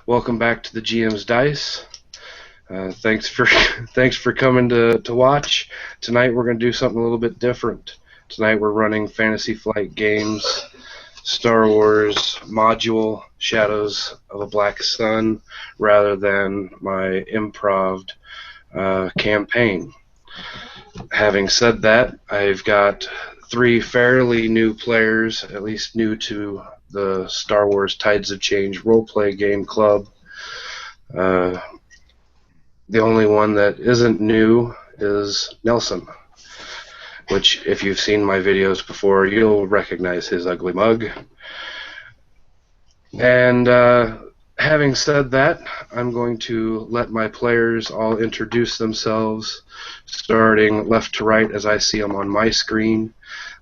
Welcome back to the GM's Dice. Thanks for thanks for coming to watch. Tonight we're going to do something a little bit different. Tonight we're running Fantasy Flight Games Star Wars module Shadows of a Black Sun rather than my improv campaign. Having said that, I've got three fairly new players, at least new to the Star Wars Tides of Change roleplay game club. The only one that isn't new is Nelson, which if you've seen my videos before, you'll recognize his ugly mug. And having said that, I'm going to let my players all introduce themselves, starting left to right as I see them on my screen.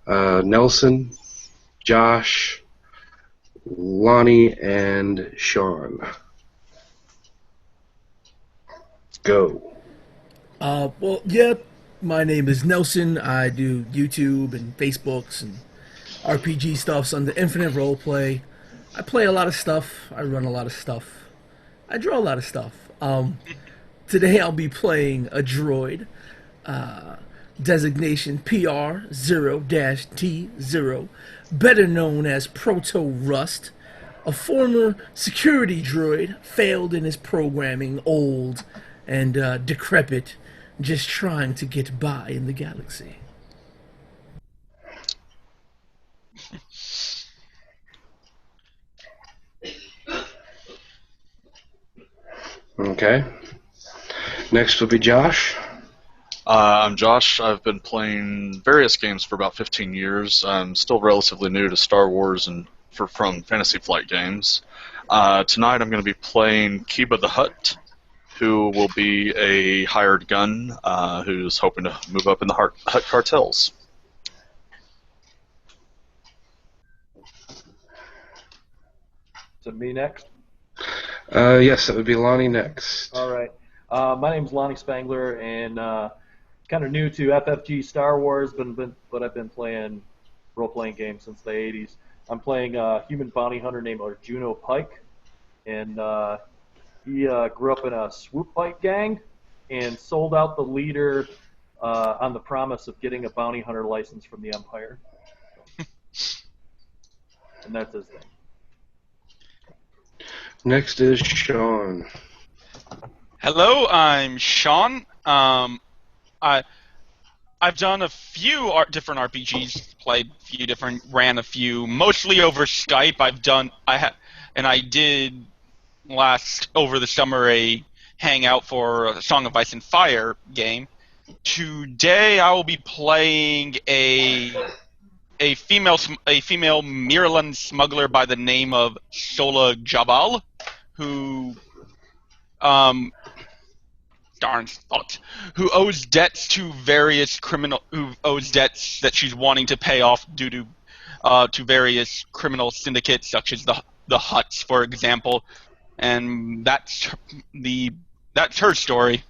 Nelson, Josh, Lonnie, and Sean. Go. My name is Nelson. I do YouTube and Facebooks and RPG stuffs on the Infinite Roleplay. I play a lot of stuff. I run a lot of stuff. I draw a lot of stuff. Today I'll be playing a droid, designation PR 0-T0, better known as Proto Rust, a former security droid, failed in his programming, old and decrepit, just trying to get by in the galaxy. Okay. Next will be Josh. I'm Josh. I've been playing various games for about 15 years. I'm still relatively new to Star Wars and from Fantasy Flight Games. Tonight I'm going to be playing Kiba the Hutt, who will be a hired gun who's hoping to move up in the Hutt cartels. Is it me next? Yes, it would be Lonnie next. All right. My name's Lonnie Spangler, and kind of new to FFG Star Wars, but I've been playing role-playing games since the 80s. I'm playing a human bounty hunter named Arjuno Pike, and he grew up in a swoop bike gang and sold out the leader on the promise of getting a bounty hunter license from the Empire. And that's his thing. Next is Sean. Hello, I'm Sean. I've done a few different RPGs, ran a few, mostly over Skype. I did last over the summer a hangout for a Song of Ice and Fire game. Today I will be playing a female Mirlan smuggler by the name of Sola Jabal, who who owes debts that she's wanting to pay off due to various criminal syndicates such as the Hutts, for example, and that's her story.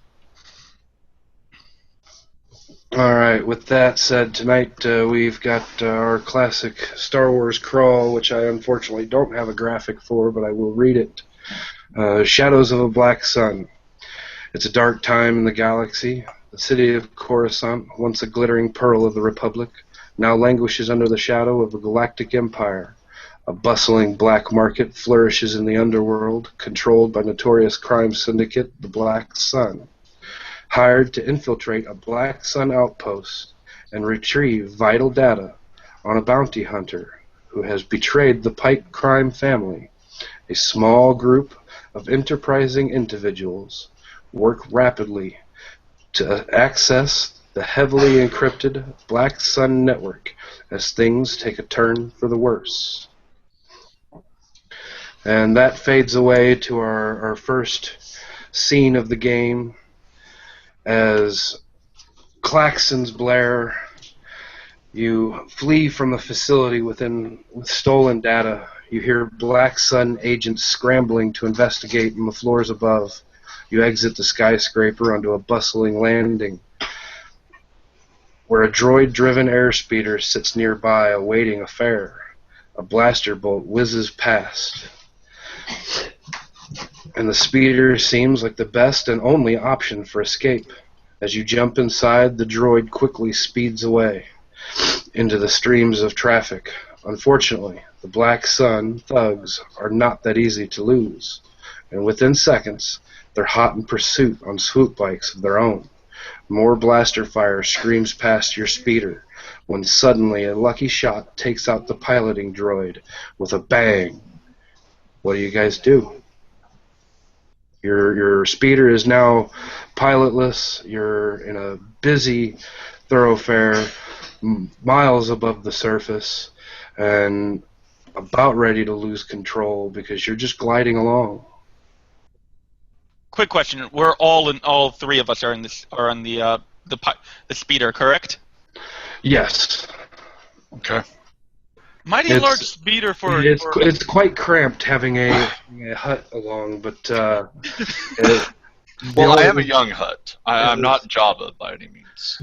Alright, with that said, tonight we've got our classic Star Wars crawl, which I unfortunately don't have a graphic for, but I will read it. Shadows of a Black Sun. It's a dark time in the galaxy. The city of Coruscant, once a glittering pearl of the Republic, now languishes under the shadow of a galactic empire. A bustling black market flourishes in the underworld, controlled by notorious crime syndicate, the Black Sun. Hired to infiltrate a Black Sun outpost and retrieve vital data on a bounty hunter who has betrayed the Pike crime family, a small group of enterprising individuals work rapidly to access the heavily encrypted Black Sun network as things take a turn for the worse. And that fades away to our first scene of the game as klaxons blare. You flee from the facility with stolen data. You hear Black Sun agents scrambling to investigate on the floors above. You exit the skyscraper onto a bustling landing where a droid-driven airspeeder sits nearby awaiting a fare. A blaster bolt whizzes past. and the speeder seems like the best and only option for escape. As you jump inside, the droid quickly speeds away into the streams of traffic. Unfortunately, the Black Sun thugs are not that easy to lose, and within seconds, they're hot in pursuit on swoop bikes of their own. More blaster fire screams past your speeder, when suddenly a lucky shot takes out the piloting droid with a bang. What do you guys do? Your speeder is now pilotless. You're in a busy thoroughfare, miles above the surface, and about ready to lose control because you're just gliding along. Quick question: we're all three of us are on the speeder, correct? Yes. Okay. Mighty large speeder for. It's quite cramped having a hut along, but Well, I am a young hut. I'm not Jabba by any means.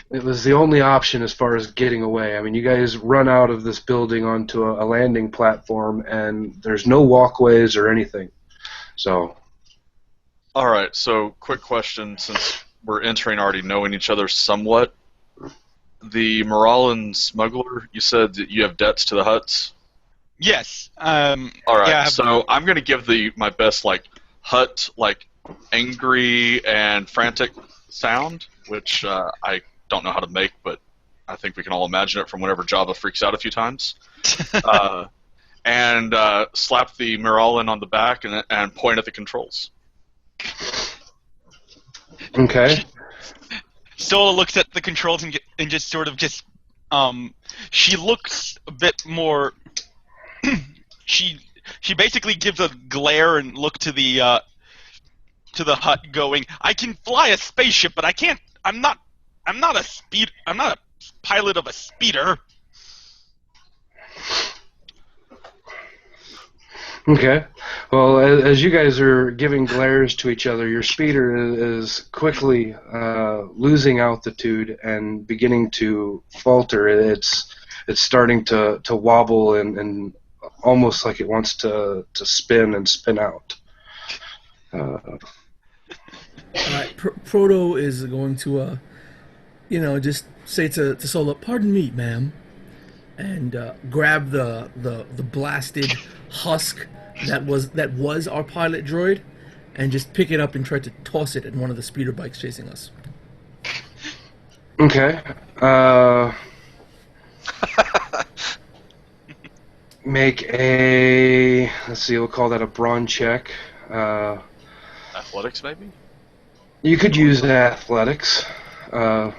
it was the only option as far as getting away. I mean, you guys run out of this building onto a landing platform, and there's no walkways or anything. So. All right. So, quick question: since we're entering already knowing each other somewhat, the Moralan smuggler, you said that you have debts to the huts? Yes. All right, yeah, so I'm going to give my best, hut, angry and frantic sound, which I don't know how to make, but I think we can all imagine it from whenever Jabba freaks out a few times. And slap the Moralan on the back and point at the controls. Okay. Sola looks at the controls and just sort of she looks a bit more. she basically gives a glare and look to the hut, going, "I can fly a spaceship, but I can't. I'm not a pilot of a speeder." Okay. Well, as you guys are giving glares to each other, your speeder is quickly losing altitude and beginning to falter. It's starting to wobble and almost like it wants to spin and spin out. Proto is going to, just say to Sola, "Pardon me, ma'am," and grab the blasted husk that was our pilot droid, and just pick it up and try to toss it at one of the speeder bikes chasing us. Okay. Make a, let's see, we'll call that a brawn check. Athletics, maybe? You could use athletics. Go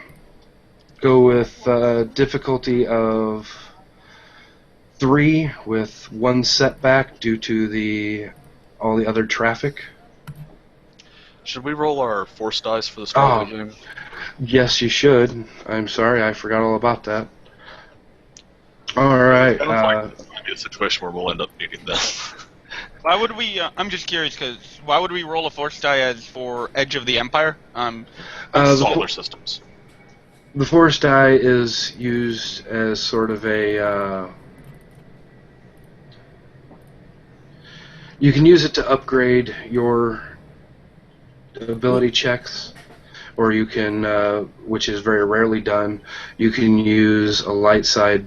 with difficulty of 3 with 1 setback due to all the other traffic. Should we roll our force dice for the start of the game? Yes, you should. I'm sorry, I forgot all about that. All right. It might be a situation where we'll end up needing them. Why would we? I'm just curious, because why would we roll a force die as for Edge of the Empire? Solar systems. The force die is used as sort of a. You can use it to upgrade your ability checks, or you can, which is very rarely done, you can use a light side.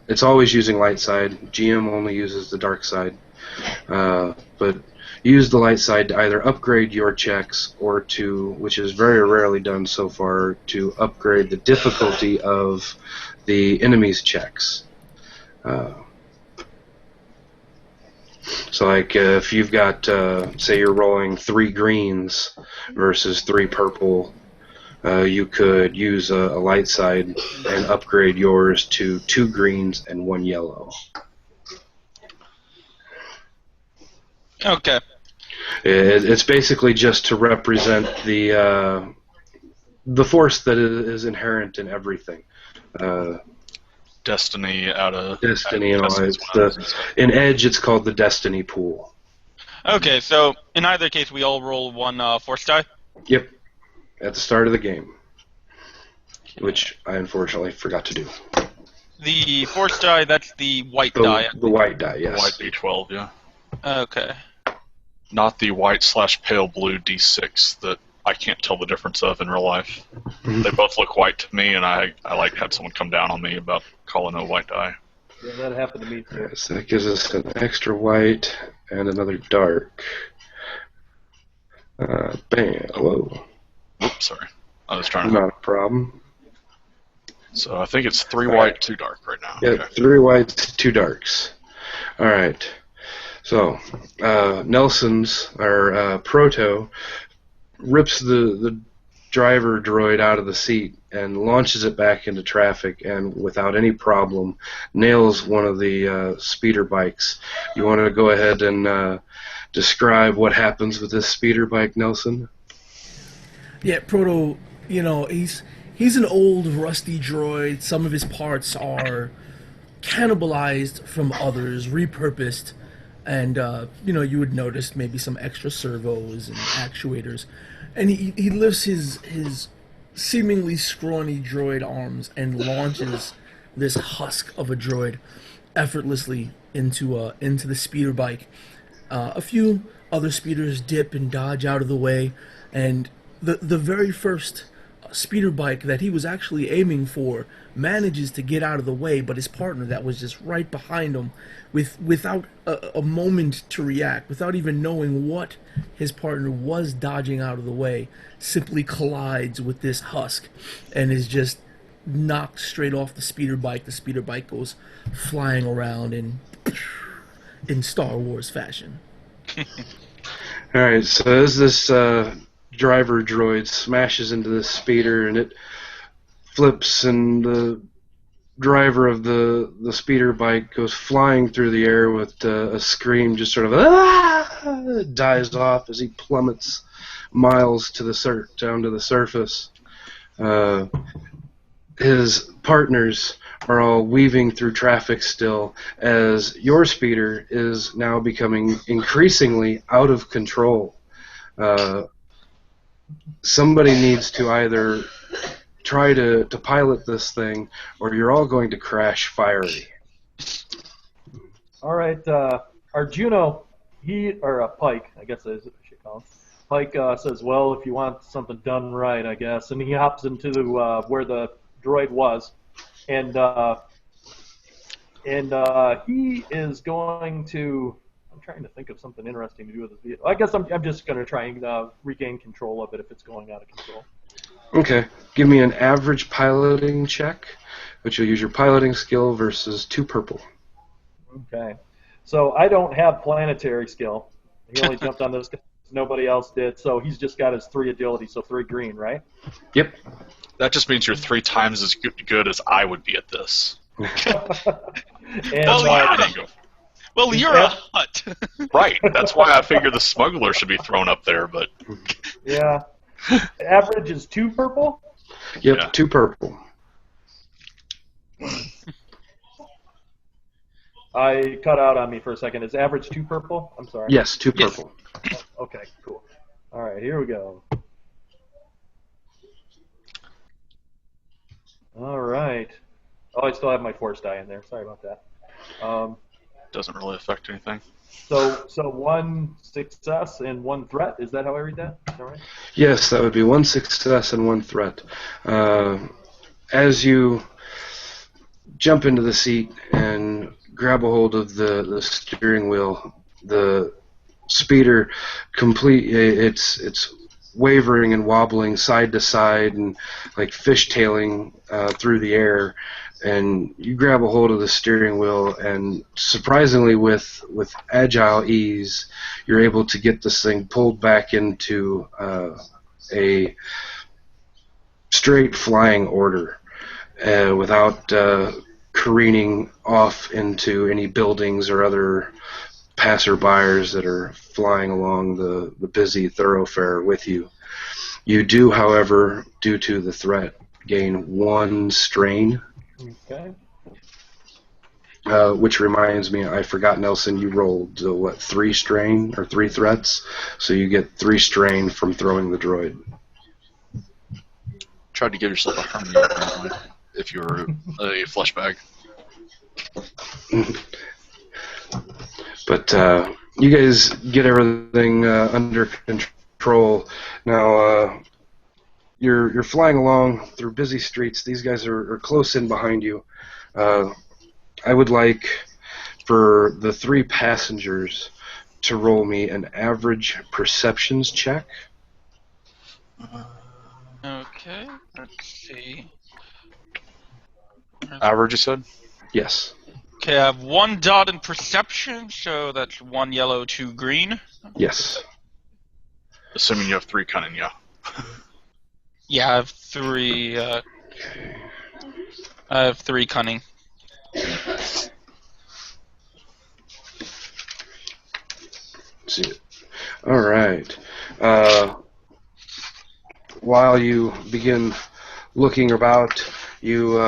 It's always using light side. GM only uses the dark side. But use the light side to either upgrade your checks or to, which is very rarely done so far, to upgrade the difficulty of the enemy's checks. So like if you've got, say you're rolling 3 greens versus 3 purple, you could use a light side and upgrade yours to 2 greens and 1 yellow. Okay. It's basically just to represent the force that is inherent in everything. Destiny out of Destiny and all. In Edge, it's called the Destiny Pool. Okay, so in either case, we all roll 1 force die? Yep. At the start of the game. Which I unfortunately forgot to do. The force die, that's the white die. The white die, yes. The white D12, yeah. Okay. not the white/pale blue D6 that I can't tell the difference of in real life. They both look white to me, and I like had someone come down on me about calling a white die. Yeah, that happened to me too. Alright, so that gives us an extra white and another dark. Bam. Whoa. Oops, sorry. I was trying to. Not a problem. So I think it's 3 white, 2 dark right now. Yeah, Okay. 3 whites, 2 darks. Alright. So, Nelson's, or Proto, rips the driver droid out of the seat and launches it back into traffic, and without any problem nails one of the speeder bikes. You want to go ahead and describe what happens with this speeder bike, Nelson? Yeah, Proto, you know, he's an old rusty droid. Some of his parts are cannibalized from others, repurposed, and you know, you would notice maybe some extra servos and actuators. And he lifts his seemingly scrawny droid arms and launches this husk of a droid effortlessly into the speeder bike. A few other speeders dip and dodge out of the way, and the very first speeder bike that he was actually aiming for manages to get out of the way, but his partner that was just right behind him, without a moment to react, without even knowing what his partner was dodging out of the way, simply collides with this husk and is just knocked straight off the speeder bike. The speeder bike goes flying around in Star Wars fashion. Alright, so as this driver droid smashes into this speeder and it flips, and the driver of the speeder bike goes flying through the air with a scream, just sort of dies off as he plummets miles to the down to the surface. His partners are all weaving through traffic still, as your speeder is now becoming increasingly out of control. Somebody needs to either try to pilot this thing, or you're all going to crash fiery. All right, Arjuno, Pike, I guess I should call him. Pike says, well, if you want something done right, I guess, and he hops into where the droid was, and he is going to. I'm trying to think of something interesting to do with this vehicle. I guess I'm just going to try and regain control of it if it's going out of control. Okay, give me an average piloting check, which you'll use your piloting skill versus 2 purple. Okay, so I don't have planetary skill. He only jumped on this. Nobody else did, so he's just got his 3 agility, so 3 green, right? Yep. That just means you're 3 times as good as I would be at this. And, Well, you're a hut. Right. That's why I figured the smuggler should be thrown up there, but yeah. Average is 2 purple? Yep, Yeah. 2 purple. I cut out on me for a second. Is average 2 purple? I'm sorry. Yes, 2 Yes. purple. Okay, cool. All right, here we go. All right. Oh, I still have my force die in there. Sorry about that. doesn't really affect anything. So 1 success and 1 threat. Is that how I read that? Is that right? Yes, that would be 1 success and 1 threat. As you jump into the seat and grab a hold of the steering wheel, the speeder it's wavering and wobbling side to side and like fishtailing through the air, and you grab a hold of the steering wheel, and surprisingly with agile ease you're able to get this thing pulled back into a straight flying order without careening off into any buildings or other passerbyers that are flying along the busy thoroughfare with you. You do, however, due to the threat, gain 1 strain. Okay. Which reminds me, I forgot, Nelson, you rolled, 3 strain or 3 threats? So you get 3 strain from throwing the droid. Tried to give yourself a hernia apparently, if you were a flesh bag. But you guys get everything under control. Now, you're flying along through busy streets. These guys are close in behind you. I would like for the 3 passengers to roll me an average perceptions check. Okay, let's see. Average, you said? Yes. Okay, I have 1 dot in perception, so that's 1 yellow, 2 green. Yes. Assuming you have 3 cunning, yeah. Yeah, I have 3. I have 3 cunning. See it. All right. While you begin looking about, you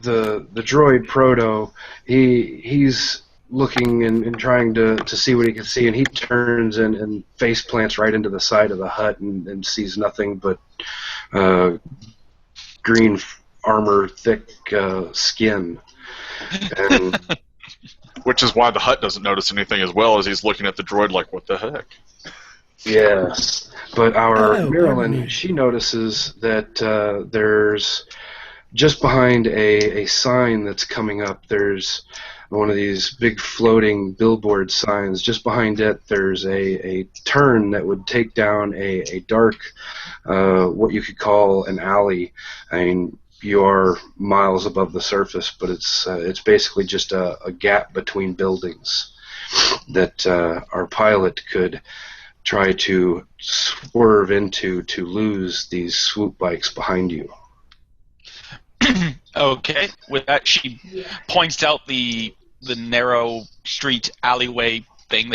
the droid Proto, he's looking and trying to see what he can see, and he turns and face plants right into the side of the hut and sees nothing but green armor, thick skin. And Which is why the hut doesn't notice anything as well as he's looking at the droid like, what the heck? yes, but our pardon Marilyn, me. she notices that there's just behind a sign that's coming up. There's one of these big floating billboard signs. Just behind it, there's a turn that would take down a dark, what you could call an alley. I mean, you are miles above the surface, but it's basically just a gap between buildings that our pilot could try to swerve into to lose these swoop bikes behind you. Okay, with that, she points out the narrow street alleyway thing,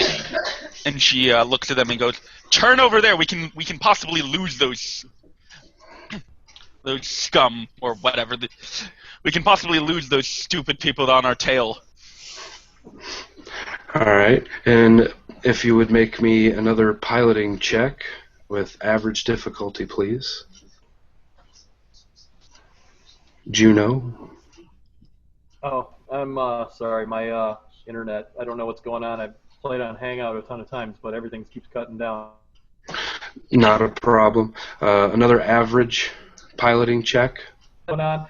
and she looks at them and goes, "Turn over there. We can possibly lose those scum or whatever. We can possibly lose those stupid people on our tail." All right, and if you would make me another piloting check with average difficulty, please. Juno. Oh, I'm sorry. My internet. I don't know what's going on. I've played on Hangout a ton of times, but everything keeps cutting down. Not a problem. Another average piloting check. Going on.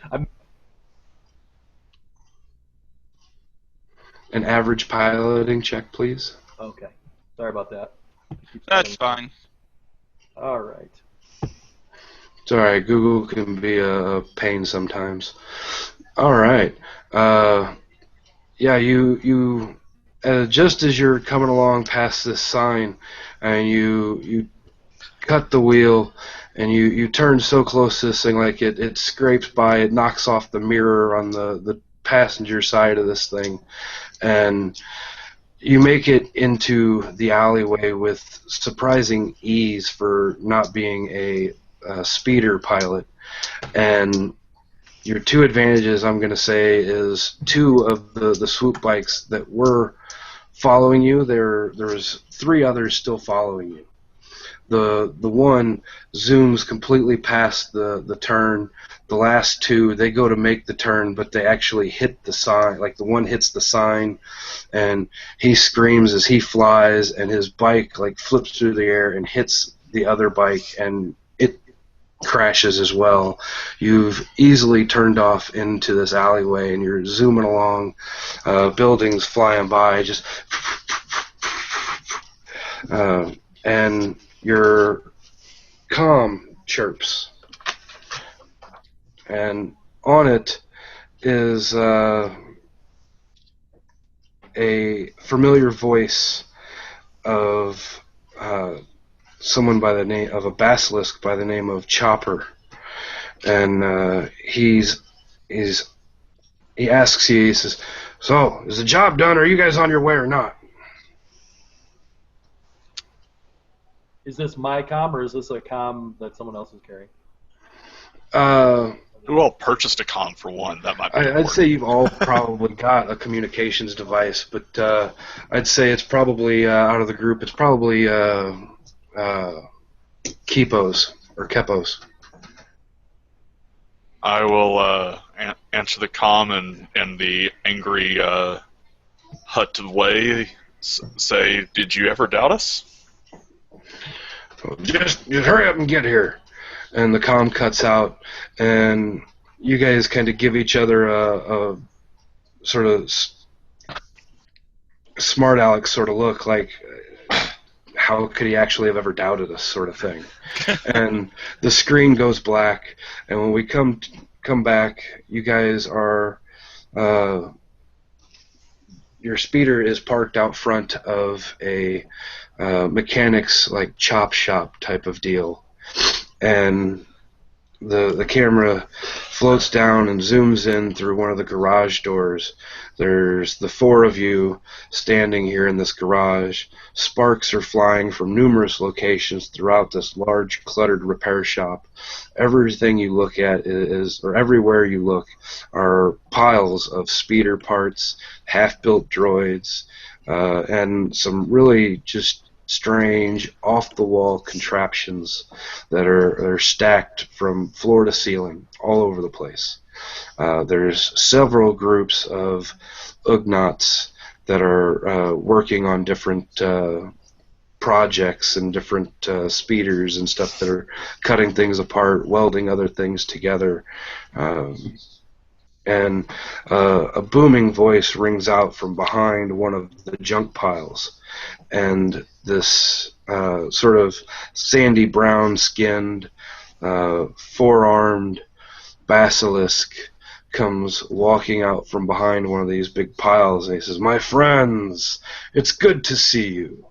An average piloting check, please. Okay. Sorry about that. That's fine. All right. It's all right. Google can be a pain sometimes. All right. Yeah, you just as you're coming along past this sign, and you cut the wheel, and you turn so close to this thing, like it scrapes by, it knocks off the mirror on the passenger side of this thing, and you make it into the alleyway with surprising ease for not being a speeder pilot. And your 2 advantages, I'm going to say, is 2 of the swoop bikes that were following you. There was 3 others still following you. The one zooms completely past the turn. The last 2, they go to make the turn, but they actually hit the sign. Like, the one hits the sign, and he screams as he flies, and his bike like flips through the air and hits the other bike, and it crashes as well. You've easily turned off into this alleyway, and you're zooming along, buildings flying by, just and your comm chirps, and on it is a familiar voice of someone by the name of a basilisk by the name of Chopper, and he asks you, he says, "So, is the job done? Are you guys on your way or not?" Is this my comm, or is this a comm that someone else is carrying? Who all purchased a comm for one? That might be I'd important. say you've all probably got a communications device, but I'd say it's probably out of the group. It's probably Kepos or Kepos. I will answer the comm, and the angry Hut away, say, "Did you ever doubt us?" Just hurry up and get here. And the comm cuts out, and you guys kind of give each other a sort of smart aleck sort of look, like, how could he actually have ever doubted us, sort of thing. And the screen goes black, and when we come back, you guys are your speeder is parked out front of a mechanics like chop shop type of deal, and the camera floats down and zooms in through one of the garage doors. There's the four of you standing here in this garage. Sparks are flying from numerous locations throughout this large, cluttered repair shop. Everything you look at or everywhere you look, are piles of speeder parts, half-built droids, and some really just strange, off-the-wall contraptions that are stacked from floor to ceiling all over the place. There's several groups of Ugnaughts that are working on different projects and different speeders and stuff that are cutting things apart, welding other things together. And a booming voice rings out from behind one of the junk piles. And this sort of sandy brown skinned, four-armed basilisk comes walking out from behind one of these big piles, and he says, "My friends, it's good to see you."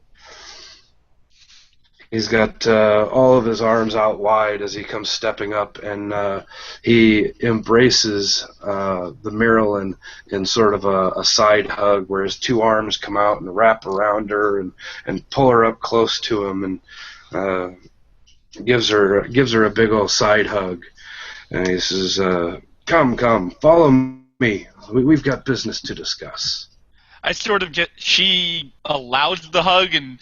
He's got all of his arms out wide as he comes stepping up, and he embraces the Marilyn in sort of a side hug, where his two arms come out and wrap around her and pull her up close to him, and gives her a big old side hug. And he says, Come, follow me. We've got business to discuss." I sort of get. She allows the hug and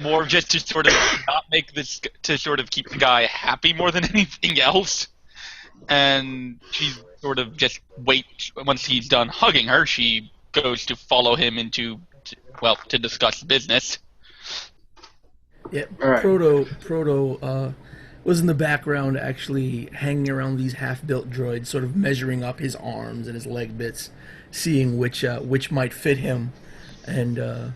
more just to sort of not make this, to sort of keep the guy happy more than anything else. And she sort of just waits. Once he's done hugging her, she goes to follow him to discuss business. Yeah, All right. Proto was in the background, actually hanging around these half-built droids, sort of measuring up his arms and his leg bits, seeing which might fit him. And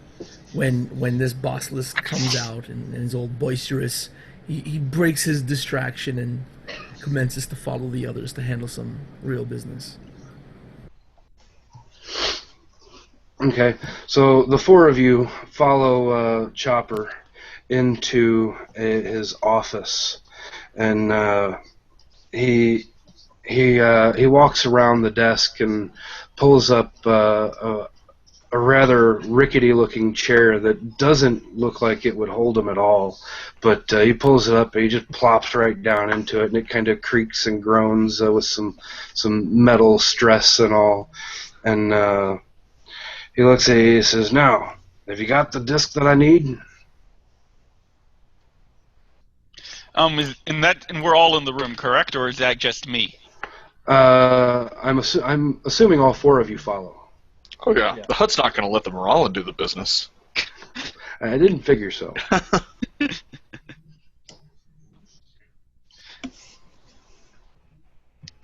when this basilisk comes out and is all boisterous, he breaks his distraction and commences to follow the others to handle some real business. Okay, so the four of you follow Chopper into his office, and he walks around the desk and pulls up a rather rickety-looking chair that doesn't look like it would hold him at all, but he pulls it up and he just plops right down into it, and it kind of creaks and groans with some metal stress and all, and he looks at you and says, "Now, have you got the disc that I need?" And we're all in the room, correct, or is that just me? I'm assuming all four of you follow. Oh yeah, the Hut's not going to let the Moralen do the business. I didn't figure so.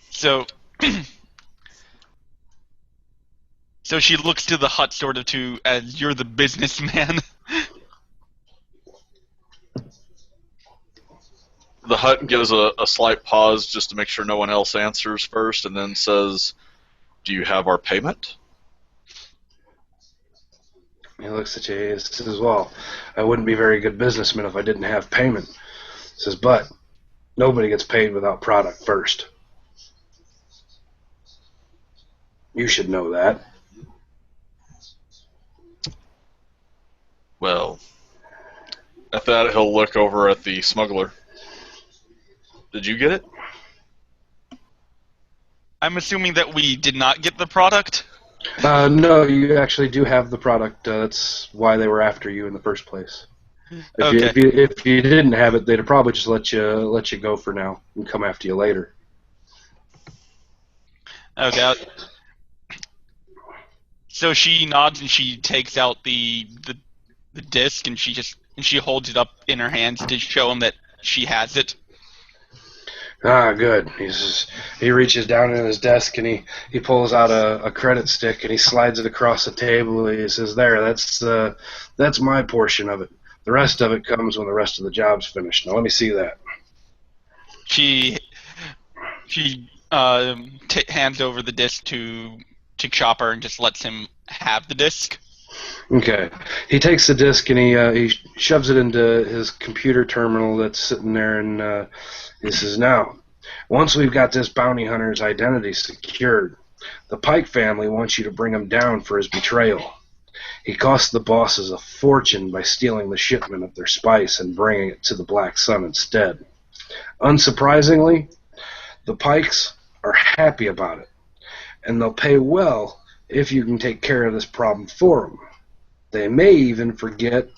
So, so she looks to the Hut sort of as you're the businessman. The Hut gives a slight pause just to make sure no one else answers first, and then says, "Do you have our payment?" He looks at you and says, "Well, I wouldn't be a very good businessman if I didn't have payment." He says, "But nobody gets paid without product first. You should know that." Well, at that he'll look over at the smuggler. "Did you get it?" I'm assuming that we did not get the product. No, you actually do have the product. That's why they were after you in the first place. If you didn't have it, they'd probably just let you go for now and come after you later. Okay. So she nods and she takes out the disc and she holds it up in her hands to show him that she has it. Ah, good. He reaches down in his desk and he pulls out a credit stick and he slides it across the table. He says, "There, that's my portion of it. The rest of it comes when the rest of the job's finished. Now let me see that." She hands over the disc to Chopper and just lets him have the disc. Okay. He takes the disc and he shoves it into his computer terminal that's sitting there, and he says, "Now, once we've got this bounty hunter's identity secured, the Pike family wants you to bring him down for his betrayal. He cost the bosses a fortune by stealing the shipment of their spice and bringing it to the Black Sun instead. Unsurprisingly, the Pikes are happy about it, and they'll pay well if you can take care of this problem for them. They may even forget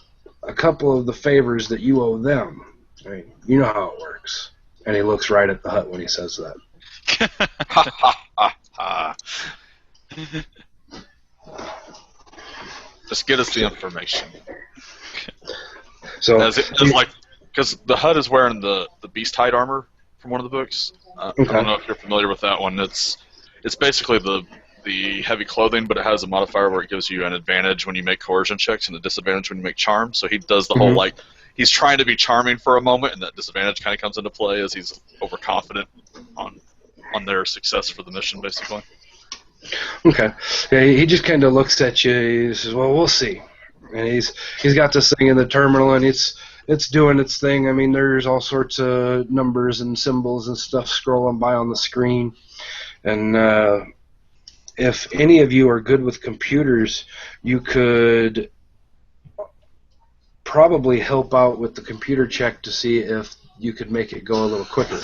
a couple of the favors that you owe them. I mean, you know how it works." And he looks right at the hut when he says that. Ha ha ha ha. Just get us the information. So, Because the Hut is wearing the beast hide armor from one of the books. Okay. I don't know if you're familiar with that one. It's basically the heavy clothing, but it has a modifier where it gives you an advantage when you make coercion checks and a disadvantage when you make charms. So he does the whole he's trying to be charming for a moment, and that disadvantage kind of comes into play as he's overconfident on their success for the mission, basically. Okay. Yeah, he just kind of looks at you. He says, "Well, we'll see." And he's got this thing in the terminal, and it's doing its thing. I mean, there's all sorts of numbers and symbols and stuff scrolling by on the screen. And if any of you are good with computers, you could probably help out with the computer check to see if you could make it go a little quicker.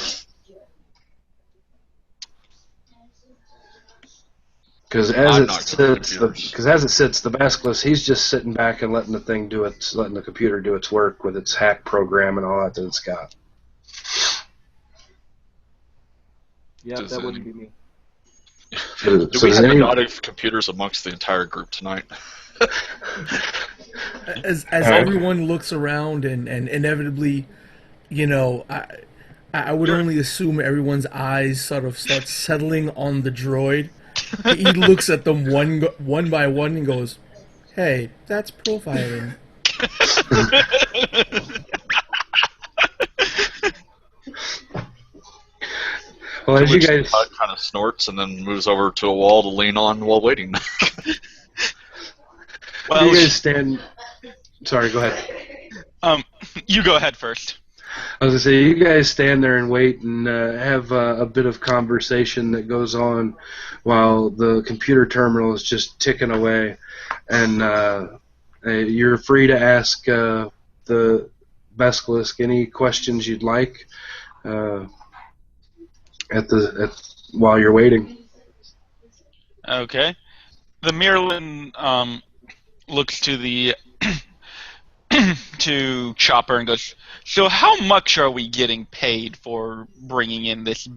Because as it sits, the Basilisk, he's just sitting back and letting the computer do its work with its hack program and all that it's got. Yeah, that wouldn't be me. Do we have a lot of computers amongst the entire group tonight? As everyone looks around and inevitably, I would only assume everyone's eyes sort of start settling on the droid. He looks at them one by one and goes, "Hey, that's profiling." Well, as you guys kind of snorts and then moves over to a wall to lean on while waiting. Well, you guys stand. Sorry, go ahead. You go ahead first. I was going to say, you guys stand there and wait and have a bit of conversation that goes on while the computer terminal is just ticking away. And you're free to ask the Basilisk any questions you'd like while you're waiting. Okay. The Mirlin looks to the to Chopper and goes, "So how much are we getting paid for bringing in this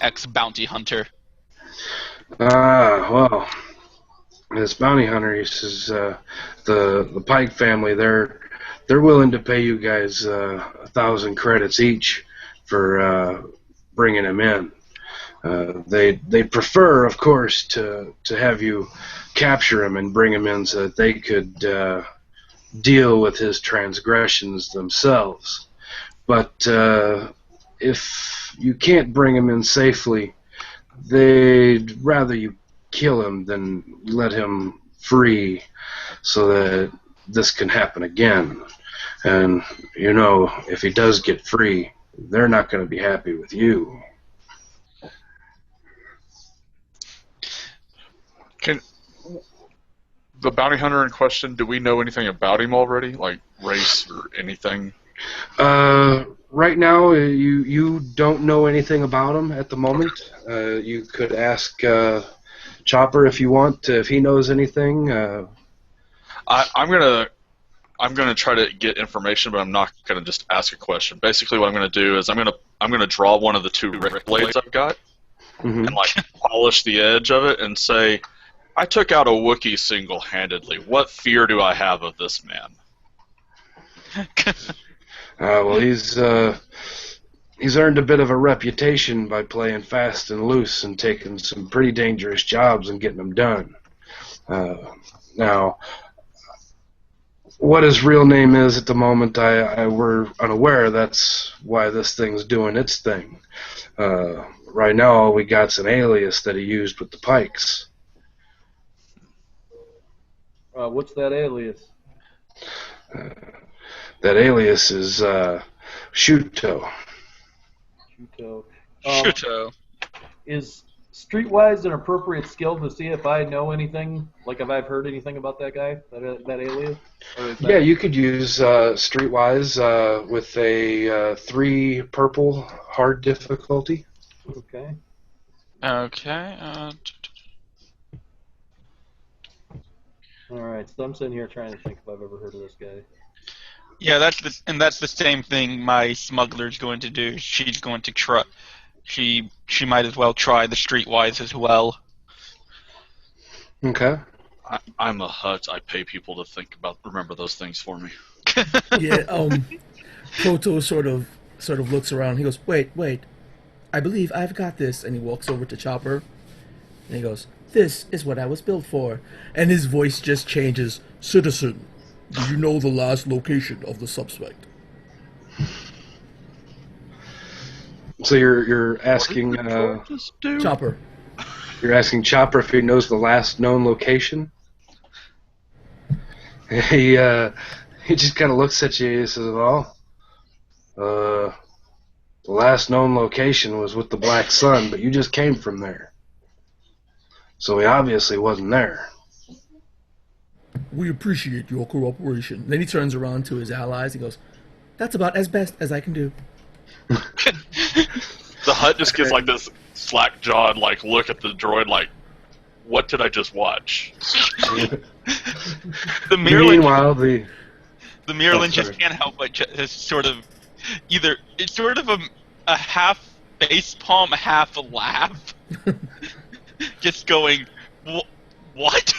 ex-bounty hunter?" Well, this bounty hunter, he says, the Pike family, they're willing to pay you guys 1,000 credits each for bringing him in. They prefer, of course, to have you capture him and bring him in so that they could deal with his transgressions themselves. But if you can't bring him in safely, they'd rather you kill him than let him free so that this can happen again. And, if he does get free, they're not going to be happy with you. The bounty hunter in question, do we know anything about him already? Like race or anything? Right now, you don't know anything about him at the moment. You could ask Chopper if you want, if he knows anything. I'm gonna try to get information, but I'm not gonna just ask a question. Basically, what I'm gonna do is I'm gonna draw one of the two red blades I've got, Mhm. and like polish the edge of it and say, I took out a Wookiee single-handedly. What fear do I have of this man? Well, he's earned a bit of a reputation by playing fast and loose and taking some pretty dangerous jobs and getting them done. Now, what his real name is at the moment, we're unaware. That's why this thing's doing its thing. Right now, all we got's an alias that he used with the Pikes. What's that alias? That alias is Shuto. Shuto. Shuto. Is Streetwise an appropriate skill to see if I know anything? Like, if I've heard anything about that guy, that alias? Or is that... Yeah, you could use Streetwise with a 3 purple hard difficulty. Okay. Okay. All right. So I'm sitting here trying to think if I've ever heard of this guy. Yeah, that's the same thing my smuggler's going to do. She's going to try. She might as well try the Streetwise as well. Okay. I'm a Hut. I pay people to remember those things for me. Yeah. Proto sort of looks around. He goes, "Wait. I believe I've got this." And he walks over to Chopper, and he goes, "This is what I was built for." And his voice just changes. "Citizen, do you know the last location of the suspect?" So you're asking Chopper. You're asking Chopper if he knows the last known location. He just kind of looks at you and says, "Well, the last known location was with the Black Sun, but you just came from there, so he obviously wasn't there." "We appreciate your cooperation." Then he turns around to his allies and goes, "That's about as best as I can do." The Hut just gives like this slack-jawed like look at the droid like, what did I just watch? The Mirrorlin. Meanwhile, The Mirrorlin Oh, just sorry. can't help but just sort of it's sort of a half facepalm, half a laugh, just going, what?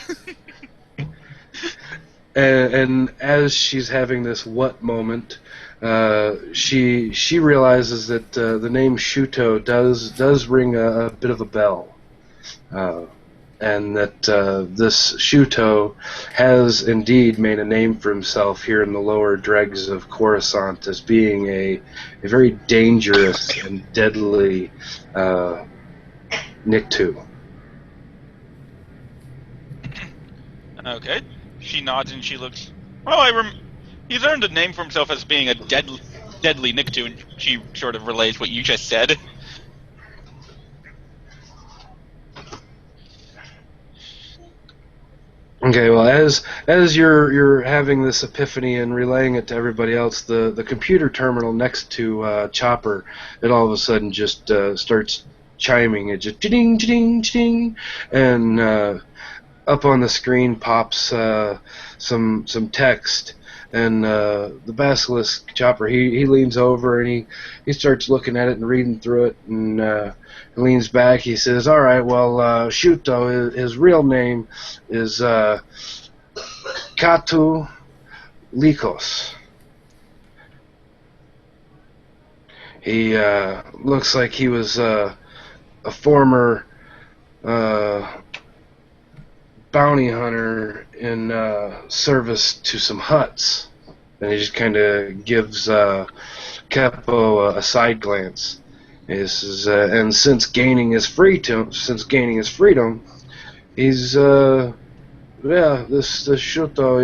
and as she's having this what moment, she realizes that the name Shuto does ring a bit of a bell, and that this Shuto has indeed made a name for himself here in the lower dregs of Coruscant as being a very dangerous and deadly Nikto. Okay. She nods and she looks. Well, he's earned a name for himself as being a deadly Nikto, and she sort of relays what you just said. Okay, well, as you're having this epiphany and relaying it to everybody else, the computer terminal next to Chopper, it all of a sudden just starts chiming. It just ding ding ding, and up on the screen pops some text, and the Basilisk Chopper he leans over and he starts looking at it and reading through it, and leans back. He says, "All right, well, Shuto, his real name is Katu Likos. He looks like he was a former bounty hunter in service to some Hutts." And he just kind of gives Kepo a side glance. This is, and since gaining his freedom, he's this Shuto,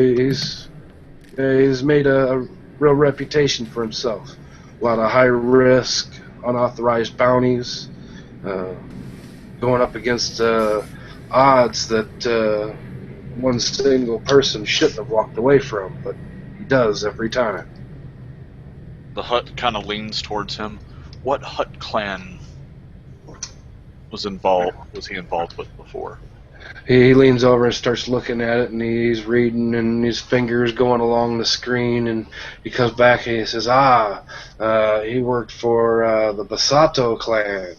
he's made a real reputation for himself. A lot of high risk, unauthorized bounties, going up against odds that one single person shouldn't have walked away from, but he does every time. The Hut kind of leans towards him. What Hut clan was he involved with before? He leans over and starts looking at it, and he's reading, and his fingers going along the screen, and he comes back and he says, he worked for the Basato clan.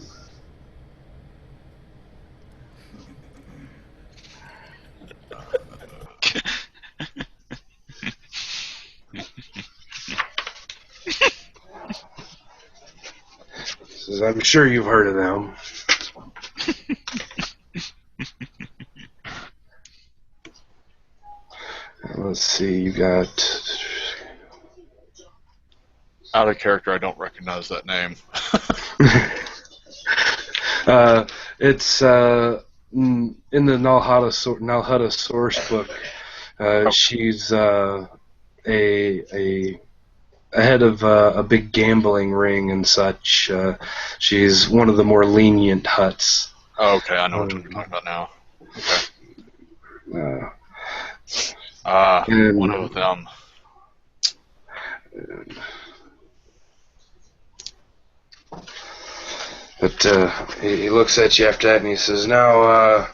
Says, I'm sure you've heard of them. Let's see, you got... Out of character, I don't recognize that name. It's in the Nalhutta source book. She's a head of a big gambling ring and such. She's one of the more lenient huts. Oh, okay, I know what you're talking about now. Okay. One of them. But he looks at you after that and he says, now,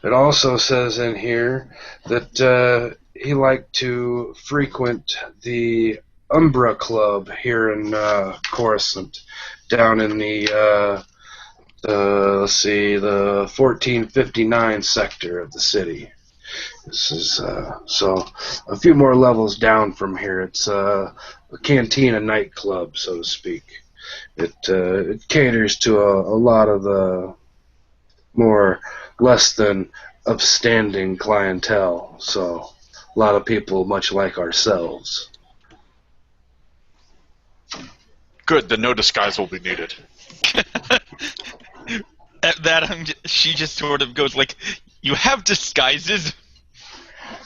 it also says in here that he liked to frequent the Umbra Club here in Coruscant, down in the 1459 sector of the city. This is so a few more levels down from here. It's a cantina nightclub, so to speak. It caters to a lot of the more less than upstanding clientele. So a lot of people much like ourselves. Good, then no disguise will be needed. At that, she just sort of goes like, "You have disguises?"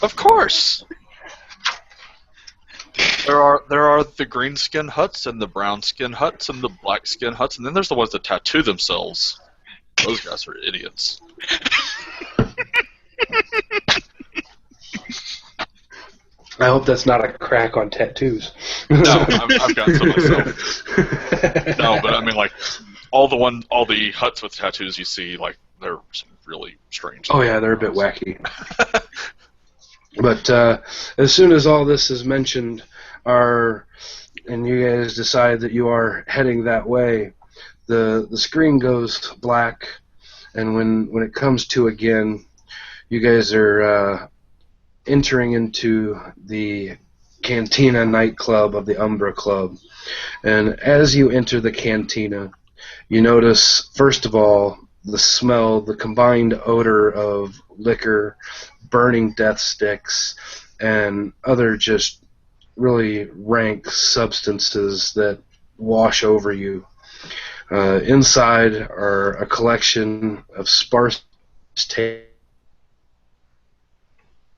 Of course. There are the green skin huts and the brown skin huts and the black skin huts, and then there's the ones that tattoo themselves. Those guys are idiots. I hope that's not a crack on tattoos. No, I've got some myself. No, but I mean, like, all the huts with tattoos you see, like, they're some really strange. Oh yeah, they're a bit wacky. But as soon as all this is mentioned, and you guys decide that you are heading that way, the screen goes black, and when it comes to again, you guys are entering into the Cantina nightclub of the Umbra Club. And as you enter the cantina, you notice, first of all, the smell, the combined odor of liquor, burning death sticks, and other just really rank substances that wash over you. Inside are a collection of sparse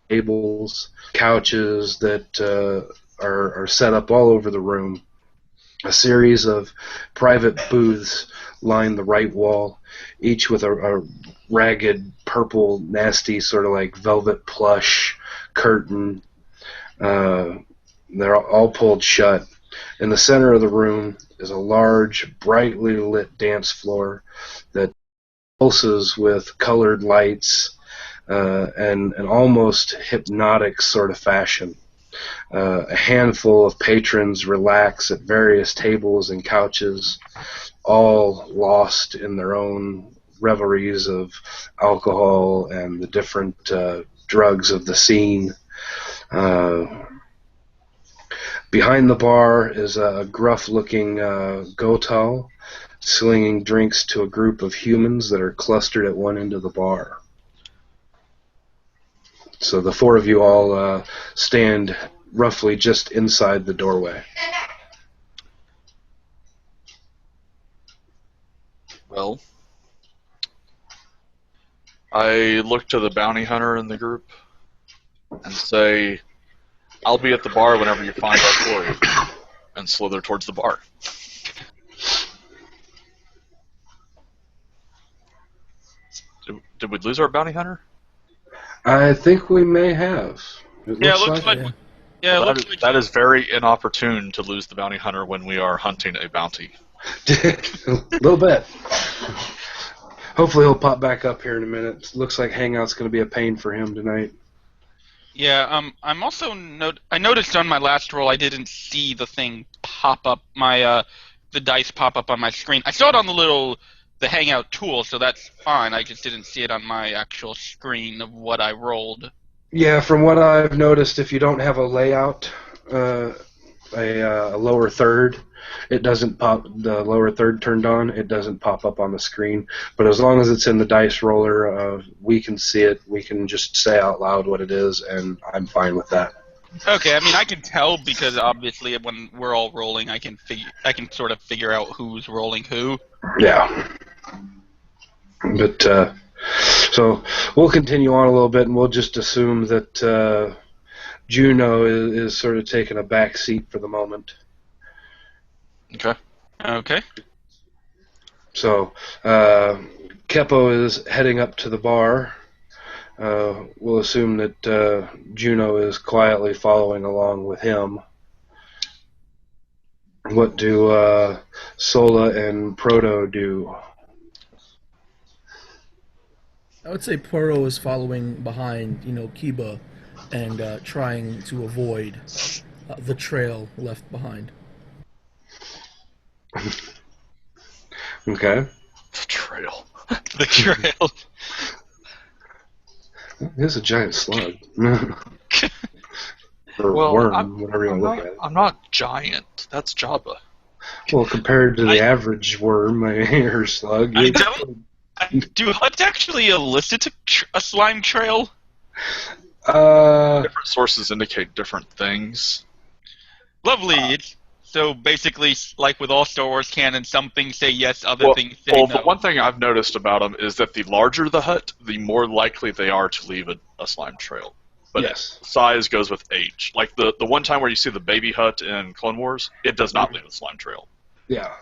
tables, couches that are set up all over the room. A series of private booths line the right wall, each with a ragged, purple, nasty, sort of like velvet plush curtain. They're all pulled shut. In the center of the room is a large, brightly lit dance floor that pulses with colored lights and an almost hypnotic sort of fashion. A handful of patrons relax at various tables and couches, all lost in their own reveries of alcohol and the different drugs of the scene. Behind the bar is a gruff-looking Gotal, slinging drinks to a group of humans that are clustered at one end of the bar. So the four of you all stand roughly just inside the doorway. Well, I look to the bounty hunter in the group and say, "I'll be at the bar whenever you find our quarry," and slither towards the bar. Did we lose our bounty hunter? I think we may have. It looks like. Yeah, That is very inopportune to lose the bounty hunter when we are hunting a bounty. A little bit. Hopefully he'll pop back up here in a minute. Looks like Hangout's going to be a pain for him tonight. Yeah, I'm also I noticed on my last roll I didn't see the thing pop up, the dice pop up on my screen. I saw it on the Hangout tool, so that's fine. I just didn't see it on my actual screen of what I rolled. Yeah, from what I've noticed, if you don't have a layout, a lower third, it doesn't pop. The lower third turned on, it doesn't pop up on the screen. But as long as it's in the dice roller, we can see it. We can just say out loud what it is, and I'm fine with that. Okay, I mean I can tell because obviously when we're all rolling, I can sort of figure out who's rolling who. Yeah. But so we'll continue on a little bit, and we'll just assume that Juno is sort of taking a back seat for the moment. Okay. Okay. So Keppo is heading up to the bar. We'll assume that Juno is quietly following along with him. What do Sola and Proto do? I would say Poro is following behind, Kiba, and trying to avoid the trail left behind. Okay. The trail. The trail. It is a giant slug. Or Well, worm, whatever you want to look at it. I'm not giant. That's Jabba. Well, compared to the average worm or slug, I don't. Do huts actually elicit a slime trail? Different sources indicate different things. Lovely. So basically, like with all Star Wars canon, some things say yes, other things say no. The one thing I've noticed about them is that the larger the hut, the more likely they are to leave a slime trail. But yes. Size goes with age. Like the one time where you see the baby hut in Clone Wars, it does not leave a slime trail. Yeah.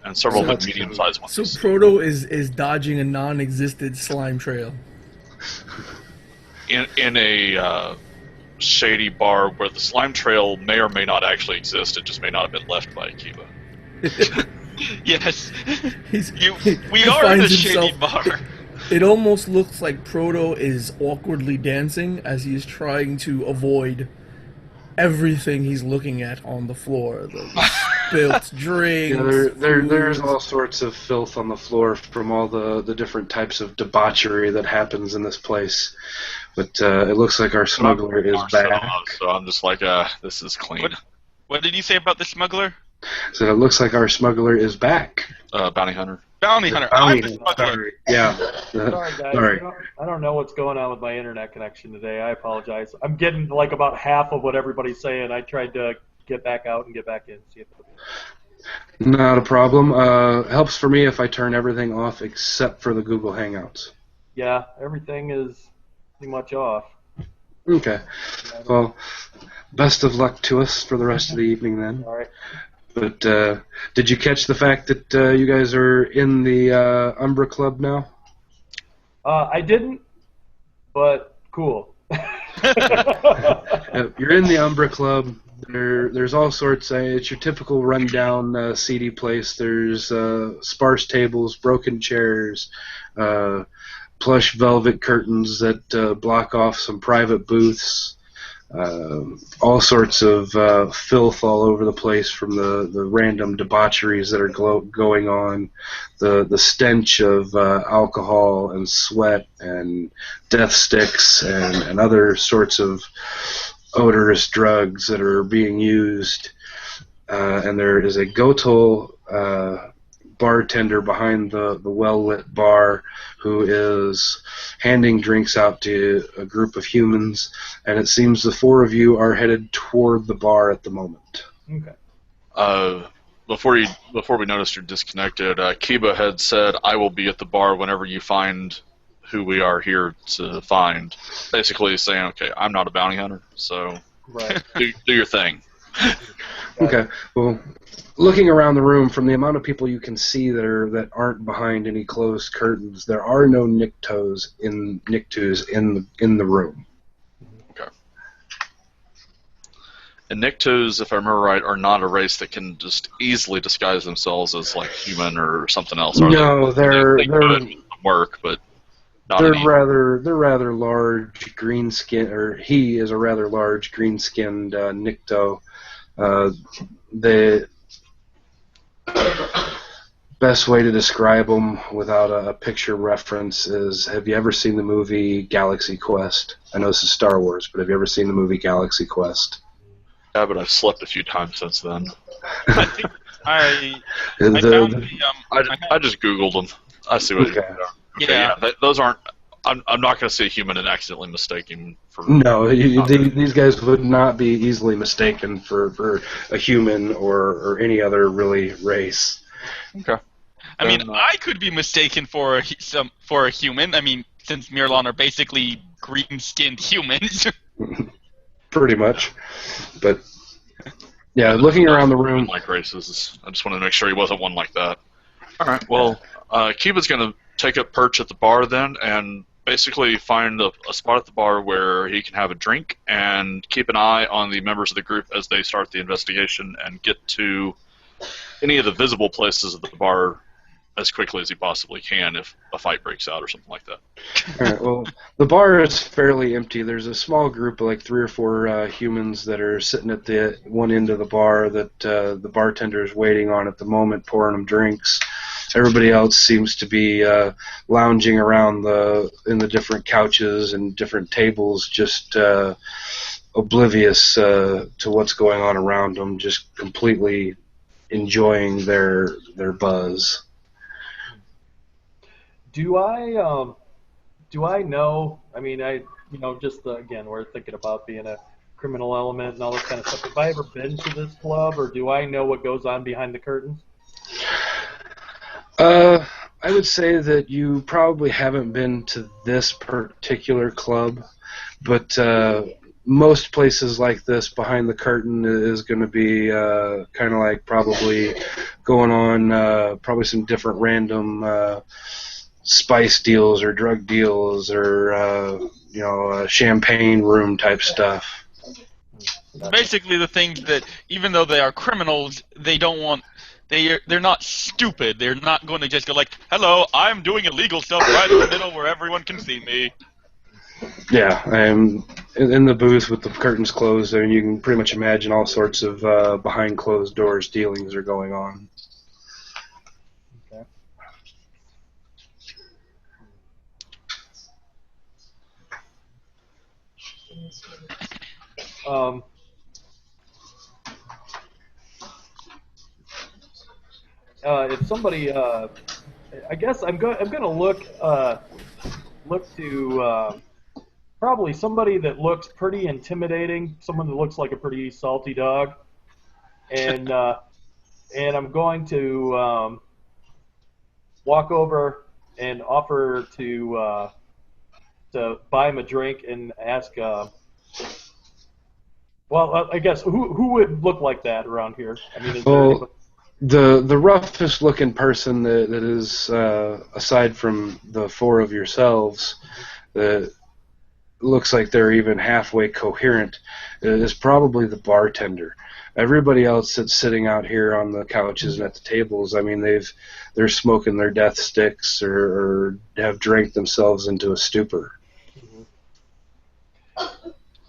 And several So medium-sized ones. So Proto is dodging a non-existent slime trail. In a shady bar where the slime trail may or may not actually exist, it just may not have been left by Akiba. Yes. We he are in a finds shady himself- bar. It almost looks like Proto is awkwardly dancing as he's trying to avoid everything he's looking at on the floor. The spilt drinks. Yeah, there's food. all sorts of filth on the floor from all the different types of debauchery that happens in this place. But it looks like our smuggler is back. So I'm just like, this is clean. What did you say about the smuggler? So it looks like our smuggler is back. Bounty hunter. Bounty hunter. I'm the smuggler. Sorry. Yeah. Sorry, guys. Sorry. I don't know what's going on with my internet connection today. I apologize. I'm getting like about half of what everybody's saying. I tried to get back out and get back in. See if Not a problem. Helps for me if I turn everything off except for the Google Hangouts. Yeah, everything is pretty much off. Okay. Well, best of luck to us for the rest of the evening then. All right. But did you catch the fact that you guys are in the Umbra Club now? I didn't, but cool. You're in the Umbra Club. There's all sorts. It's your typical rundown seedy place. There's sparse tables, broken chairs, plush velvet curtains that block off some private booths. All sorts of filth all over the place from the random debaucheries that are going on, the stench of alcohol and sweat and death sticks and other sorts of odorous drugs that are being used. And there is a Gotol bartender behind the well-lit bar who is handing drinks out to a group of humans, and it seems the four of you are headed toward the bar at the moment. Okay. Before we noticed you're disconnected, Kiba had said, "I will be at the bar whenever you find who we are here to find." Basically saying, "Okay, I'm not a bounty hunter, so Right. do your thing." Okay. Well, looking around the room, from the amount of people you can see that aren't behind any closed curtains, there are no Niktos in the room. Okay. And Niktos, if I remember right, are not a race that can just easily disguise themselves as like human or something else. Are No, they they're could work, but not they're any. rather large green skin, or he is a rather large green skinned Nikto. The best way to describe them without a picture reference is, have you ever seen the movie Galaxy Quest? I know this is Star Wars, but have you ever seen the movie Galaxy Quest? Yeah, but I've slept a few times since then. I think I And found the, the I just Googled them. I see what. Okay. yeah. Those aren't. I'm not going to see a human and accidentally mistake him for. no, these guys would not be easily mistaken for a human or any other really race. Okay. I mean, Then, I could be mistaken for a human. I mean, since Mirlon are basically green-skinned humans. Pretty much. But yeah, looking around the room. Like races. I just wanted to make sure he wasn't one like that. All right. Well, Cuba's going to take up perch at the bar then, and basically find a spot at the bar where he can have a drink and keep an eye on the members of the group as they start the investigation and get to any of the visible places of the bar as quickly as he possibly can if a fight breaks out or something like that. All right, well, the bar is fairly empty. There's a small group of like 3 or 4 humans that are sitting at the one end of the bar that the bartender is waiting on at the moment, pouring them drinks. Everybody else seems to be lounging around in the different couches and different tables, just oblivious to what's going on around them, just completely enjoying their buzz. Do I know? I mean, just again, we're thinking about being a criminal element and all this kind of stuff. Have I ever been to this club, or do I know what goes on behind the curtains? I would say that you probably haven't been to this particular club, but most places like this behind the curtain is going to be kind of like probably going on probably some different random spice deals or drug deals or champagne room type stuff. Basically, the things that, even though they are criminals, they don't want. They're not stupid. They're not going to just go like, "Hello, I'm doing illegal stuff right in the middle where everyone can see me." Yeah, I'm in the booth with the curtains closed. I mean, you can pretty much imagine all sorts of behind closed doors dealings are going on. Okay. If somebody, I guess I'm going to look to probably somebody that looks pretty intimidating, someone that looks like a pretty salty dog, and I'm going to walk over and offer to buy him a drink and ask. Well, I guess who would look like that around here? I mean, is there anybody? The roughest looking person that is aside from the 4 of yourselves that looks like they're even halfway coherent is probably the bartender. Everybody else that's sitting out here on the couches and at the tables, I mean, they're smoking their death sticks or have drank themselves into a stupor.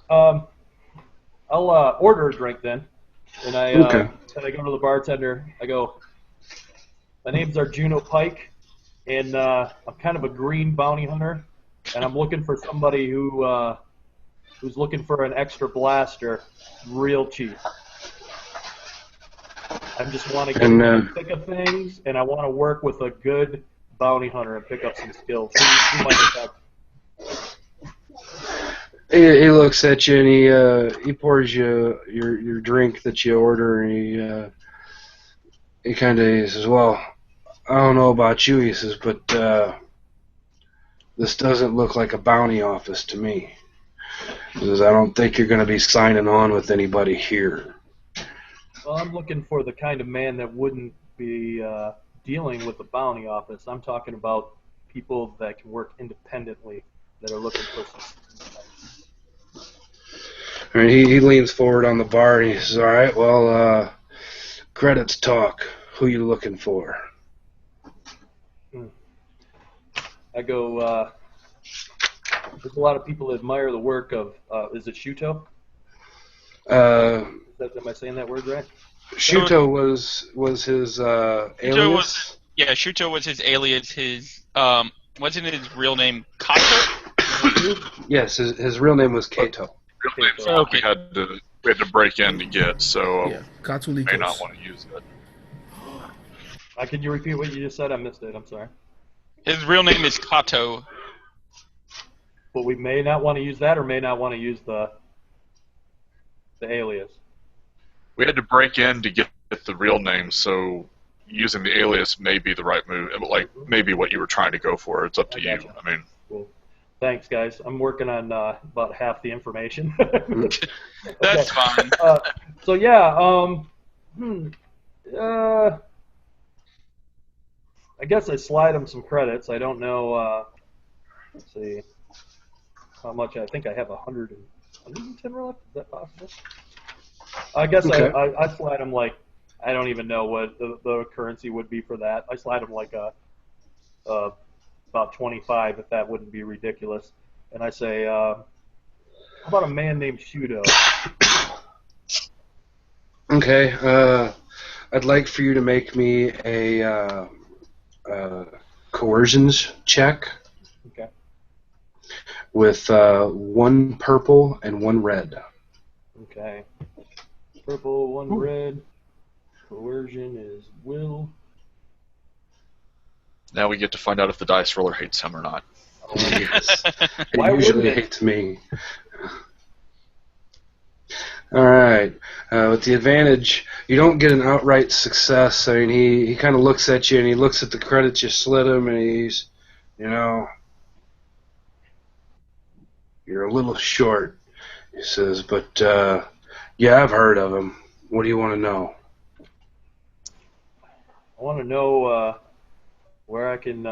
I'll order a drink then, and Okay. And I go to the bartender. I go, my name's Arjuno Pike, and I'm kind of a green bounty hunter, and I'm looking for somebody who's looking for an extra blaster, real cheap. I just want to get in the thick of things, and I want to work with a good bounty hunter and pick up some skills. Who might have He looks at you and he pours you your drink that you order, and he kind of says, "Well, I don't know about you," he says, "but this doesn't look like a bounty office to me." He says, "I don't think you're going to be signing on with anybody here." Well, I'm looking for the kind of man that wouldn't be dealing with the bounty office. I'm talking about people that can work independently, that are looking for some. I mean, he leans forward on the bar and he says, "All right, well, credits talk. Who you looking for?" I go, there's a lot of people that admire the work of, is it Shuto? Am I saying that word right? Shuto was his alias. Shuto was his alias. His wasn't his real name Kato? Yes, his real name was Kato. We had to break in to get, so may not Catulicos. want to use it. Can you repeat what you just said? I missed it. I'm sorry. His real name is Kato. But we may not want to use that, or may not want to use the alias. We had to break in to get the real name, so using the alias may be the right move. Like, maybe what you were trying to go for. It's up to you. Gotcha. I mean, Cool. Thanks, guys. I'm working on about half the information. That's fine. So yeah, I guess I slide him some credits. I don't know. Let's see how much. I think I have 110 left. Is that possible? I guess Okay. I slide him like, I don't even know what the currency would be for that. I slide him like about 25, if that wouldn't be ridiculous. And I say, how about a man named Shudo? Okay. I'd like for you to make me a coercions check Okay. with 1 purple and 1 red. Okay. Purple, 1 red. Coercion is will. now we get to find out if the dice roller hates him or not. Yes. Why It usually wouldn't it? hates me. All right. With the advantage, you don't get an outright success. I mean, he kind of looks at you and he looks at the credits you slid him, and he's, you're a little short. He says, but yeah, I've heard of him. What do you want to know? I want to know where I can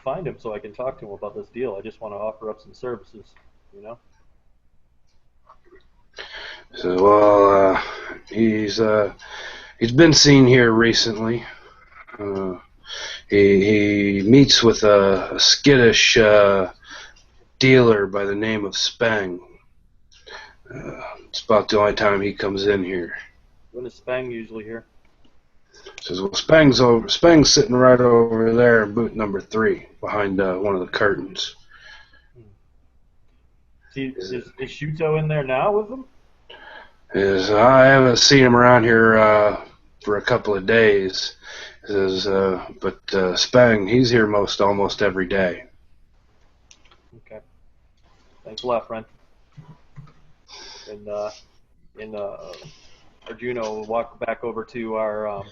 find him so I can talk to him about this deal. I just want to offer up some services, you know? So, well, he's been seen here recently. He meets with a skittish dealer by the name of Spang. It's about the only time he comes in here. When is Spang usually here? Says, well, Spang's sitting right over there in booth number 3, behind one of the curtains. Is Shuto in there now with him? I haven't seen him around here for a couple of days. Says, but Spang, he's here almost every day. Okay. Thanks a lot, friend. And Arjuno will walk back over to our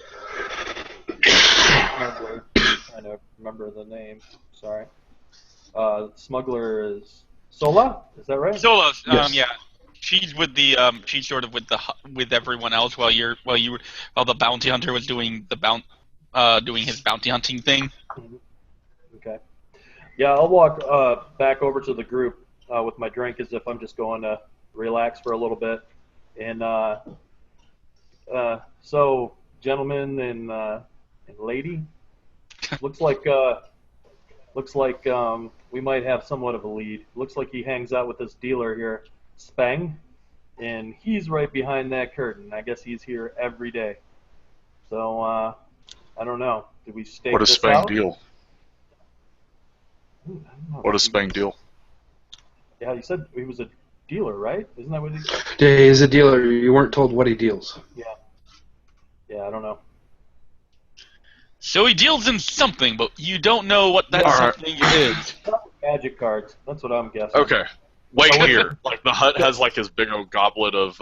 smuggler. I'm trying to remember the name. Sorry. Smuggler is Sola. Is that right? Zola, Yes. yeah. She's with the she's sort of with everyone else while the bounty hunter was doing doing his bounty hunting thing. Okay. Yeah, I'll walk back over to the group with my drink as if I'm just going to relax for a little bit. And so, gentlemen and lady, looks like we might have somewhat of a lead. Looks like he hangs out with this dealer here, Spang, and he's right behind that curtain. I guess he's here every day. So I don't know. Did we stake What does this Spang out? deal? I don't know. What does Spang deal? Yeah, you said he was a dealer, right? Isn't that what he? Yeah, he's a dealer. You weren't told what he deals. Yeah, I don't know. So he deals in something, but you don't know what that Alright. something is. Magic cards. That's what I'm guessing. Okay. Wait Oh, here. Like, the hut has, like, his big old goblet of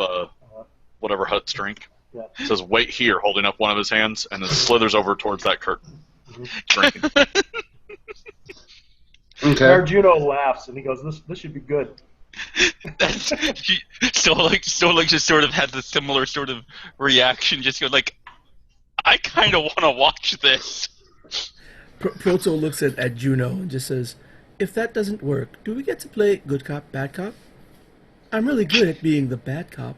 whatever Hut's drink. Yeah. It says, wait here, holding up one of his hands, and then slithers over towards that curtain. Drinking. Okay. Arjuno laughs and he goes, "This should be good." Stolik just sort of had the similar sort of reaction, just goes like, I kind of want to watch this. Proto looks at Juno and just says, if that doesn't work, do we get to play good cop, bad cop? I'm really good at being the bad cop.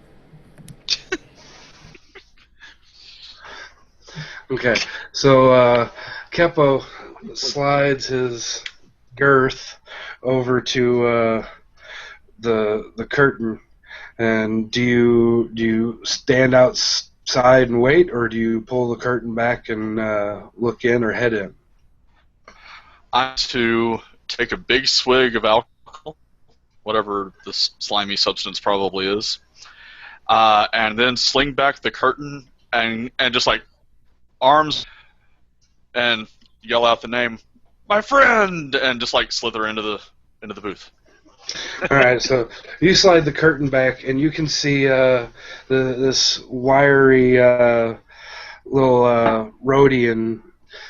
Okay, so Keppo slides his girth over to the curtain, and do you stand outside and wait, or do you pull the curtain back and look in or head in? I'm to take a big swig of alcohol, whatever this slimy substance probably is, and then sling back the curtain and just like arms and yell out the name, my friend, and just like slither into the booth. All right, so you slide the curtain back, and you can see this wiry little Rhodian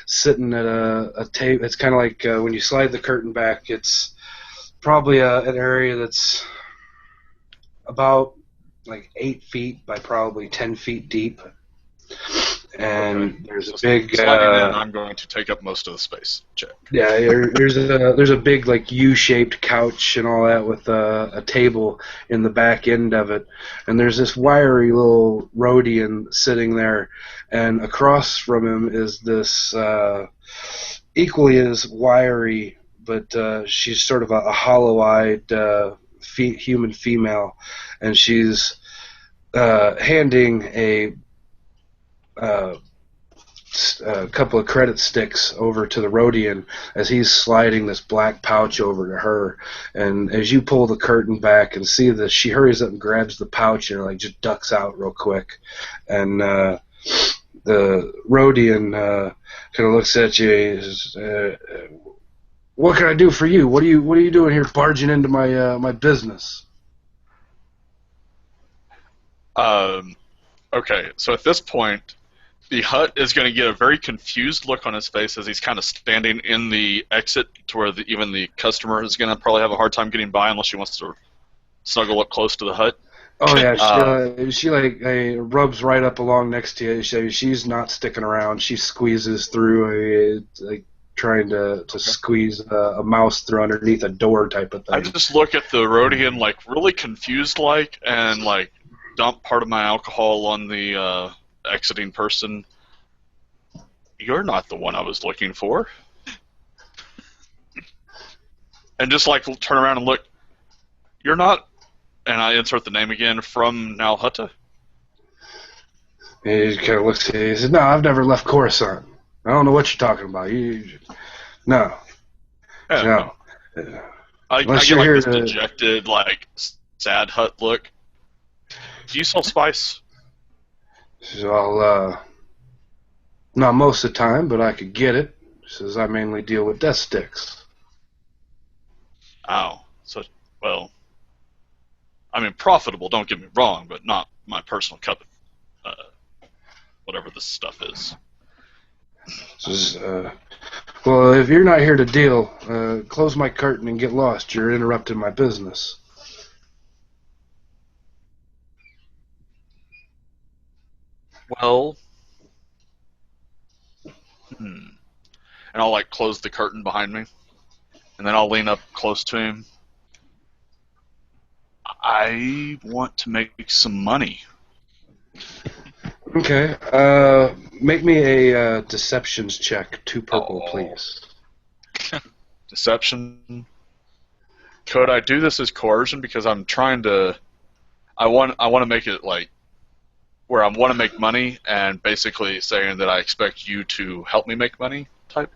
sitting at a table. It's kind of like when you slide the curtain back, it's probably an area that's about like 8 feet by probably 10 feet deep. And there's a big. I'm going to take up most of the space. Check. Yeah, there's a big like U-shaped couch and all that with a table in the back end of it, and there's this wiry little Rhodian sitting there, and across from him is this equally as wiry, but she's sort of a hollow-eyed human female, and she's handing a couple of credit sticks over to the Rhodian as he's sliding this black pouch over to her. And as you pull the curtain back and see this, she hurries up and grabs the pouch and like just ducks out real quick. And the Rhodian kind of looks at you. And says, what can I do for you? What are you doing here, barging into my business? Okay, so at this point, the Hutt is going to get a very confused look on his face as he's kind of standing in the exit to where even the customer is going to probably have a hard time getting by unless she wants to snuggle up close to the Hutt. Oh yeah, she rubs right up along next to you. She's not sticking around. She squeezes through like trying to squeeze a mouse through underneath a door type of thing. I just look at the Rhodian like really confused like and like dump part of my alcohol on the exiting person. You're not the one I was looking for. And just like turn around and look. You're not, and I insert the name again, from Nalhutta. He kind of looks at you. He says, "No, I've never left Coruscant. I don't know what you're talking about. No. Yeah, No. I get like this dejected, like sad Hutt look. Do you sell spice?" He says, "Well, not most of the time, but I could get it." He says, "I mainly deal with death sticks." Oh, so, well, I mean, profitable, don't get me wrong, but not my personal cup of whatever this stuff is. He says, "Well, if you're not here to deal, close my curtain and get lost. You're interrupting my business." Well, and I'll like close the curtain behind me, and then I'll lean up close to him. I want to make some money. Okay. Make me a deceptions check. 2 purple, please. Deception. Could I do this as coercion? Because I'm trying to. I want to make it like where I want to make money and basically saying that I expect you to help me make money type.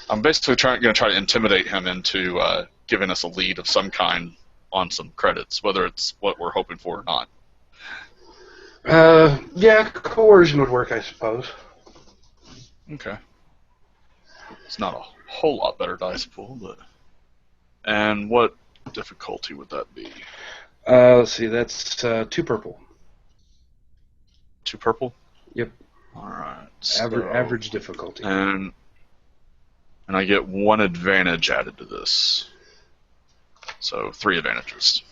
I'm basically going to try to intimidate him into giving us a lead of some kind on some credits, whether it's what we're hoping for or not. Yeah, coercion would work, I suppose. Okay. It's not a whole lot better dice pool, but... And what difficulty would that be? Let's see, that's 2 purple. 2 purple? Yep. Alright. Average difficulty. And I get 1 advantage added to this. So 3 advantages.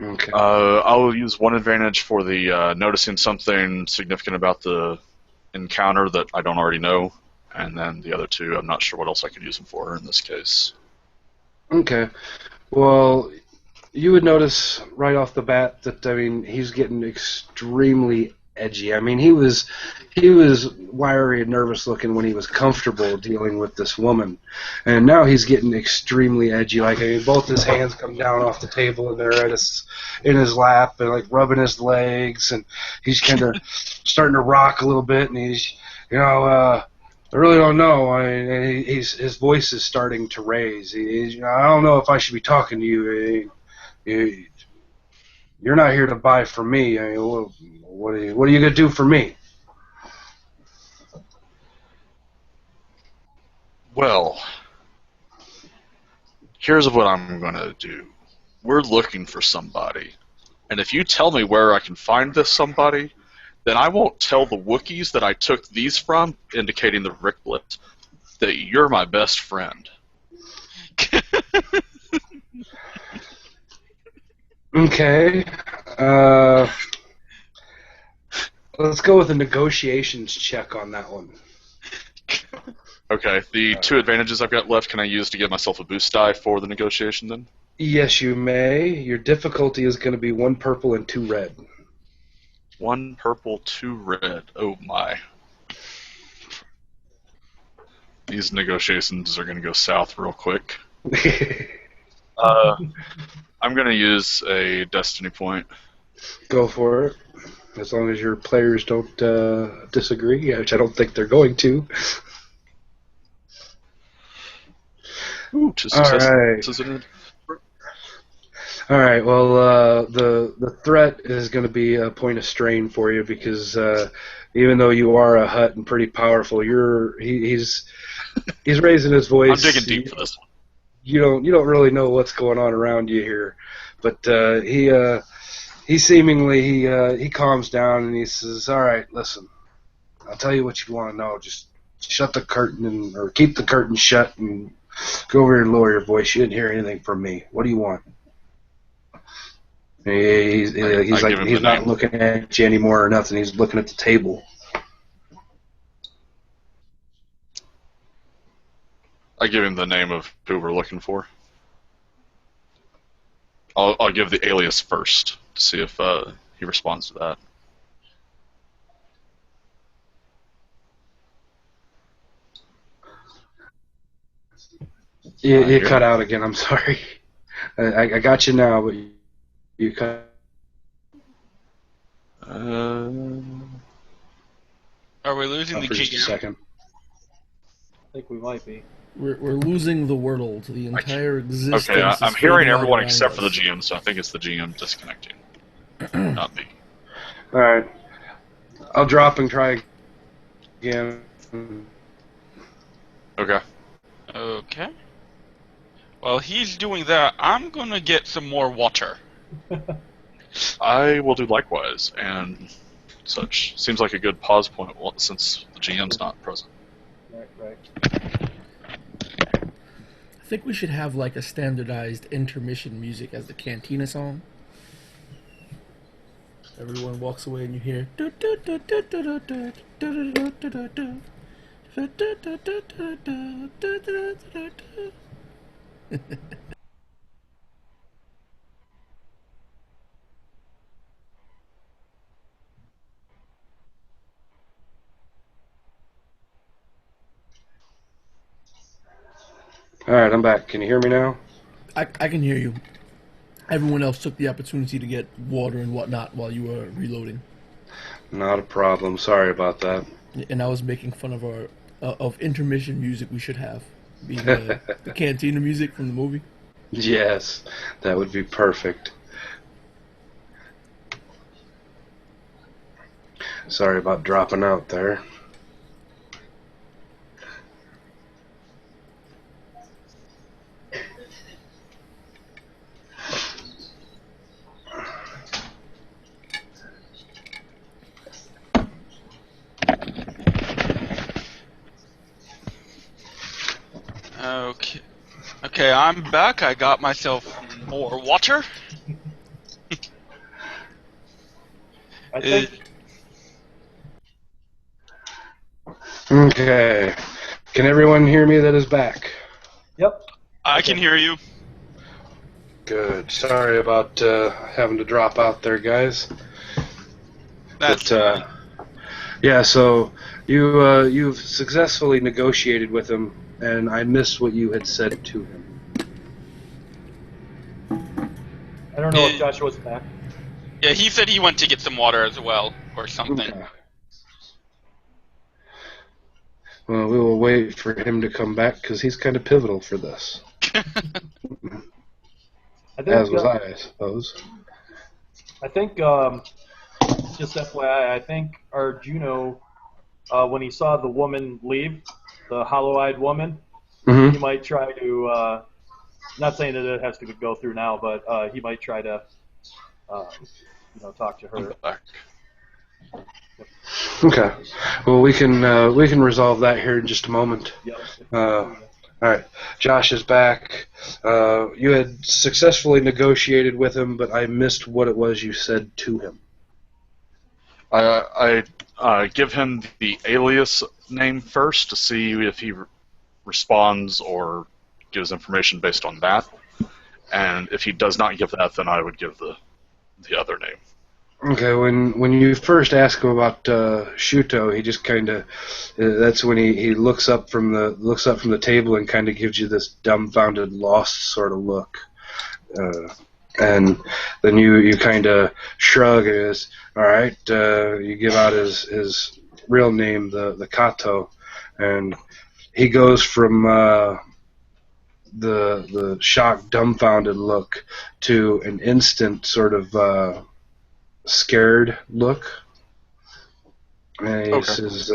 Okay. I'll use 1 advantage for the noticing something significant about the encounter that I don't already know, and then the other 2, I'm not sure what else I could use them for in this case. Okay. Well, you would notice right off the bat that, I mean, he's getting extremely edgy. I mean, he was wiry and nervous looking when he was comfortable dealing with this woman, and now he's getting extremely edgy. Like, I mean, both his hands come down off the table and they're in his lap and like rubbing his legs, and he's kind of starting to rock a little bit, and he's, I really don't know. His voice is starting to raise. I don't know if I should be talking to you. You're not here to buy from me. I mean, what are you gonna do for me? Well, here's what I'm gonna do. We're looking for somebody, and if you tell me where I can find this somebody, then I won't tell the Wookiees that I took these from, indicating the Ricklet, that you're my best friend. Okay. Let's go with a negotiations check on that one. Okay, the 2 advantages I've got left, can I use to give myself a boost die for the negotiation then? Yes, you may. Your difficulty is going to be 1 purple and 2 red. 1 purple, 2 red. Oh my. These negotiations are going to go south real quick. I'm going to use a destiny point. Go for it. As long as your players don't disagree, which I don't think they're going to. Ooh, 2 All successes. right. All right. Well, the threat is going to be a point of strain for you because even though you are a hut and pretty powerful, he's raising his voice. I'm digging deep for this one. You don't really know what's going on around you here, but he seemingly he calms down and he says, "All right, listen, I'll tell you what you want to know. Just shut the curtain or keep the curtain shut and go over here and lower your voice. You didn't hear anything from me. What do you want?" He's not looking at you anymore or nothing. He's looking at the table. I give him the name of who we're looking for. I'll give the alias first to see if he responds to that. You cut out again. I'm sorry. I got you now, but you cut. Are we losing the For just a GM? second. I think we might be. We're losing the world. The entire existence. Okay, is I'm hearing fading out everyone around except for the us. GM, so I think it's the GM disconnecting, not me. All right. I'll drop and try again. Okay. Okay. While he's doing that, I'm gonna get some more water. I will do likewise, and such. Seems like a good pause point since the GM's not present. Right. I think we should have like a standardized intermission music as the Cantina song. Everyone walks away and you hear. All right, I'm back. Can you hear me now? I can hear you. Everyone else took the opportunity to get water and whatnot while you were reloading, Not a problem. Sorry about that. and I was making fun of our of intermission music we should have, being the Cantina music from the movie. Yes, that would be perfect. Sorry about dropping out there. Okay, I'm back. I got myself more water. I think Okay. Can everyone hear me that is back? Yep. I can hear you. Good. Sorry about having to drop out there, guys. That's But, yeah, so you've successfully negotiated with him, and I missed what you had said to him. I don't know if Joshua's back. yeah. He said he went to get some water as well, or something. Okay. Well, we will wait for him to come back because he's kind of pivotal for this. I think As was I suppose. I think, just FYI, I think Arjuno, when he saw the woman leave, the hollow-eyed woman, he might try to, not saying that it has to go through now, but he might try to, talk to her. Back. Okay. Well, we can resolve that here in just a moment. Yep. All right. Josh is back. You had successfully negotiated with him, but I missed what it was you said to him. I give him the alias name first to see if he responds or gives information based on that. And if he does not give that, then I would give the other name. Okay, when you first ask him about Shuto, he just kind of that's when he looks up from the table and kind of gives you this dumbfounded, lost sort of look, and then you kind of shrug and is all right. You give out his real name, the Kato, and he goes from the shocked, dumbfounded look to an instant sort of scared look. And he says,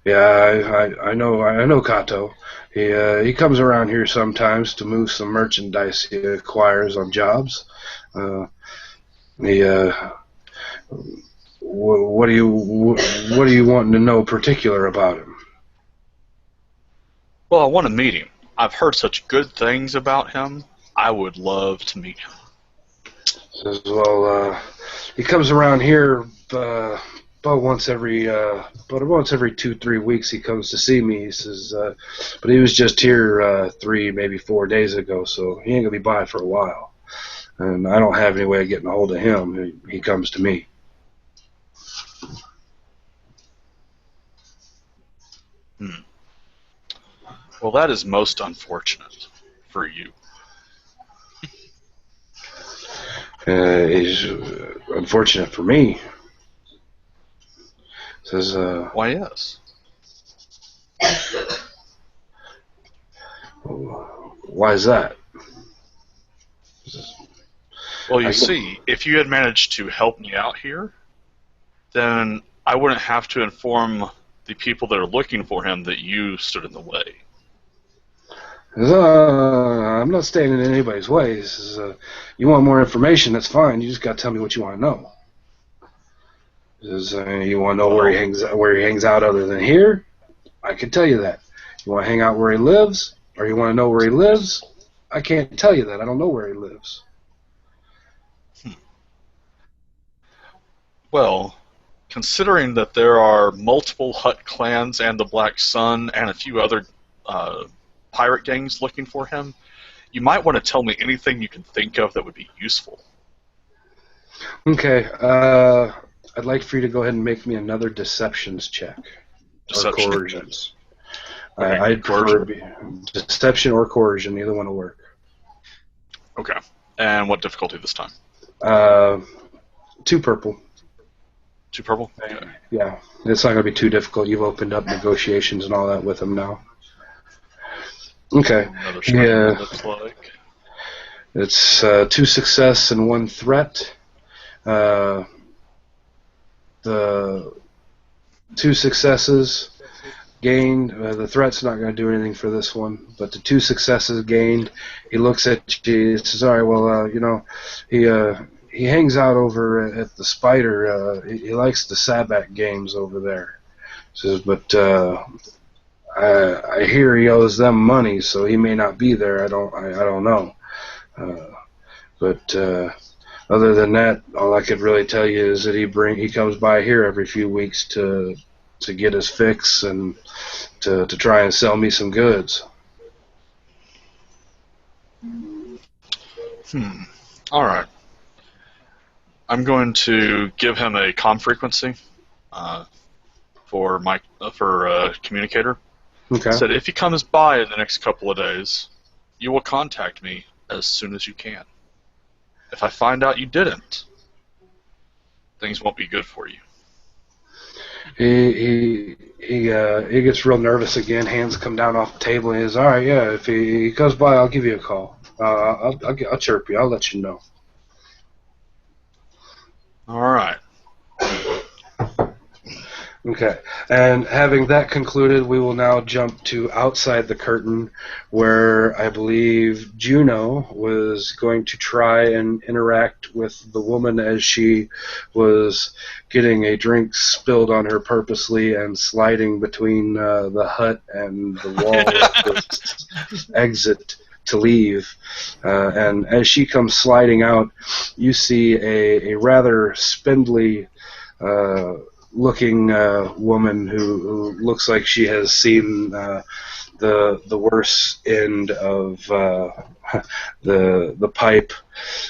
"Yeah, I know Kato. He comes around here sometimes to move some merchandise he acquires on jobs. What are you wanting to know particular about him?" Well, I want to meet him. I've heard such good things about him. I would love to meet him. Says, well, he comes around here about once every 2-3 weeks. He comes to see me. He says, but he was just here 3, maybe 4 days ago, so he ain't gonna be by for a while. And I don't have any way of getting a hold of him. He comes to me. Well, that is most unfortunate for you. Is unfortunate for me. Says, why, yes. Why is that? Well, you see, if you had managed to help me out here, then I wouldn't have to inform the people that are looking for him that you stood in the way. I'm not standing in anybody's way. He says, you want more information, that's fine. You just got to tell me what you want to know. He says, you want to know where he hangs out other than here? I can tell you that. You want to hang out where he lives? Or you want to know where he lives? I can't tell you that. I don't know where he lives. Well, considering that there are multiple Hutt clans and the Black Sun and a few other pirate gangs looking for him, you might want to tell me anything you can think of that would be useful. Okay, I'd like for you to go ahead and make me another deceptions check. Deception. Or coercions. Okay, I'd prefer deception or coercion, either one will work. Okay, and what difficulty this time? 2 purple. 2 purple? Okay. Yeah, it's not going to be too difficult. You've opened up negotiations and all that with him now. Okay. Another screen looks like. It's 2 success and 1 threat. The 2 successes gained. The threat's not going to do anything for this one, but the 2 successes gained. He looks at you. He says, "All right, well, he hangs out over at the Spider. He likes the Sabak games over there." He says, "But I hear he owes them money, so he may not be there. I don't know. But other than that, all I could really tell you is that he comes by here every few weeks to get his fix and to try and sell me some goods." All right. I'm going to give him a comm frequency for communicator. Okay. Said if he comes by in the next couple of days, you will contact me as soon as you can. If I find out you didn't, things won't be good for you. He gets real nervous again. Hands come down off the table. And he says, "All right, yeah. If he goes by, I'll give you a call. I'll chirp you. I'll let you know." All right. Okay, and having that concluded, we will now jump to outside the curtain, where I believe Juno was going to try and interact with the woman as she was getting a drink spilled on her purposely and sliding between the hut and the wall of this exit to leave. And as she comes sliding out, you see a rather spindly looking woman who looks like she has seen the worst end of the pipe,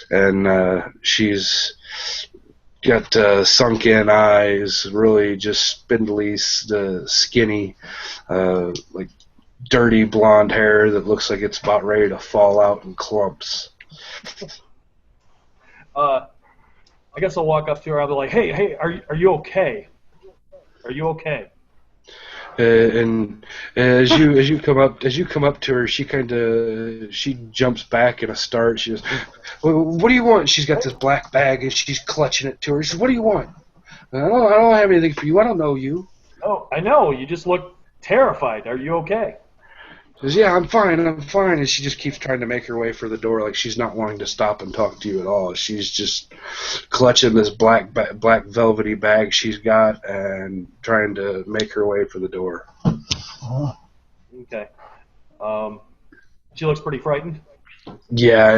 and she's got sunken eyes, really just spindly, skinny, like dirty blonde hair that looks like it's about ready to fall out in clumps. I guess I'll walk up to her. I'll be like, "Hey, are you okay? Are you okay?" And as you come up to her, she jumps back in a start. She goes, well, "What do you want?" She's got this black bag and she's clutching it to her. She says, "What do you want?" I don't have anything for you. I don't know you. Oh, I know. You just look terrified. Are you okay? She says, "Yeah, I'm fine. And she just keeps trying to make her way for the door, like she's not wanting to stop and talk to you at all. She's just clutching this black velvety bag she's got and trying to make her way for the door. Okay. She looks pretty frightened. Yeah,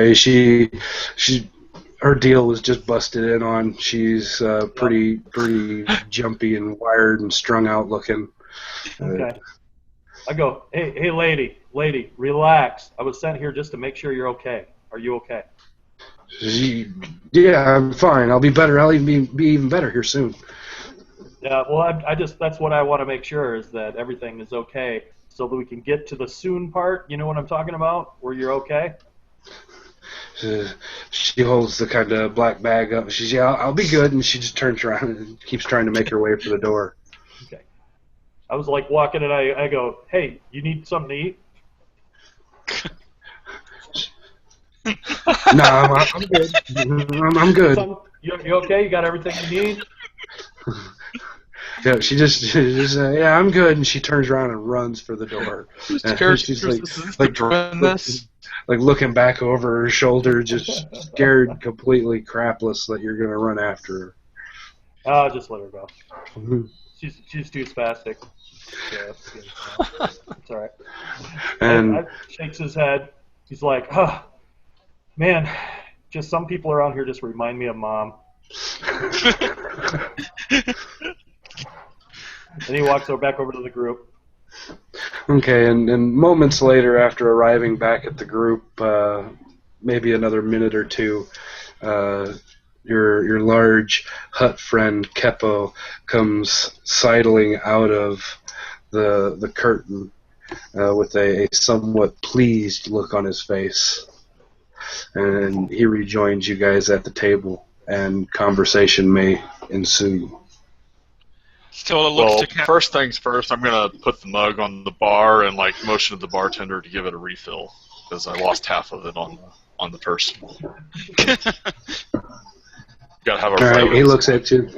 her deal was just busted in on. She's pretty jumpy and wired and strung out looking. Okay. I go, hey, lady, relax. I was sent here just to make sure you're okay. Are you okay? Yeah, I'm fine. I'll be better. I'll even be even better here soon. Yeah, well, that's what I want to make sure is that everything is okay so that we can get to the soon part. You know what I'm talking about? Where you're okay? She holds the kind of black bag up. She's, "Yeah, I'll be good," and she just turns around and keeps trying to make her way for the door. Okay. I was like walking and I go, "Hey, you need something to eat?" No, I'm good. I'm good. You okay? You got everything you need? Yeah, she just yeah, I'm good, and she turns around and runs for the door. And she's like looking back over her shoulder, just scared completely crapless that you're gonna run after her. I'll just let her go. She's too spastic. Yeah, it's all right. And I shakes his head. He's like, "Oh, man, just some people around here just remind me of Mom." And he walks back over to the group. okay, and moments later, after arriving back at the group, maybe another minute or two, your large hut friend Keppo comes sidling out of the curtain with a somewhat pleased look on his face, and he rejoins you guys at the table, and conversation may ensue. So it looks Well, to Cap- first things first, I'm gonna put the mug on the bar and like motion to the bartender to give it a refill because I lost half of it on the first. Gotta have a All right, flavor. he looks at you.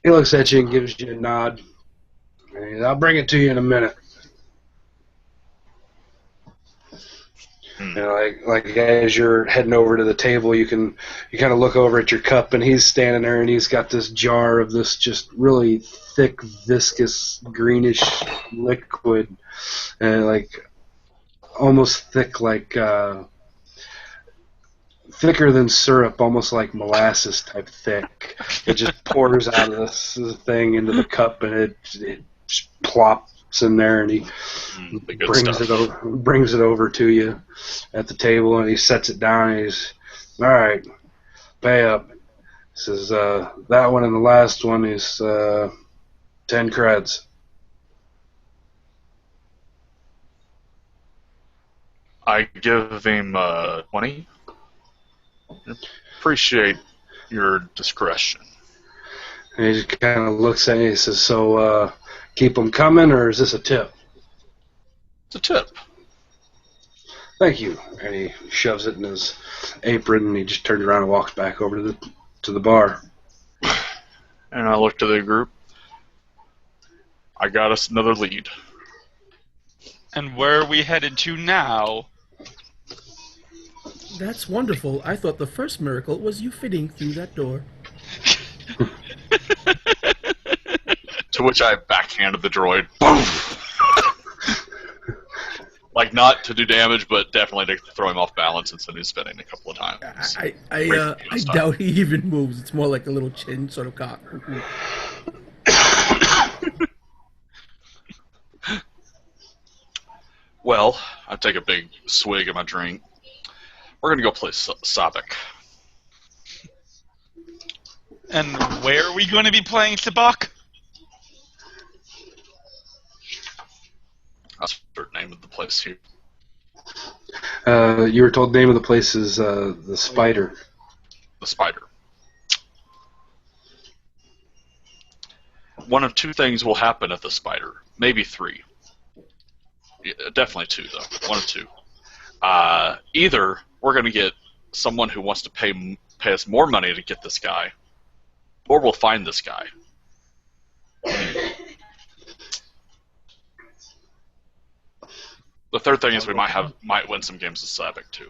He looks at you and gives you a nod. And I'll bring it to you in a minute. You know, like as you're heading over to the table, you kind of look over at your cup, and he's standing there, and he's got this jar of this just really thick, viscous, greenish liquid, and like almost thick, like thicker than syrup, almost like molasses type thick. It just pours out of this thing into the cup, and it just plops in there, and he the good stuff. brings it over to you at the table, and he sets it down, and he's, "All right, pay up." He says, "That one and the last one is 10 creds." I give him 20. Appreciate your discretion. And he just kind of looks at me, and he says, "So, keep them coming, or is this a tip?" It's a tip. "Thank you." And he shoves it in his apron, and he just turns around and walks back over to the bar. And I look to the group. I got us another lead. And where are we headed to now? That's wonderful. I thought the first miracle was you fitting through that door. To which I backhanded the droid. Boom! Like, not to do damage, but definitely to throw him off balance and send him spinning a couple of times. I doubt he even moves. It's more like a little chin sort of cock. Well, I take a big swig of my drink. We're gonna go play Sabak. And where are we going to be playing Sabak? That's the name of the place here. You were told the name of the place is the Spider. The Spider. One of two things will happen at the Spider. Maybe three. Yeah, definitely two, though. One of two. Either we're going to get someone who wants to pay us more money to get this guy, or we'll find this guy. The third thing is we might win some games of Sabak too.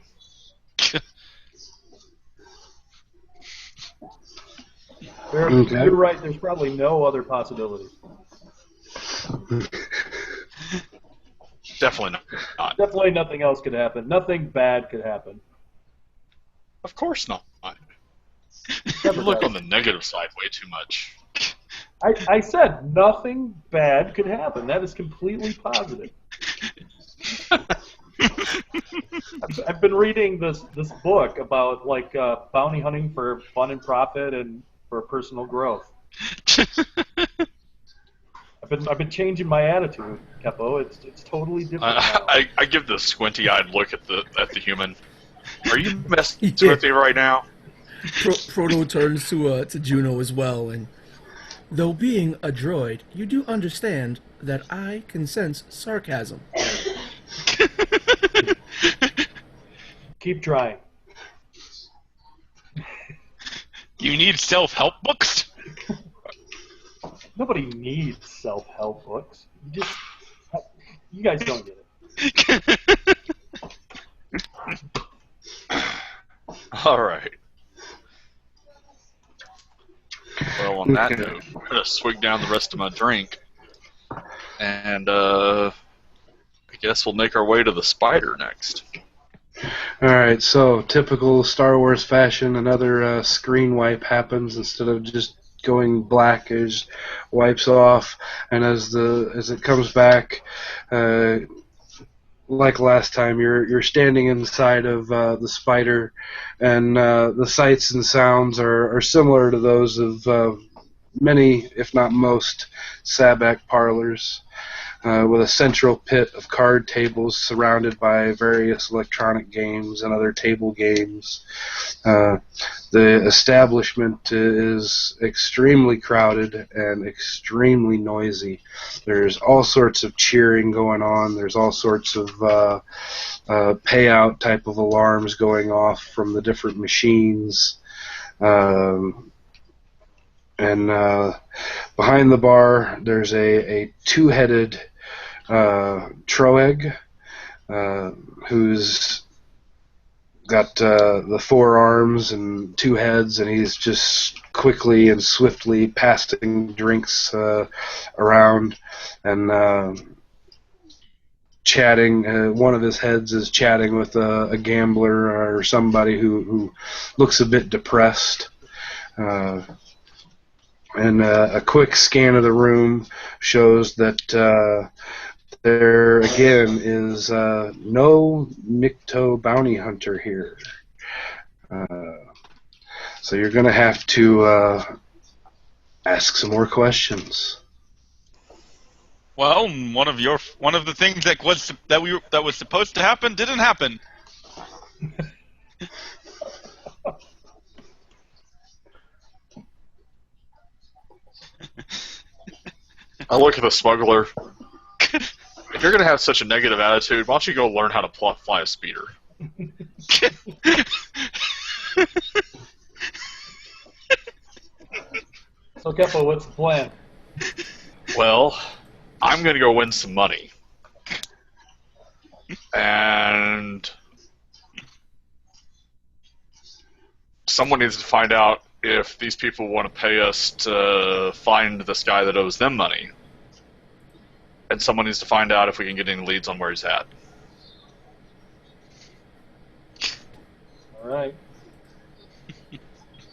Okay. You're right. There's probably no other possibilities. Definitely not. Definitely nothing else could happen. Nothing bad could happen. Of course not. Never You look does. on the negative side way too much. I said nothing bad could happen. That is completely positive. I've been reading this book about like bounty hunting for fun and profit and for personal growth. I've been changing my attitude, Capo. It's totally different. now. I give the squinty-eyed look at the human. Are you messing Yeah. with me right now? Proto turns to Juno as well, and though being a droid, you do understand that I can sense sarcasm. Keep trying. You need self-help books? Nobody needs self-help books. You guys don't get it. All right. Well, on that Okay. note, I'm gonna swig down the rest of my drink, and I guess we'll make our way to the Spider next. Alright, so typical Star Wars fashion, another screen wipe happens. Instead of just going black, it just wipes off, and as it comes back, like last time, you're standing inside of the Spider, and the sights and sounds are similar to those of many, if not most, Sabak parlors. With a central pit of card tables surrounded by various electronic games and other table games. The establishment is extremely crowded and extremely noisy. There's all sorts of cheering going on. There's all sorts of payout type of alarms going off from the different machines. And behind the bar, there's a two-headed Troeg, who's got the four arms and two heads, and he's just quickly and swiftly passing drinks around and chatting. One of his heads is chatting with a gambler or somebody who looks a bit depressed. And a quick scan of the room shows that there again is no Nikto bounty hunter here. So you're going to have to ask some more questions. Well, one of the things that was supposed to happen didn't happen. I look at the smuggler. If you're gonna have such a negative attitude, why don't you go learn how to fly a speeder? So, Keppo, what's the plan? Well, I'm going to go win some money. And someone needs to find out if these people want to pay us to find this guy that owes them money. And someone needs to find out if we can get any leads on where he's at. All right.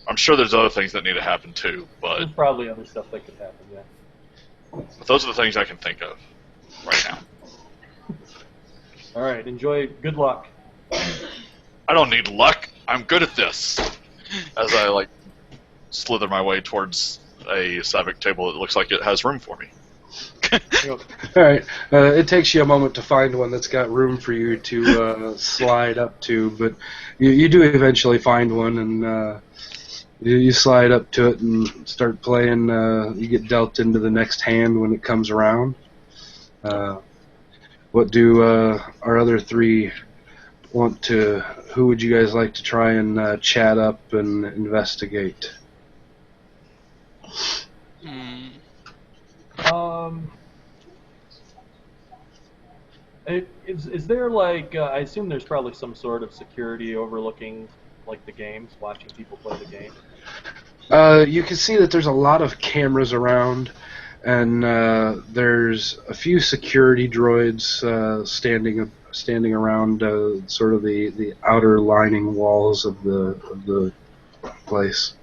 I'm sure there's other things that need to happen too, but There's probably other stuff that could happen, yeah. those are the things I can think of right now. All right, enjoy. Good luck. I don't need luck. I'm good at this. As I slither my way towards a Savik table that looks like it has room for me. All right. It takes you a moment to find one that's got room for you to slide up to, but you do eventually find one, and you slide up to it and start playing. You get dealt into the next hand when it comes around. What do our other three want to? Who would you guys like to try and chat up and investigate? Is there I assume there's probably some sort of security overlooking the games, watching people play the game. You can see that there's a lot of cameras around, and there's a few security droids standing around sort of the outer lining walls of the place.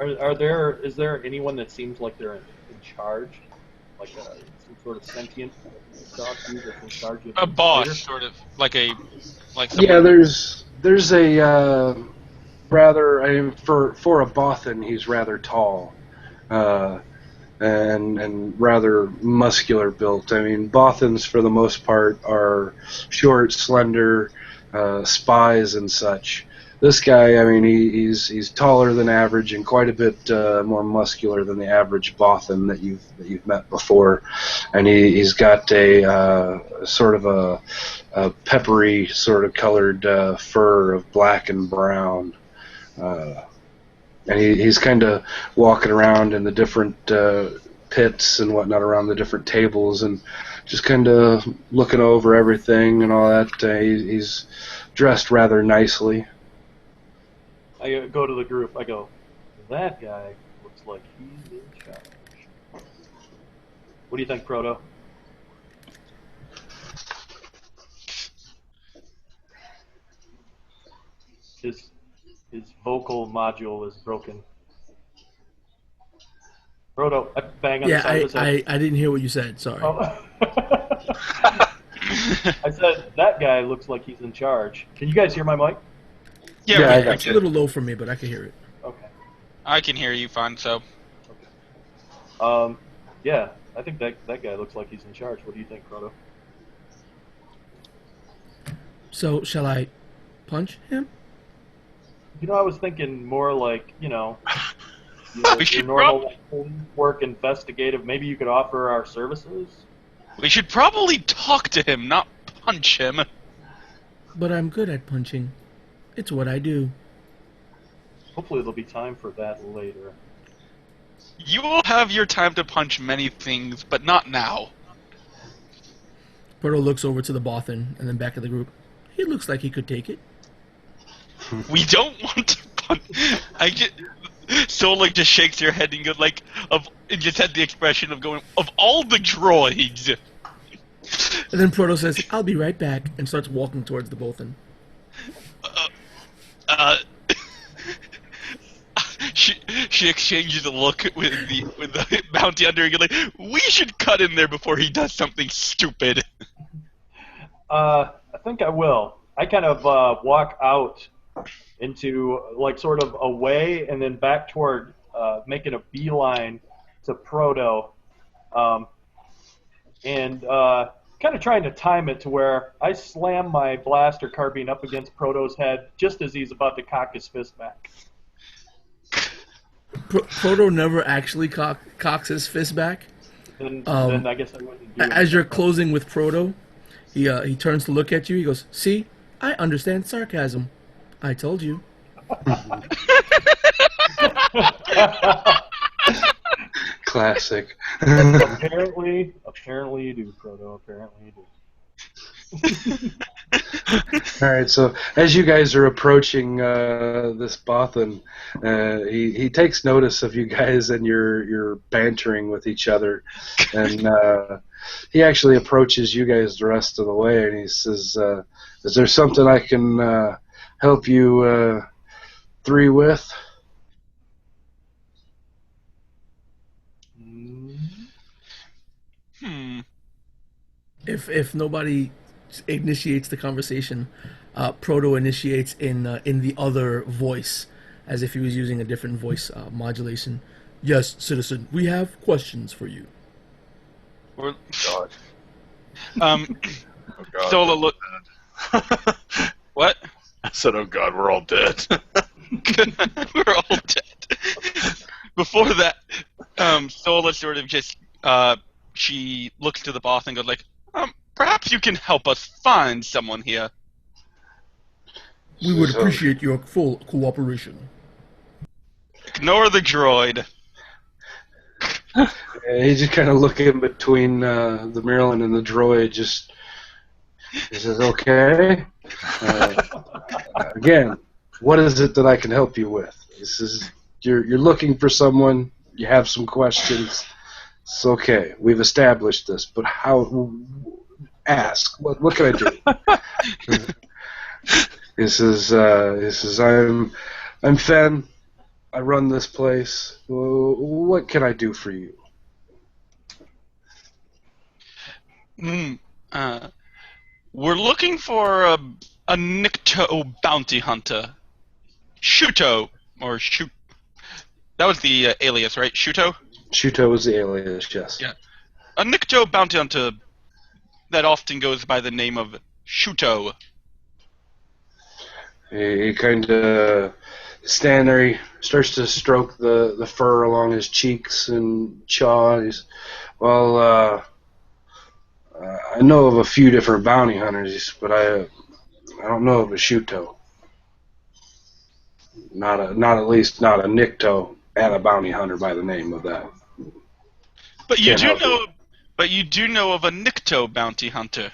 Is there anyone that seems like they're in charge, some sort of sentient dog that's in charge of A boss, sort of Yeah, there's a rather for a Bothan, he's rather tall, and rather muscular built. I mean, Bothans for the most part are short, slender spies and such. This guy, I mean, he's taller than average and quite a bit more muscular than the average Bothan that you've met before, and he's got a sort of a peppery sort of colored fur of black and brown, and he's kind of walking around in the different pits and whatnot around the different tables and just kind of looking over everything and all that. He's dressed rather nicely. I go to the group. I go, that guy looks like he's in charge. What do you think, Proto? His vocal module is broken. Proto, I bang on the side of his head. I didn't hear what you said. Sorry. Oh. I said, that guy looks like he's in charge. Can you guys hear my mic? Yeah, It's a little low for me, but I can hear it. Okay. I can hear you fine, so. Okay. Yeah, I think that guy looks like he's in charge. What do you think, Proto? So, shall I punch him? I was thinking more We your should normal police work, investigative. Maybe you could offer our services? We should probably talk to him, not punch him. But I'm good at punching. It's what I do. Hopefully there'll be time for that later. You will have your time to punch many things, but not now. Proto looks over to the Bothan and then back at the group. He looks like he could take it. We don't want to punch. Soul just shakes your head and goes and just had the expression of going, of all the droids. And then Proto says, I'll be right back, and starts walking towards the Bothan. She exchanges a look with the bounty hunter and goes we should cut in there before he does something stupid. I think I will. I kind of walk out into sort of away and then back toward making a beeline to Proto, and kind of trying to time it to where I slam my blaster carbine up against Proto's head just as he's about to cock his fist back. Proto never actually cocks his fist back. Then I guess I wouldn't do it. As you're closing with Proto, he turns to look at you. He goes, see, I understand sarcasm. I told you. Classic. Apparently you do, Proto. Apparently you do. All right, so as you guys are approaching this Bothan, he takes notice of you guys and your bantering with each other, and he actually approaches you guys the rest of the way, and he says, "Is there something I can help you three with?" If nobody initiates the conversation, Proto initiates in the other voice, as if he was using a different voice modulation. Yes, citizen, we have questions for you. We're, God. um, Oh God. Sola look. What? I said, "Oh God, we're all dead." We're all dead. Before that, Sola sort of just she looks to the boss and goes like, perhaps you can help us find someone here. We would So- appreciate your full cooperation. Ignore the droid. He just kind of looking between the Maryland and the droid. Just he says, "Okay." Again, what is it that I can help you with? This is you're looking for someone. You have some questions. It's okay. We've established this, but how? Ask. What can I do? He says, I'm Fen. I run this place. What can I do for you? We're looking for a Nikto bounty hunter. Shuto, or Shoot. That was the alias, right? Shuto? Shuto is the alias, yes. Yeah. A Nikto bounty hunter that often goes by the name of Shuto. He kind of stand there. He starts to stroke the fur along his cheeks and jaw. He's, well, I know of a few different bounty hunters, but I don't know of a Shuto. Not at least not a Nikto and a bounty hunter by the name of that. But you Can't do help know. you. But you do know of a Nikto bounty hunter.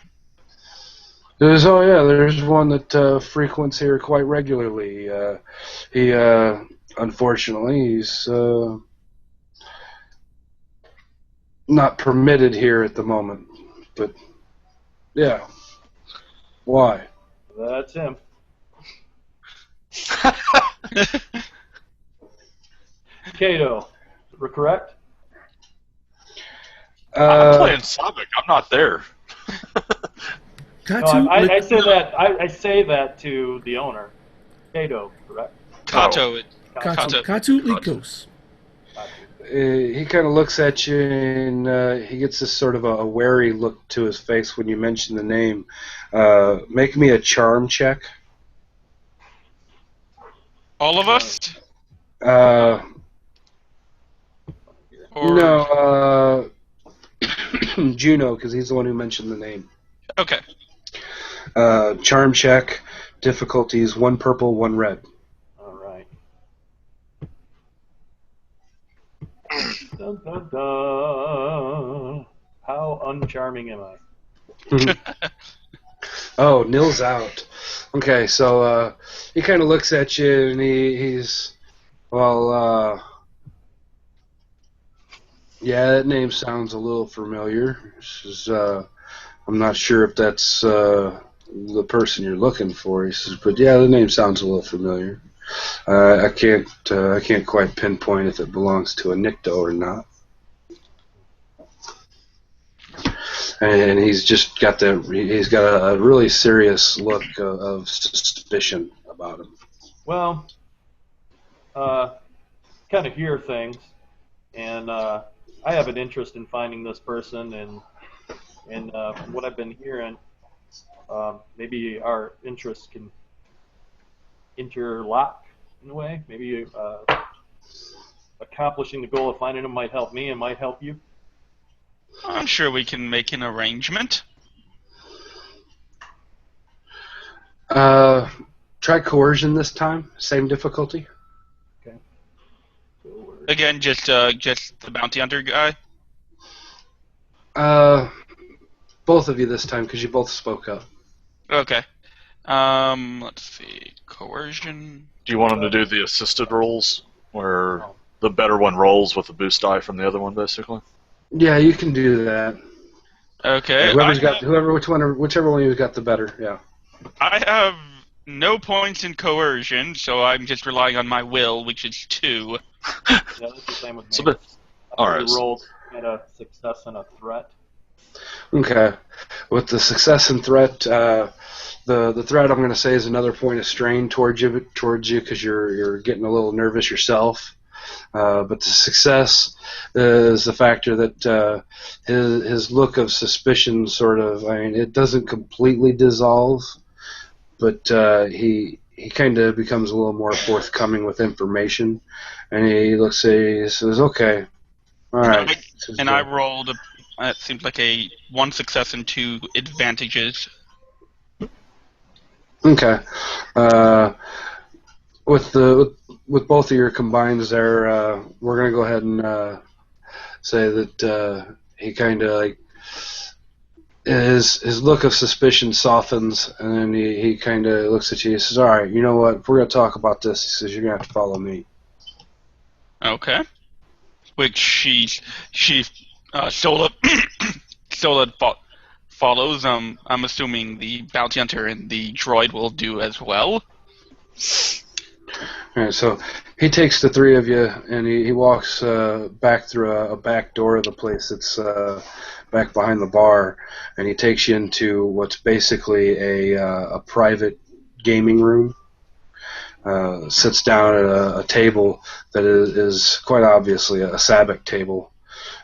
There's one that frequents here quite regularly. He unfortunately he's not permitted here at the moment. But yeah, why? That's him. Kato, correct? I'm playing Sonic. I'm not there. No, Katu, I say that. I say that to the owner, Kato, correct? Kato. Katu Likos. He kind of looks at you and he gets this sort of a wary look to his face when you mention the name. Make me a charm check. All of us? Or... No, Juno, because he's the one who mentioned the name. Okay. Charm check, difficulties 1 purple, 1 red. All right. Dun, dun, dun. How uncharming am I? Oh, Nil's out. Okay, so he kind of looks at you and he's, well, yeah, that name sounds a little familiar. This is, I'm not sure if that's the person you're looking for. He says, but yeah, the name sounds a little familiar. I can't quite pinpoint if it belongs to a Nikto or not. And he's just got he's got a really serious look of suspicion about him. Well, kind of hear things, and I have an interest in finding this person, and from what I've been hearing, maybe our interests can interlock in a way. Maybe accomplishing the goal of finding him might help me and might help you. I'm sure we can make an arrangement. Try coercion this time. Same difficulty. Okay. again? Just the bounty hunter guy. Both of you this time because you both spoke up. Okay. Let's see. Coercion. Do you want him to do the assisted rolls, where the better one rolls with the boost die from the other one, basically? Yeah, you can do that. Okay. Whichever one you've got the better. Yeah. I have no points in coercion, so I'm just relying on my will, which is 2. Yeah, that's the same with me. So, all right. We rolled at a success and a threat. Okay. With the success and threat, the threat I'm going to say is another point of strain towards you because you're getting a little nervous yourself. But the success is the factor that his look of suspicion sort of, I mean, it doesn't completely dissolve, but he kind of becomes a little more forthcoming with information, and he looks at you, he says, okay, all right. I rolled, it seems like a 1 success and 2 advantages. Okay. With both of your combines there, we're going to go ahead and say that he kind of like his look of suspicion softens, and then he kind of looks at you and says, all right, you know what, if we're going to talk about this, he says, you're going to have to follow me. Okay. Which Sola follows. I'm assuming the bounty hunter and the droid will do as well. All right, so he takes the 3 of you and he walks back through a back door of the place that's back behind the bar, and he takes you into what's basically a private gaming room. Sits down at a table that is quite obviously a Sabbac table.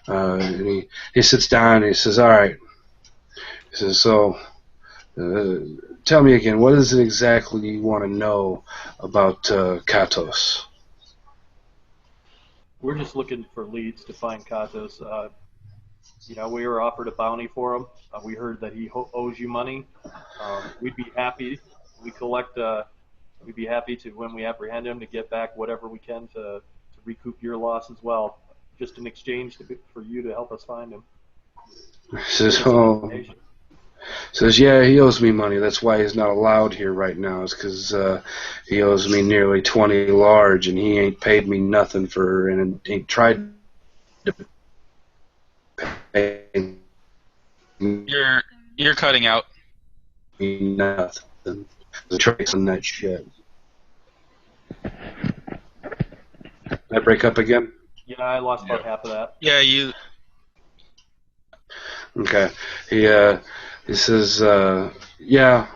And he sits down and he says, all right. He says, so tell me again, what is it exactly you want to know about Katos? We're just looking for leads to find Katos. We were offered a bounty for him. We heard that he owes you money. We'd be happy. We'd be happy to, when we apprehend him, to get back whatever we can to recoup your loss as well, just in exchange for you to help us find him. Says, yeah, he owes me money. That's why he's not allowed here right now. It's because he owes me nearly 20 large, and he ain't paid me nothing and ain't tried to pay You're cutting out. me nothing. The trace on that shit. Did I break up again? Yeah, I lost about half of that. Yeah, you. Okay. He says, yeah,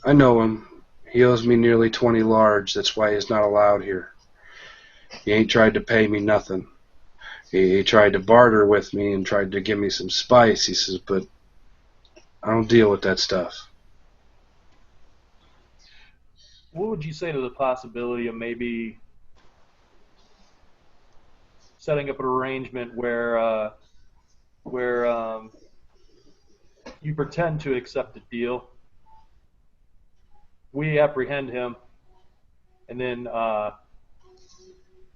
I know him. He owes me nearly 20 large. That's why he's not allowed here. He ain't tried to pay me nothing. He tried to barter with me and tried to give me some spice. He says, but I don't deal with that stuff. What would you say to the possibility of maybe setting up an arrangement where you pretend to accept a deal, we apprehend him, and then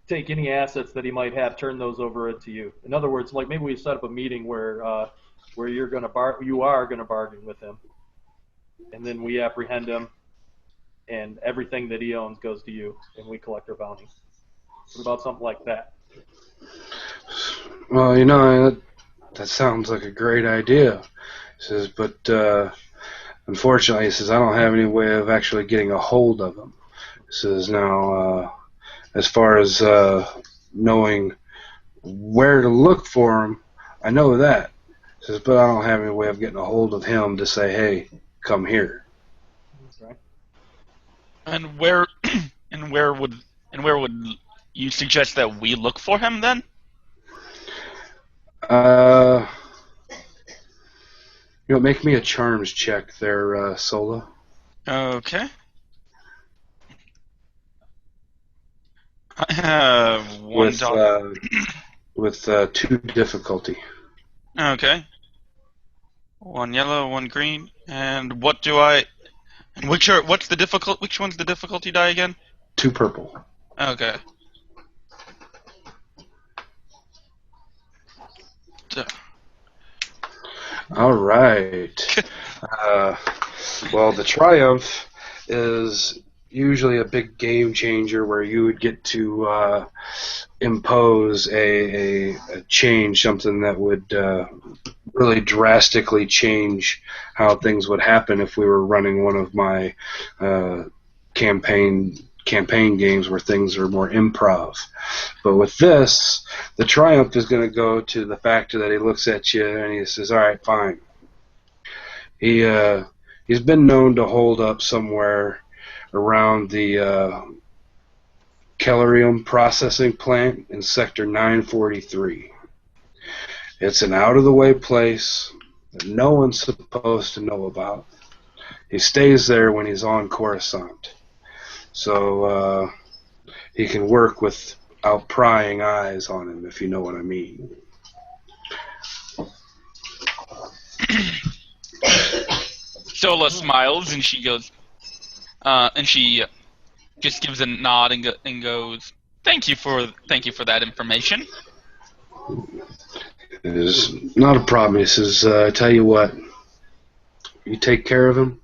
take any assets that he might have, turn those over to you. In other words, like maybe we set up a meeting where you are going to bargain with him, and then we apprehend him, and everything that he owns goes to you, and we collect our bounty. What about something like that? Well, that sounds like a great idea. He says, but unfortunately, he says, I don't have any way of actually getting a hold of him. He says, now, as far as knowing where to look for him, I know that. He says, but I don't have any way of getting a hold of him to say, hey, come here. Okay. And where would you suggest that we look for him then? Make me a charms check there, Sola. Okay. I have one with 2 difficulty. Okay. 1 yellow, 1 green, and what do I? And which one's the difficulty die again? 2 purple. Okay. So, All right. Well, the Triumph is usually a big game changer where you would get to impose a change, something that would really drastically change how things would happen if we were running one of my campaign games where things are more improv. But with this, the Triumph is going to go to the factor that he looks at you and he says, all right, fine. He's been known to hold up somewhere around the Kellerium processing plant in Sector 943. It's an out-of-the-way place that no one's supposed to know about. He stays there when he's on Coruscant. So he can work without prying eyes on him, if you know what I mean. Sola smiles and she goes, and she just gives a nod and goes, "Thank you for that information." It is not a problem. He says, I tell you what, you take care of him,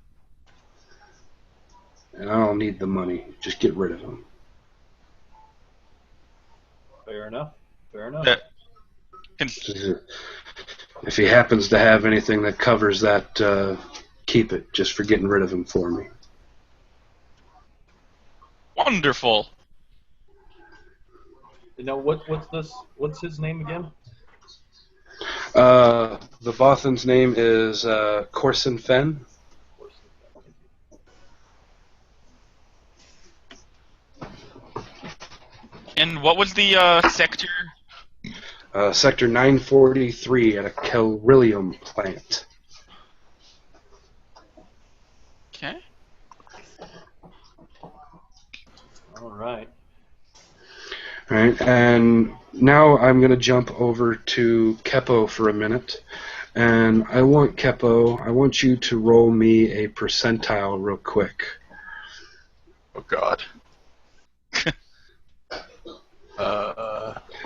and I don't need the money. Just get rid of him. Fair enough. Fair enough. If he happens to have anything that covers that, keep it, just for getting rid of him for me. Wonderful. Now, what's this? What's his name again? The Bothan's name is Corson Fenn. And what was the sector? Sector 943 at a Kellerium plant. Okay. All right. All right, and now I'm going to jump over to Keppo for a minute. And I want you to roll me a percentile real quick. Oh, God.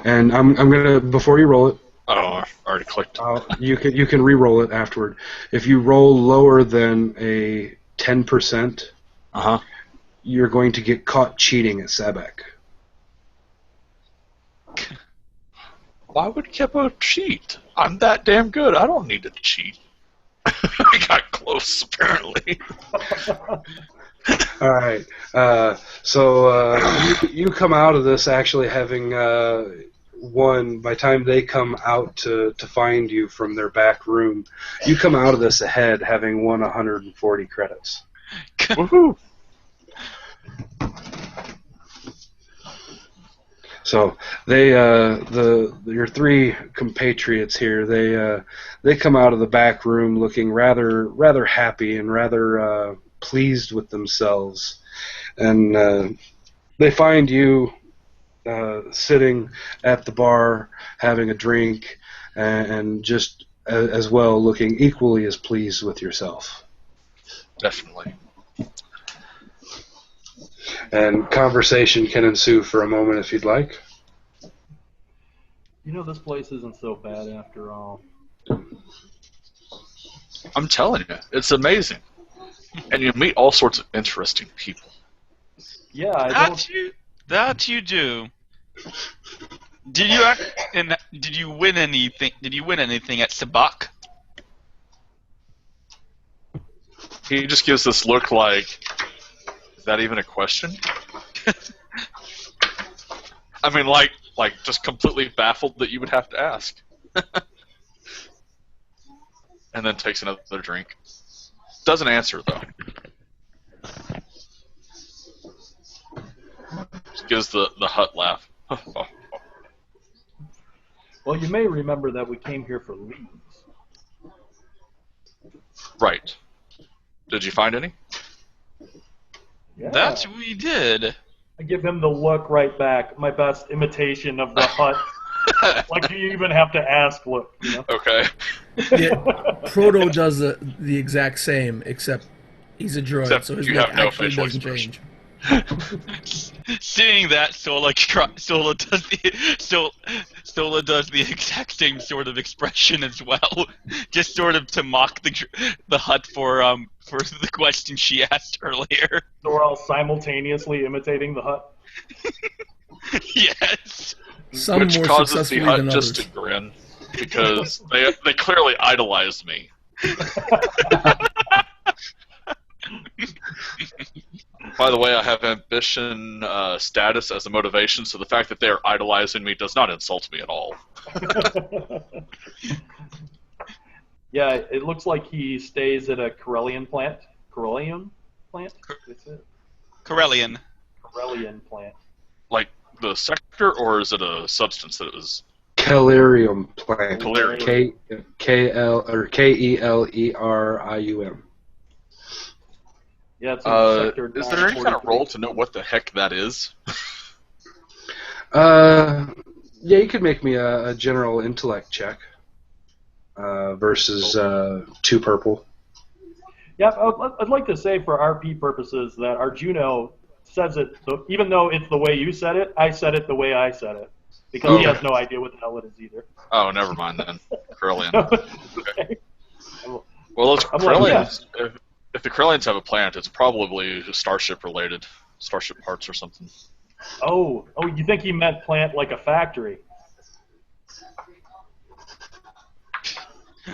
And I'm gonna, before you roll it. Oh, I already clicked. You can re-roll it afterward. If you roll lower than a 10%, you're going to get caught cheating at Sabak. Why would Keppo cheat? I'm that damn good. I don't need to cheat. I got close, apparently. All right. So you come out of this actually having won. By the time they come out to find you from their back room, you come out of this ahead, having won 140 credits. Woohoo! So they, your three compatriots here, they come out of the back room looking rather happy and rather pleased with themselves, and they find you sitting at the bar having a drink, and just as well looking equally as pleased with yourself. Definitely. And conversation can ensue for a moment if you'd like. You know, this place isn't so bad after all. I'm telling you, it's amazing. And you meet all sorts of interesting people. Yeah, I don't... That you do. Did you win anything? Did you win anything at Sabak? He just gives this look like, is that even a question? I mean, like just completely baffled that you would have to ask. And then takes another drink. Doesn't answer, though. Just gives the hut laugh. Well, you may remember that we came here for leads. Right. Did you find any? Yeah. That we did. I give him the look right back, my best imitation of the hut. Like you even have to ask look, you know? Okay. Yeah, Proto does the exact same, except he's a droid, Except so his you look have no actually facial doesn't expression. change. Seeing that, Sola does the exact same sort of expression as well, just sort of to mock the hut for the question she asked earlier. So we're all simultaneously imitating the hut. Yes. Some Which more causes the successfully hut than just others. to grin, because they clearly idolized me. By the way, I have ambition status as a motivation, so the fact that they're idolizing me does not insult me at all. Yeah, it looks like he stays at a Corellian plant. Corellian plant? Is it? Corellian. Corellian plant. Like the sector, or is it a substance that it was? Kelerium plant. Kelerium. Kelerium. Yeah, it's in sector. Is there any kind of 943. role to know what the heck that is? Yeah, you could make me a general intellect check versus 2 purple. Yeah, I'd like to say for RP purposes that Arjuno says it, even though it's the way you said it, I said it the way I said it. Because he has no idea what the hell it is either. Oh, never mind then. Corellian. Okay. Well, those I'm like, Corellians, if the Corellians have a planet, it's probably Starship related. Starship parts or something. Oh, you think he meant plant like a factory?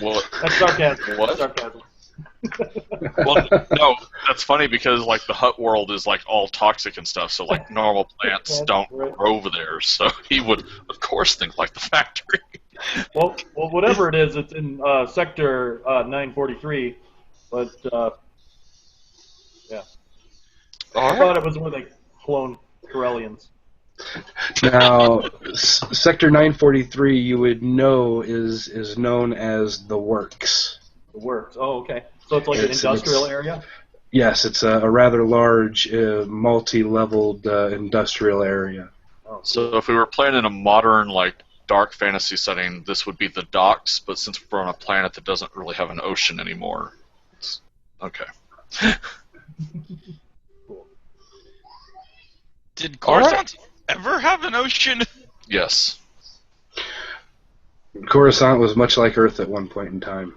What? That's sarcasm. What? That's sarcasm. Well, no, that's funny because like the hut world is like all toxic and stuff, so like normal plants don't grow over there. So he would, of course, think like the factory. Well, whatever it is, it's in sector 943. But yeah, I thought it was where they clone Corellians. Now, Sector 943, you would know is known as the Works. The works. Oh, okay. So it's like an industrial area. Yes, it's a rather large, multi-leveled industrial area. Oh, So if we were playing in a modern like dark fantasy setting, this would be the docks. But since we're on a planet that doesn't really have an ocean anymore, it's okay. cool. Did Coruscant ever have an ocean? Yes. Coruscant was much like Earth at one point in time.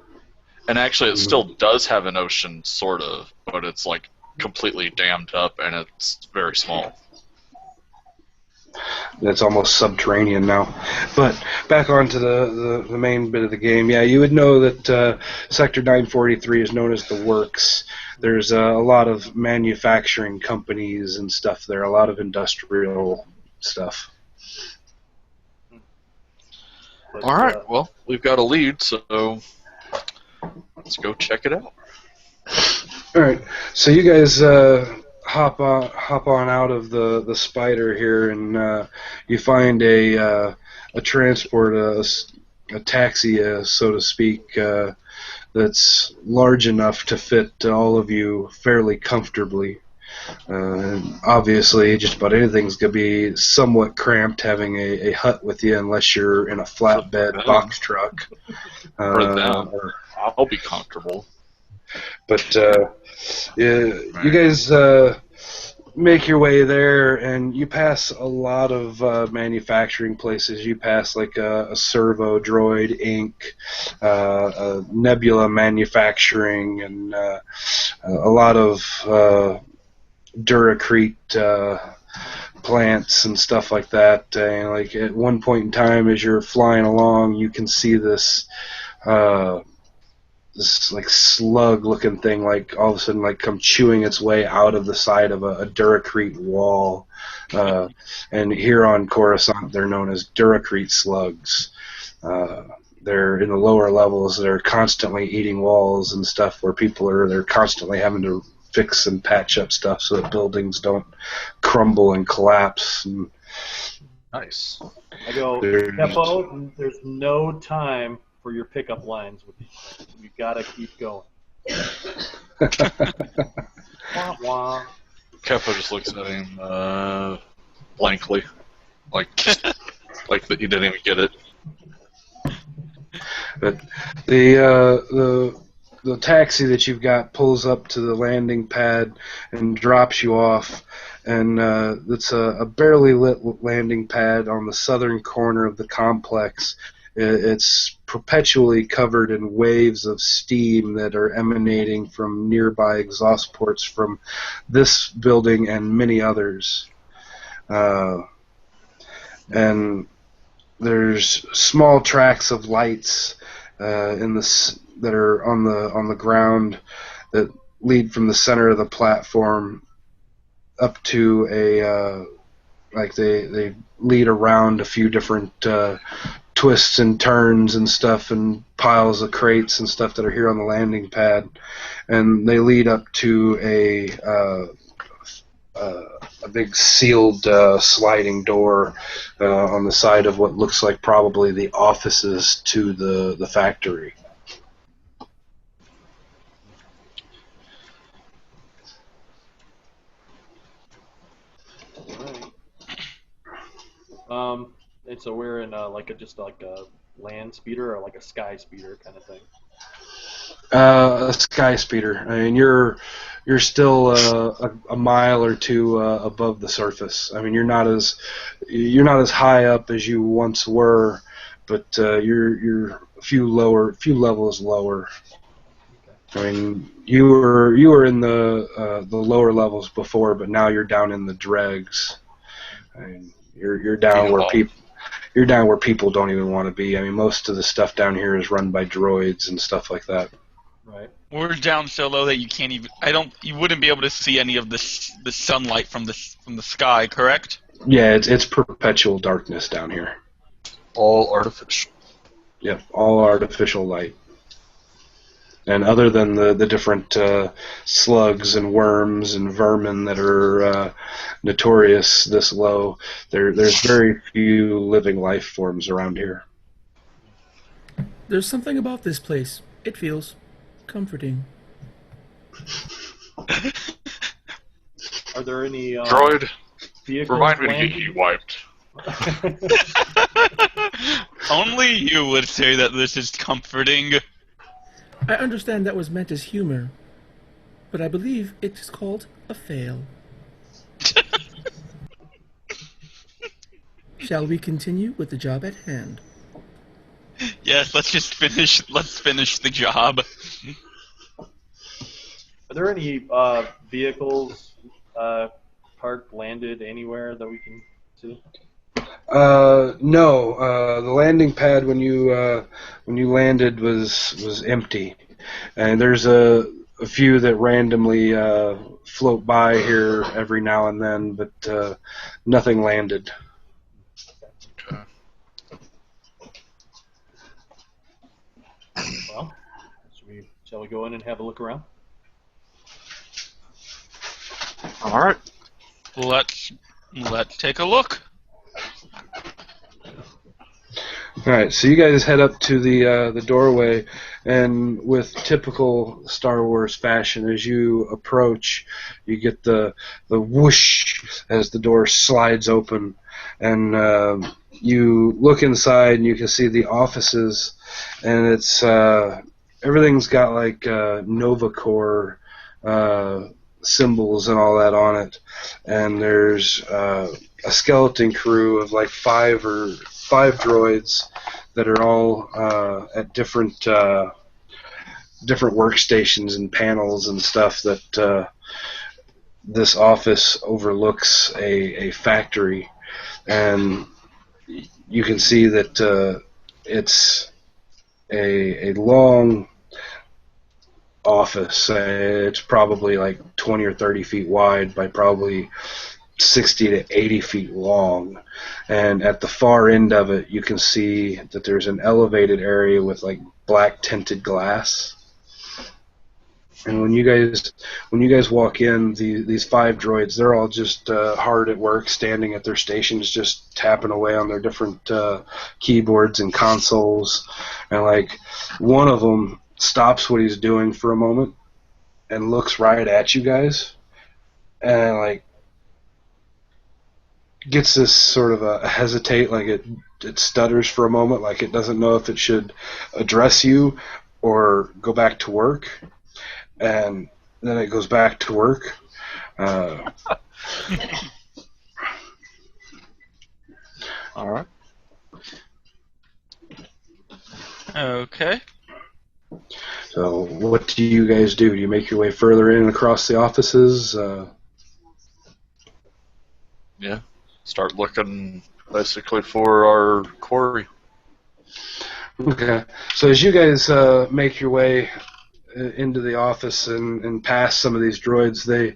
And actually, it still does have an ocean, sort of, but it's like completely dammed up and it's very small. It's almost subterranean now. But back onto the main bit of the game. Yeah, you would know that Sector 943 is known as the Works. There's a lot of manufacturing companies and stuff there, a lot of industrial stuff. But, All right, well, we've got a lead, so let's go check it out. All right, so you guys hop on out of the spider here, and you find a transport, a taxi, so to speak, that's large enough to fit all of you fairly comfortably. Obviously, just about anything's going to be somewhat cramped having a hut with you unless you're in a flatbed box truck. For them, I'll be comfortable. But you guys make your way there, and you pass a lot of manufacturing places. You pass like a Servo Droid Inc., a Nebula Manufacturing, and a lot of Duracrete plants and stuff like that. And like at one point in time, as you're flying along, you can see this like slug-looking thing, like all of a sudden, like come chewing its way out of the side of a Duracrete wall. And here on Coruscant, they're known as Duracrete slugs. They're in the lower levels. They're constantly eating walls and stuff where they're constantly having to fix and patch up stuff so that buildings don't crumble and collapse. And Nice. I go, Kepo, there's no time for your pickup lines with these things. You gotta keep going. Wah, wah. Keppa just looks at him blankly, like that he didn't even get it. But the taxi that you've got pulls up to the landing pad and drops you off, and it's a barely lit landing pad on the southern corner of the complex. It's perpetually covered in waves of steam that are emanating from nearby exhaust ports from this building and many others. And there's small tracks of lights that are on the ground that lead from the center of the platform up to they lead around a few different twists and turns and stuff, and piles of crates and stuff that are here on the landing pad, and they lead up to a big sealed sliding door on the side of what looks like probably the offices to the factory. And so we're in just like a land speeder or like a sky speeder kind of thing. A sky speeder. I mean, you're still a mile or two above the surface. I mean, you're not as high up as you once were, but you're a few levels lower. I mean, you were in the lower levels before, but now you're down in the dregs. I mean, you're down where people don't even want to be. I mean, most of the stuff down here is run by droids and stuff like that. Right. We're down so low that you can't even. You wouldn't be able to see any of the sunlight from the sky, correct? Yeah, it's perpetual darkness down here. All artificial. Yep, all artificial light. And other than the different slugs and worms and vermin that are notorious this low, there's very few living life forms around here. There's something about this place. It feels comforting. Are there any Droid, vehicles remind me to landing? get you wiped. Only you would say that this is comforting. I understand that was meant as humor, but I believe it's called a fail. Shall we continue with the job at hand? Yes, let's finish the job. Are there any vehicles parked, landed anywhere that we can see? No. The landing pad when you landed was empty, and there's a few that randomly float by here every now and then, but nothing landed. Okay. Well, shall we go in and have a look around? All right. Let's take a look. All right, so you guys head up to the doorway, and with typical Star Wars fashion, as you approach, you get the whoosh as the door slides open, and you look inside, and you can see the offices, and it's everything's got like Nova Corps symbols and all that on it, and there's a skeleton crew of like five droids that are all at different workstations and panels and stuff that this office overlooks a factory, and you can see that it's a long office. It's probably like 20 or 30 feet wide by probably 60 to 80 feet long, and at the far end of it you can see that there's an elevated area with like black tinted glass. And when you guys walk in, these five droids, they're all just hard at work, standing at their stations, just tapping away on their different keyboards and consoles. And like one of them stops what he's doing for a moment and looks right at you guys, and like gets this sort of a hesitate, like it stutters for a moment, like it doesn't know if it should address you or go back to work, and then it goes back to work. All right. Okay. So, what do you guys do? Do you make your way further in across the offices? Yeah. Start looking basically for our quarry. Okay. So, as you guys make your way into the office and pass some of these droids,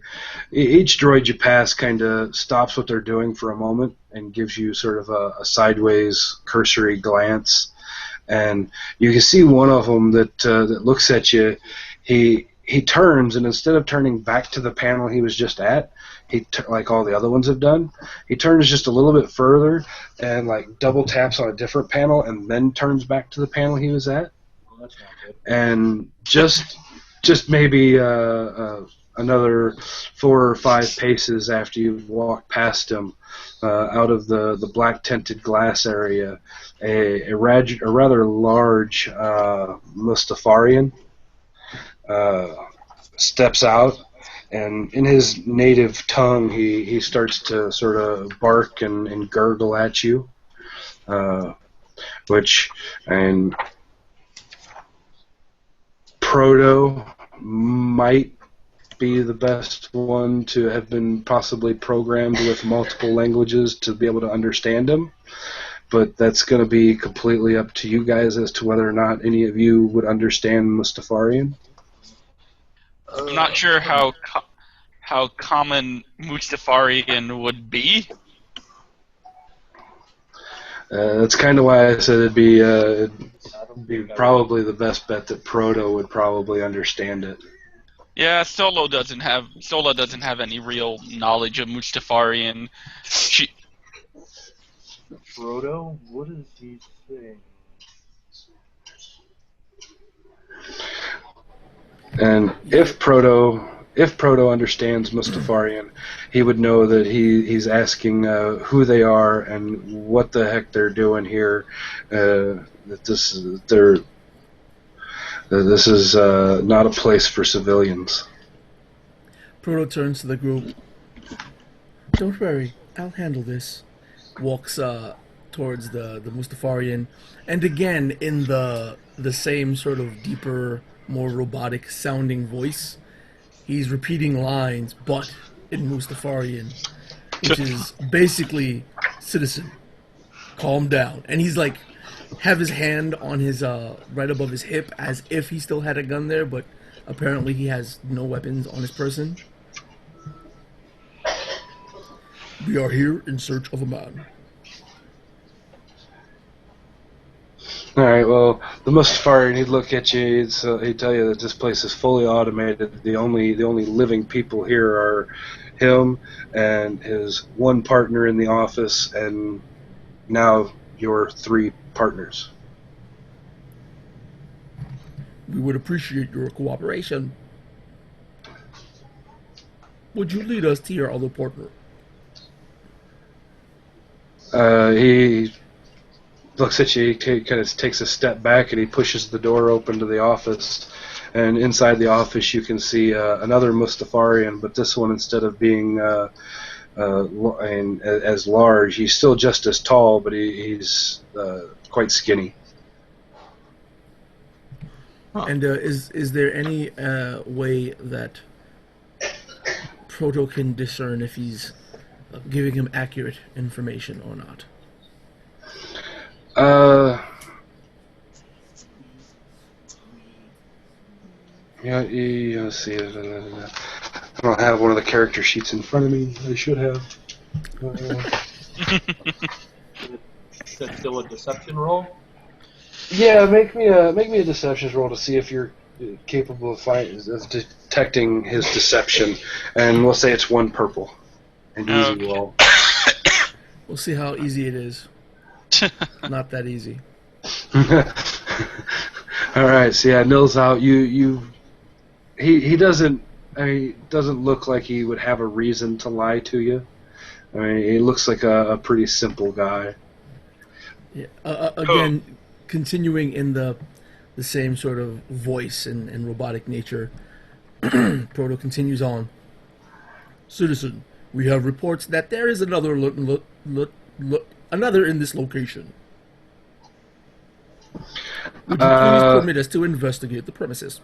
each droid you pass kind of stops what they're doing for a moment and gives you sort of a sideways cursory glance. And you can see one of them that looks at you. He turns, and instead of turning back to the panel he was just at, like all the other ones have done, he turns just a little bit further and like double taps on a different panel, and then turns back to the panel he was at. Well, that's not good. And just maybe another 4 or 5 paces after you've walked past him, out of the black tinted glass area, a rather large Mustafarian steps out, and in his native tongue he starts to sort of bark and gurgle at you, and Proto might be the best one to have been possibly programmed with multiple languages to be able to understand him, but that's going to be completely up to you guys as to whether or not any of you would understand Mustafarian. I'm not sure how common Mustafarian would be. That's kind of why I said it'd be I don't think I probably the best bet that Proto would probably understand it. Yeah, Solo doesn't have any real knowledge of Mustafarian. Frodo, what is he saying? And if Proto understands Mustafarian, he would know that he's asking who they are and what the heck they're doing here. That this is not a place for civilians. Proto turns to the group. Don't worry, I'll handle this. Walks towards the Mustafarian, and again in the same sort of deeper, more robotic sounding voice, he's repeating lines, but in Mustafarian, which is basically, "Citizen, calm down." And he's like, have his hand on his right above his hip, as if he still had a gun there, but apparently he has no weapons on his person. We are here in search of a man. All right. Well, the Mustafarian, he'd look at you. He'd tell you that this place is fully automated. The only living people here are him and his one partner in the office, and now your 3 partners. We would appreciate your cooperation. Would you lead us to your other partner? He looks at you, he kind of takes a step back, and he pushes the door open to the office. And inside the office, you can see another Mustafarian, but this one, instead of being as large, he's still just as tall, but he's quite skinny. And is there any way that Proto can discern if he's giving him accurate information or not? Yeah, let's see. I don't have one of the character sheets in front of me. I should have. Is that still a deception roll? Yeah, make me a deception roll to see if you're capable of detecting his deception, and we'll say it's 1 purple. An easy Okay. roll. We'll see how easy it is. Not that easy. All right, so yeah, Nils out. He doesn't. I mean, doesn't look like he would have a reason to lie to you. I mean, he looks like a pretty simple guy. Yeah. Again, continuing in the same sort of voice and robotic nature, Proto continues on. Citizen, We have reports that there is another in this location. Would you please permit us to investigate the premises?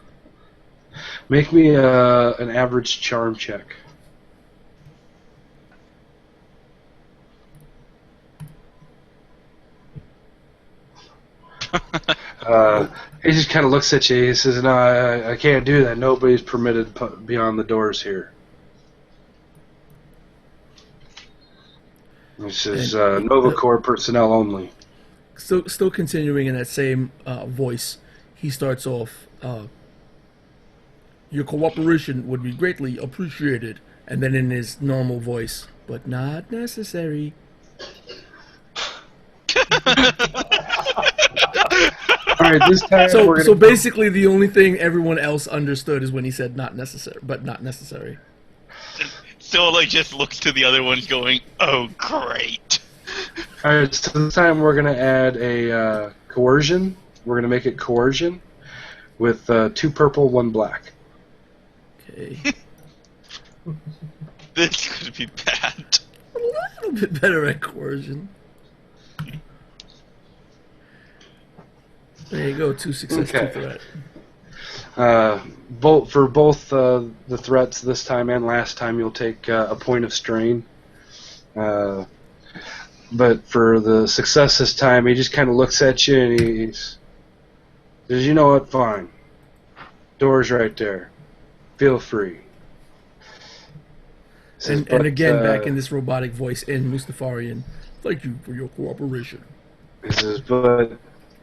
Make me an average charm check. He just kind of looks at you. He says, "No, I can't do that. Nobody's permitted beyond the doors here." He says, "Nova Corps personnel only." Still continuing in that same voice, he starts off. Your cooperation would be greatly appreciated, and then in his normal voice, but not necessary. All right, this time we're So basically, the only thing everyone else understood is when he said "not necessary," but not necessary. Sola just looks to the other ones, going, "Oh, great." All right, so this time we're gonna add a coercion. We're gonna make it coercion with 2 purple, 1 black. Okay. This is gonna be bad. A little bit better at coercion. There you go, 2 success, 2 threat. For both the threats this time and last time, you'll take a point of strain. But for the success this time, he just kind of looks at you and he says, "You know what? Fine. Door's right there. Feel free." Says, And again, back in this robotic voice in Mustafarian, "Thank you for your cooperation." He says, "But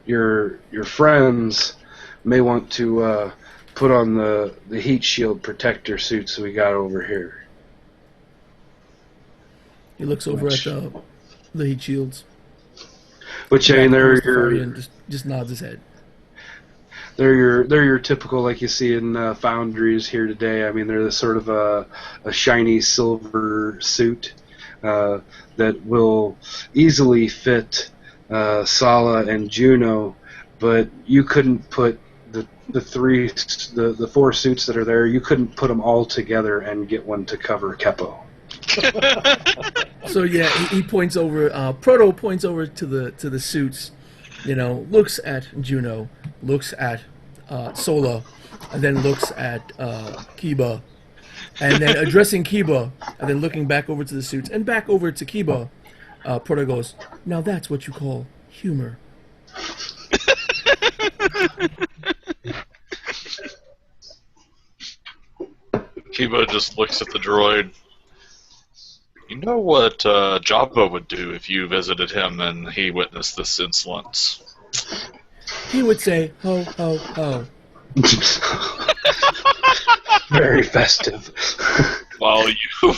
your friends may want to put on the heat shield protector suits we got over here." He looks over at the heat shields. Which I mean, they're Mustafarian just nods his head. They're your typical, like you see in foundries here today. I mean, they're the sort of a shiny silver suit that will easily fit Sala and Juno, but you couldn't put the 4 suits that are there. You couldn't put them all together and get one to cover Keppo. So yeah, he points over. Proto points over to the suits. Looks at Juno, looks at Sola, and then looks at Kiba, and then addressing Kiba, and then looking back over to the suits and back over to Kiba. Proto goes, "Now that's what you call humor." Kiba just looks at the droid. You know what Jabba would do if you visited him and he witnessed this insolence? He would say, "Ho, ho, ho." Very festive. While you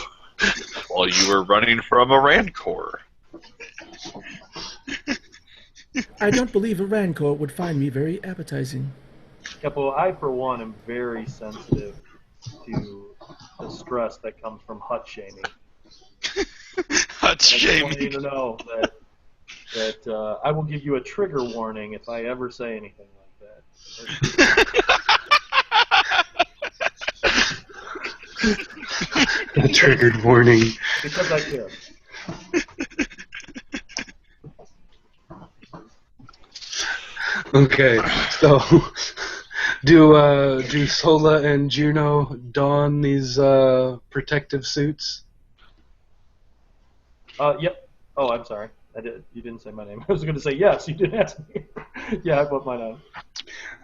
were running from a Rancor. I don't believe a Rancor would find me very appetizing. Keppo, I for one am very sensitive to the stress that comes from hut shaming. Hut I just want shaming. you to know that I will give you a trigger warning if I ever say anything like that. A triggered warning. Because I care. Okay, so do Sola and Juno don these protective suits? Yep. Oh, I'm sorry. You didn't say my name. I was going to say yes. You didn't ask me. Yeah, I put mine on.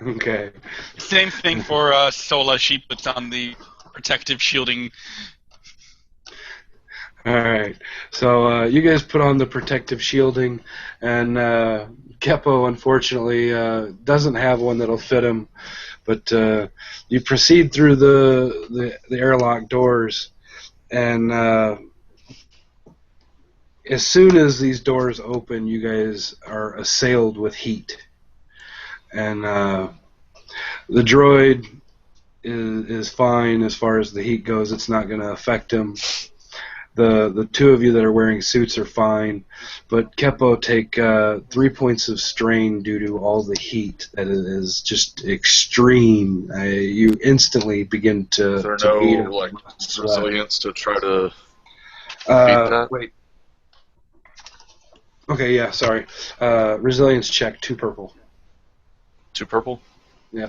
Okay. Same thing for Sola. She puts on the protective shielding. Alright, so you guys put on the protective shielding, and Keppo, unfortunately, doesn't have one that'll fit him, but you proceed through the airlock doors, and as soon as these doors open, you guys are assailed with heat. And the droid is fine as far as the heat goes. It's not going to affect him. The 2 of you that are wearing suits are fine, but Keppo take 3 points of strain due to all the heat. That is just extreme. You instantly begin to Is there to bleed no out like sweat. resilience to try to that. Wait. Okay, yeah, sorry. Resilience check, 2 purple. 2 purple. Yeah.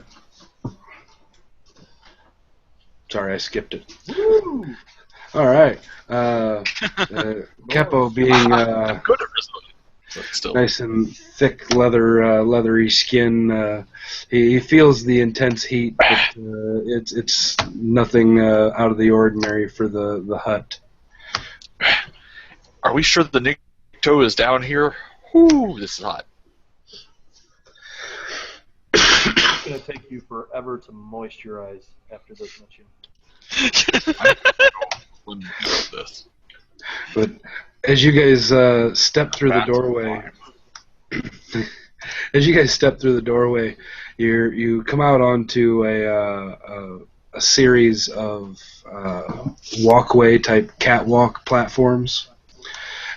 Sorry, I skipped it. Woo! All right. Keppo being Good at resilience, but still. nice and thick, leathery skin, he feels the intense heat, but it's nothing out of the ordinary for the hut. Are we sure that the Nikto is down here? Whoo, this is hot. It's going to take you forever to moisturize after this mission. Wouldn't do this. But as you guys step through the doorway, you come out onto a series of walkway type catwalk platforms,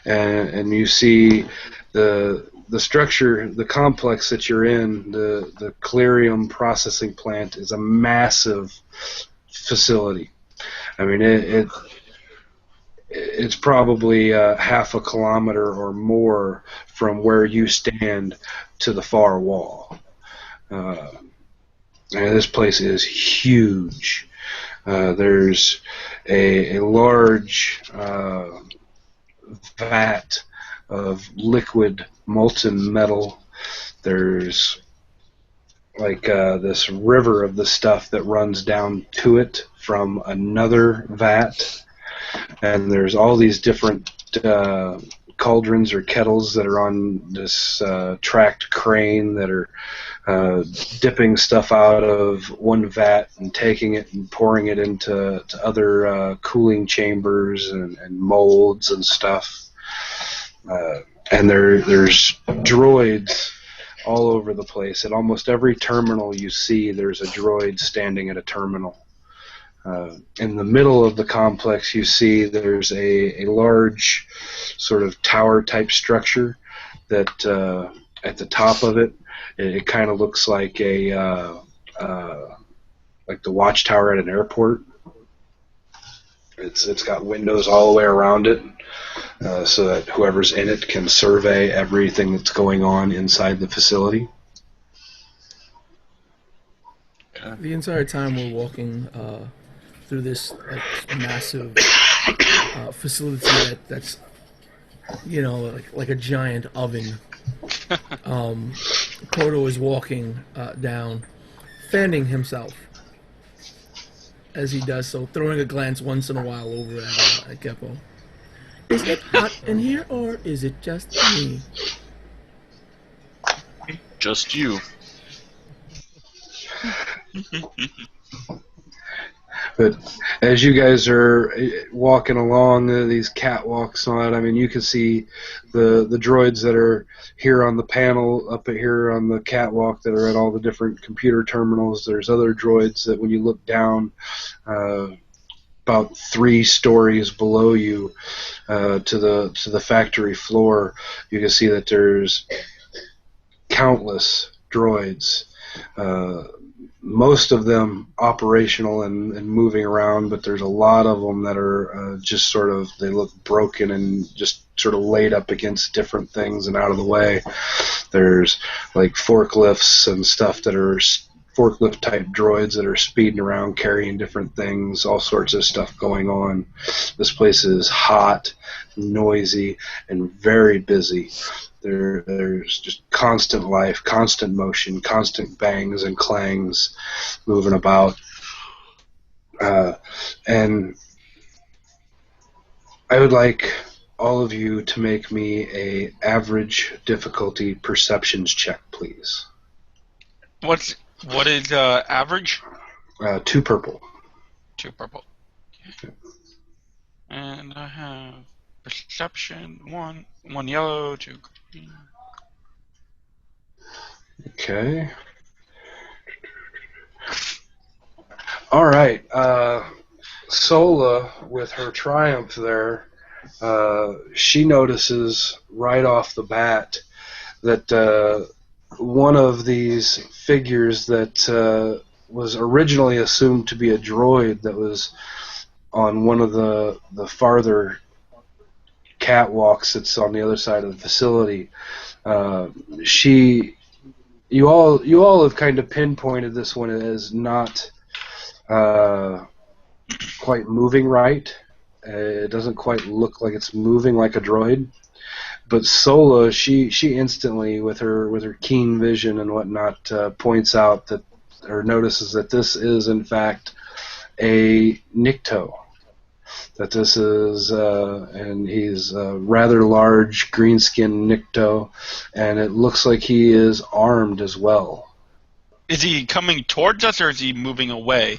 and you see the structure, the complex that you're in. The Clerium processing plant is a massive facility. I mean, it's probably half a kilometer or more from where you stand to the far wall. And this place is huge. There's a large vat of liquid molten metal. There's like this river of the stuff that runs down to it from another vat, and there's all these different cauldrons or kettles that are on this tracked crane that are dipping stuff out of one vat and taking it and pouring it into other cooling chambers and molds and stuff. And there's droids all over the place. At almost every terminal you see, there's a droid standing at a terminal. In the middle of the complex, you see there's a large sort of tower-type structure that at the top of it, it kind of looks like like the watchtower at an airport. It's got windows all the way around it, so that whoever's in it can survey everything that's going on inside the facility. The entire time we're walking through this massive facility that's like a giant oven. Proto is walking down, fanning himself as he does so, throwing a glance once in a while over at Keppo. Is it hot in here, or is it just me? Just you. But as you guys are walking along these catwalks and all that, I mean, you can see the droids that are here on the panel, up here on the catwalk, that are at all the different computer terminals. There's other droids that when you look down about 3 stories below you to the factory floor, you can see that there's countless droids. Most of them operational and moving around, but there's a lot of them that are just sort of, they look broken and just sort of laid up against different things and out of the way. There's like forklifts and stuff that are forklift type droids that are speeding around carrying different things, all sorts of stuff going on. This place is hot, noisy, and very busy. There's just constant life, constant motion, constant bangs and clangs moving about. And I would like all of you to make me a average difficulty perceptions check, please. What is average? 2 purple. 2 purple. Okay. And I have perception 1 yellow, 2 green. Okay. All right. Sola, with her triumph there, she notices right off the bat that one of these figures that was originally assumed to be a droid that was on one of the farther catwalks that's on the other side of the facility. You all have kind of pinpointed this one as not quite moving right. It doesn't quite look like it's moving like a droid. But Sola, she instantly, with her keen vision and whatnot, points out that, or notices that this is in fact a Nikto. That this is, and he's a rather large green-skinned Nikto, and it looks like he is armed as well. Is he coming towards us, or is he moving away?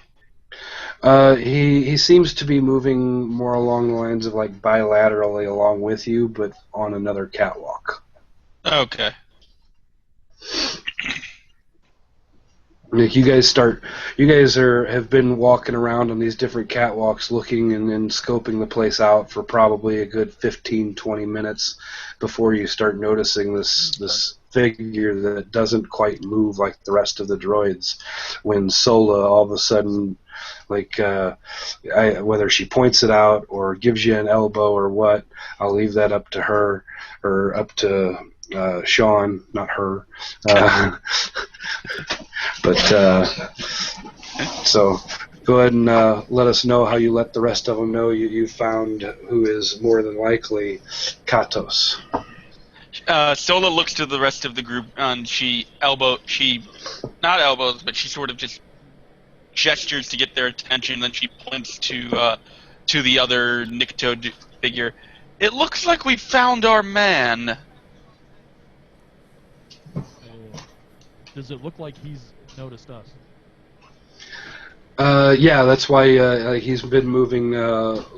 He seems to be moving more along the lines of like bilaterally along with you, but on another catwalk. Okay. Like you guys have been walking around on these different catwalks looking and scoping the place out for probably a good 15-20 minutes before you start noticing this figure that doesn't quite move like the rest of the droids, when Sola all of a sudden, like whether she points it out or gives you an elbow or what, I'll leave that up to her, or up to Sean, not her. So go ahead and let us know how you let the rest of them know you found who is more than likely Katos. Sola looks to the rest of the group, and she not elbows, but she sort of just gestures to get their attention. Then she points to the other Nikto figure. It looks like we found our man. Does it look like he's noticed us? Yeah, that's why he's been moving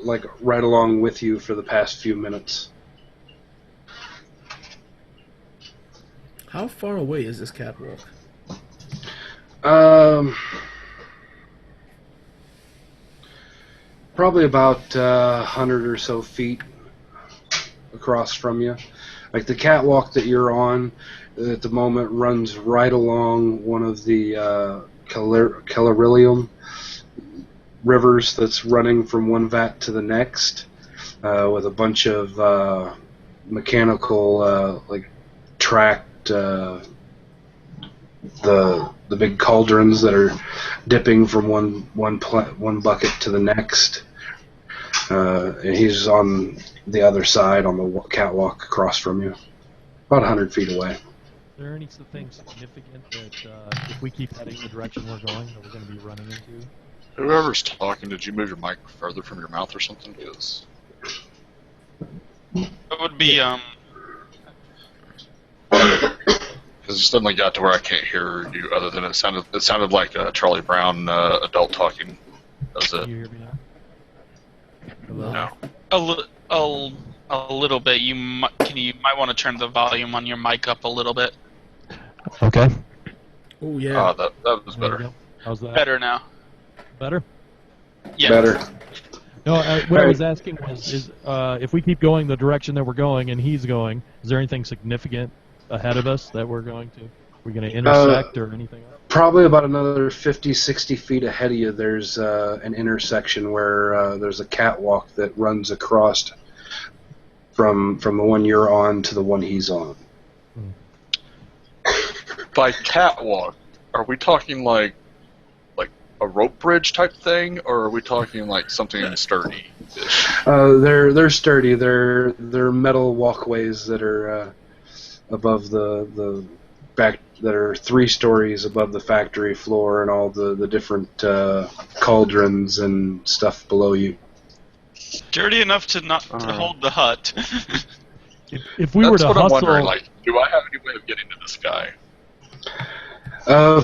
like right along with you for the past few minutes. How far away is this catwalk? Probably about 100 or so feet across from you. Like the catwalk that you're on at the moment runs right along one of the Calarilium rivers that's running from one vat to the next, with a bunch of mechanical like tracked the big cauldrons that are dipping from one bucket to the next. And he's on the other side on the catwalk across from you, about 100 feet away. Is there anything significant that if we keep heading the direction we're going, that we're going to be running into? Whoever's talking, did you move your mic further from your mouth or something? Because That would be you suddenly got to where I can't hear you. Other than it sounded like Charlie Brown adult talking. That's Can it. you hear me now? No. a little bit. You might want to turn the volume on your mic up a little bit. Okay. Oh yeah. That was There we better. go. How's that? Better now. Better? Yeah. Better. No, what I was asking was, if we keep going the direction that we're going and he's going, is there anything significant ahead of us that we're going to? We're going to intersect or anything else? Probably about another 50, 60 feet ahead of you, there's an intersection where there's a catwalk that runs across from the one you're on to the one he's on. By catwalk, are we talking like a rope bridge type thing, or are we talking like something sturdy? They're sturdy. They're metal walkways that are above the back, that are 3 stories above the factory floor, and all the different cauldrons and stuff below you. Dirty enough to not to hold the hut. If we were That's to what hustle, I'm wondering. Like, do I have any way of getting to this guy?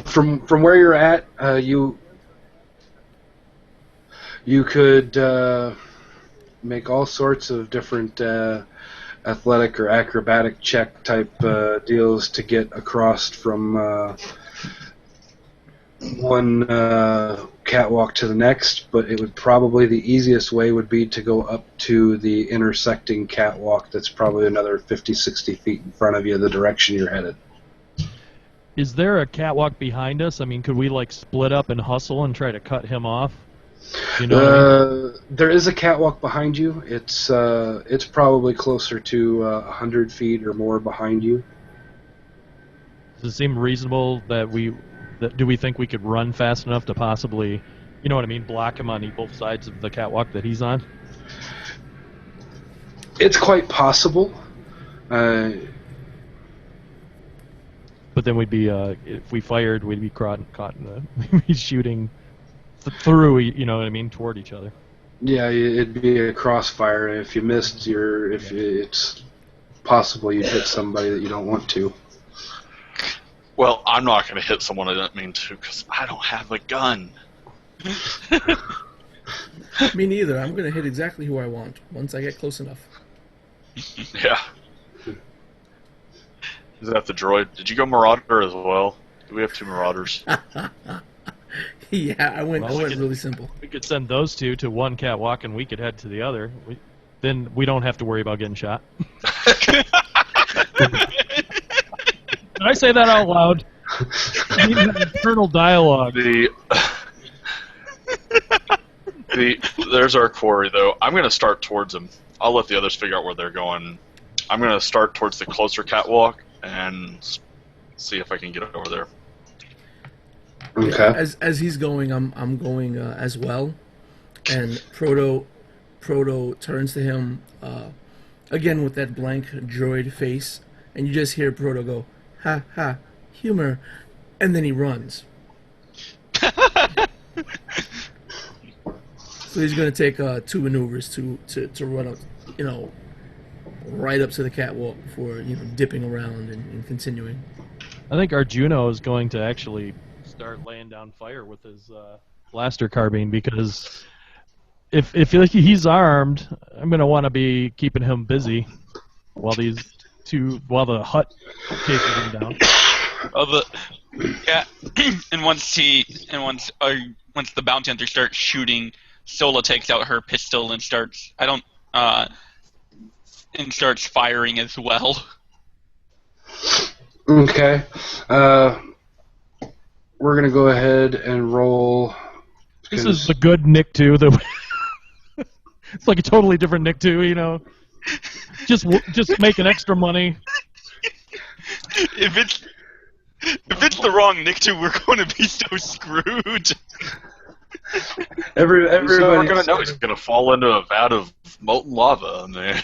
From where you're at, you could make all sorts of different athletic or acrobatic check type deals to get across from one catwalk to the next, but it would probably, the easiest way would be to go up to the intersecting catwalk that's probably another 50, 60 feet in front of you, the direction you're headed. is there a catwalk behind us? I mean, could we like split up and hustle and try to cut him off? You know what I mean? There is a catwalk behind you. It's probably closer to 100 feet or more behind you. Does it seem reasonable that do we think we could run fast enough to possibly, you know what I mean, block him on both sides of the catwalk that he's on? It's quite possible. But then we'd be, if we fired, we'd be caught in we'd be shooting through, you know what I mean, toward each other. Yeah, it'd be a crossfire. If you missed it's possible you'd hit somebody that you don't want to. Well, I'm not going to hit someone I didn't mean to because I don't have a gun. Me neither. I'm gonna hit exactly who I want once I get close enough. Yeah. Is that the droid? Did you go Marauder as well? Do we have 2 Marauders? Yeah, I went Well, really simple. We could send those 2 to one catwalk and we could head to the other. Then we don't have to worry about getting shot. Did I say that out loud? I need an internal dialogue. There's our quarry, though. I'm going to start towards them. I'll let the others figure out where they're going. I'm going to start towards the closer catwalk and see if I can get over there. Okay. As he's going, I'm going as well, and Proto turns to him again with that blank droid face, and you just hear Proto go, "Ha ha, humor," and then he runs. So he's going to take 2 maneuvers to run up, right up to the catwalk before dipping around and continuing. I think Arjuno is going to actually start laying down fire with his blaster carbine, because if he's armed, I'm going to want to be keeping him busy while the hut chases him down. And once the bounty hunter starts shooting, Sola takes out her pistol and starts firing as well. Okay. We're going to go ahead and roll. This is the good Nick 2. It's like a totally different Nick 2, Just making extra money. If it's the wrong Nick 2, we're going to be so screwed. Everybody, we're going to know he's going to fall into a vat of molten lava in there.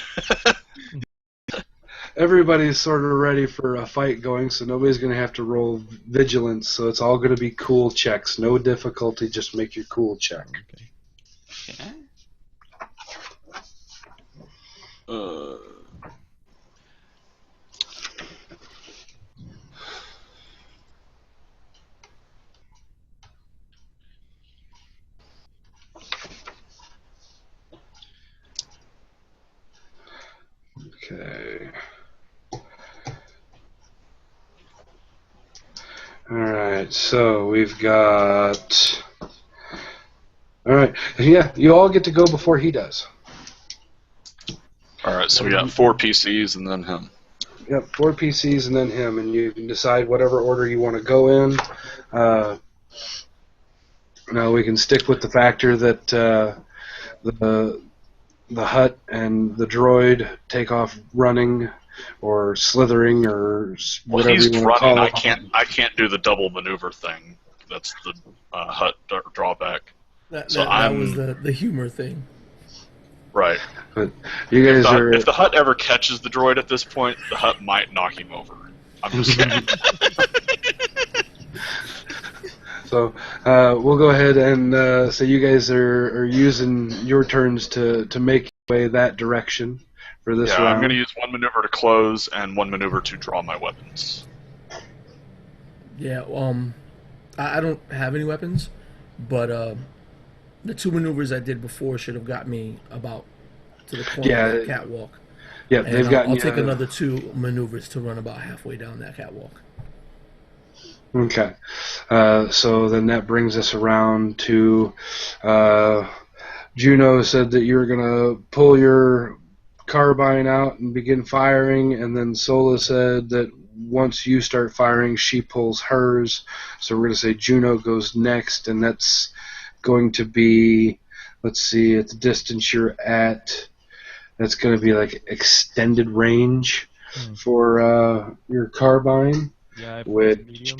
Everybody's sort of ready for a fight going, so nobody's going to have to roll vigilance, so it's all going to be cool checks. No difficulty, just make your cool check. Okay. Okay. Alright, so we've got... Alright, yeah, you all get to go before he does. Alright, so we got 4 PCs and then him. Yep, 4 PCs and then him, and you can decide whatever order you want to go in. Now we can stick with the factor that the hut and the droid take off running or slithering or whatever he's you want to running. call it. I can't do the double maneuver thing. That's the hut drawback. That I'm- was the humor thing. Right. But you guys are... If the hut ever catches the droid at this point, the hut might knock him over. I'm just saying. So we'll go ahead and so you guys are using your turns to make your way that direction for this round. I'm going to use 1 maneuver to close and 1 maneuver to draw my weapons. Yeah, I don't have any weapons, but the 2 maneuvers I did before should have got me about to the corner of the catwalk. Yeah, And they've gotten I'll you. take another 2 maneuvers to run about halfway down that catwalk. Okay. So then that brings us around to Juno said that you were going to pull your carbine out and begin firing, and then Sola said that once you start firing, she pulls hers. So we're going to say Juno goes next, and that's going to be, let's see, at the distance you're at, that's going to be like extended range for your carbine, Yeah, I which medium.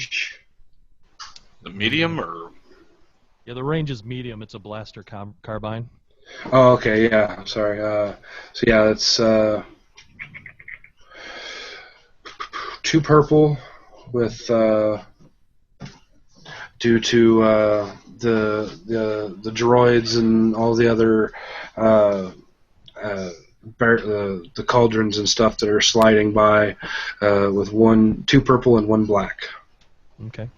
The medium or? Yeah, the range is medium. It's a blaster carbine. Oh, okay, yeah. I'm sorry. So yeah, it's 2 purple with due to the droids and all the other the cauldrons and stuff that are sliding by, with 2 purple and 1 black. Okay.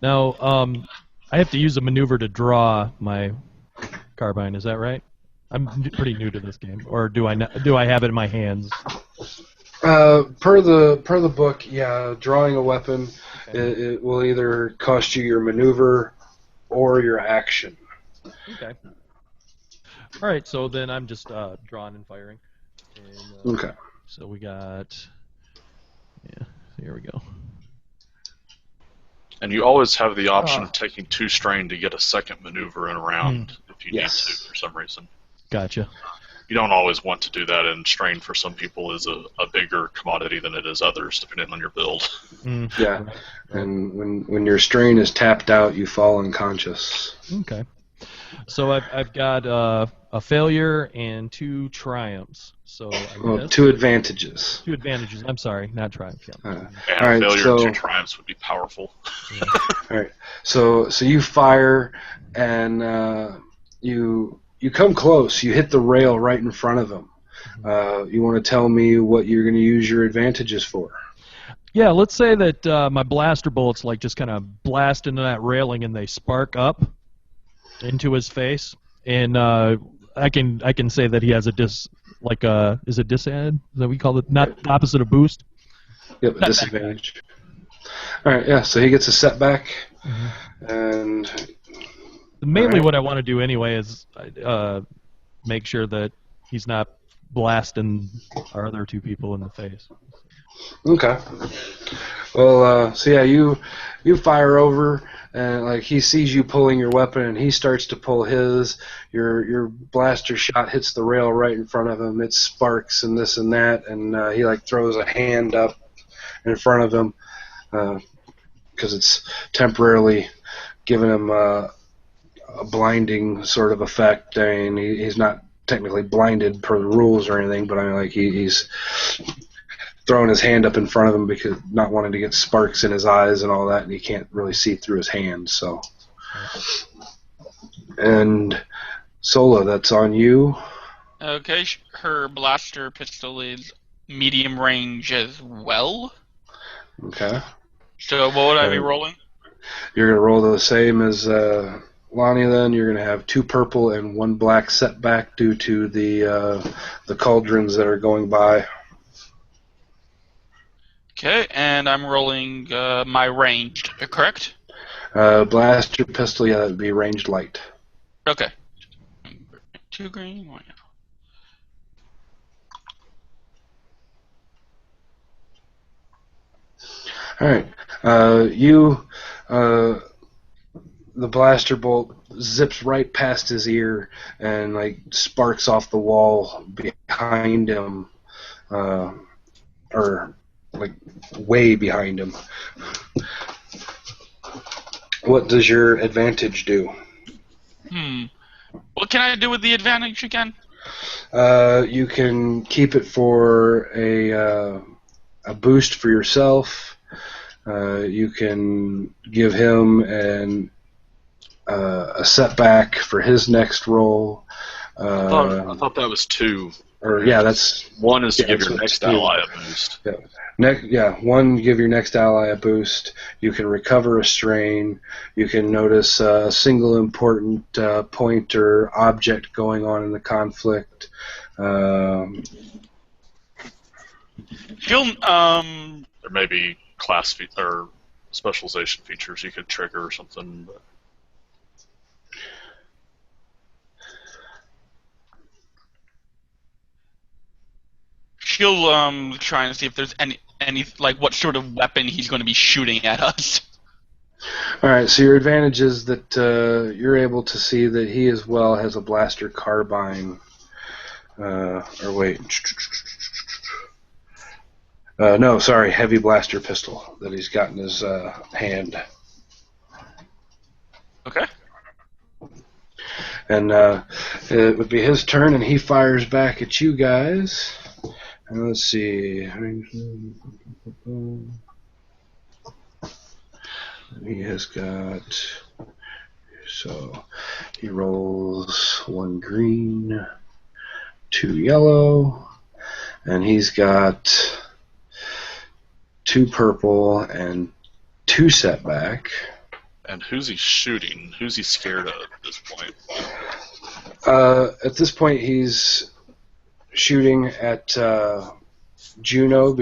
Now, I have to use a maneuver to draw my carbine. Is that right? I'm pretty new to this game, or do I have it in my hands? Per the book, yeah, drawing a weapon, Okay. it will either cost you your maneuver or your action. Okay. All right, so then I'm just drawing and firing. And, Okay. So we got, yeah, here we go. And you always have the option of taking 2 strain to get a second maneuver in a round if you need to for some reason. Gotcha. You don't always want to do that, and strain for some people is a bigger commodity than it is others, depending on your build. Yeah, and when your strain is tapped out, you fall unconscious. Okay. So I've got a failure and 2 triumphs. So I guess 2 advantages. 2 advantages. I'm sorry, not triumphs. Yeah. And All right, failure so- and 2 triumphs would be powerful. All right. So you fire, and you come close. You hit the rail right in front of him. You want to tell me what you're going to use your advantages for? Yeah, let's say that my blaster bullets like just kind of blast into that railing and they spark up into his face, and I can say that he has a is it disad? Is that what we call it? Not the opposite of boost. Yep, a disadvantage. All right, yeah. So he gets a setback, and Mainly Alright. what I want to do anyway is make sure that he's not blasting our other 2 people in the face. okay. Well, so yeah, you fire over, and like he sees you pulling your weapon, and he starts to pull his. Your blaster shot hits the rail right in front of him. It sparks and this and that, and he like throws a hand up in front of him because it's temporarily giving him a blinding sort of effect. I mean, he's not technically blinded per the rules or anything, but I mean, like he's throwing his hand up in front of him because not wanting to get sparks in his eyes and all that, and he can't really see through his hand. So, and Sola, that's on you. Okay, her blaster pistol is medium range as well. Okay, So what would I be rolling? you're gonna roll the same as Lonnie. Then you're gonna have 2 purple and 1 black setback due to the cauldrons that are going by. Okay, and I'm rolling my ranged, correct? Blaster pistol, yeah, that would be ranged light. Okay. 2 green, 1 yellow. All right. The blaster bolt zips right past his ear and like sparks off the wall behind him, or like way behind him. What does your advantage do? What can I do with the advantage again? You can keep it for a boost for yourself. You can give him a setback for his next roll. I thought that was 2. Or yeah, that's 1 is to give that's your what next 2. ally a boost. Yeah. 1, give your next ally a boost. You can recover a strain. You can notice a single important point or object going on in the conflict. She'll There may be class or specialization features you could trigger or something. But she'll try and see if there's any like what sort of weapon he's going to be shooting at us. All right, so your advantage is that you're able to see that he as well has a blaster carbine. Or wait. No, sorry, heavy blaster pistol that he's got in his hand. Okay. And it would be his turn, and he fires back at you guys. And let's see. He has got... So he rolls 1 green, 2 yellow, and he's got 2 purple and 2 setback. And who's he shooting? Who's he scared of at this point? At this point, he's shooting at Juno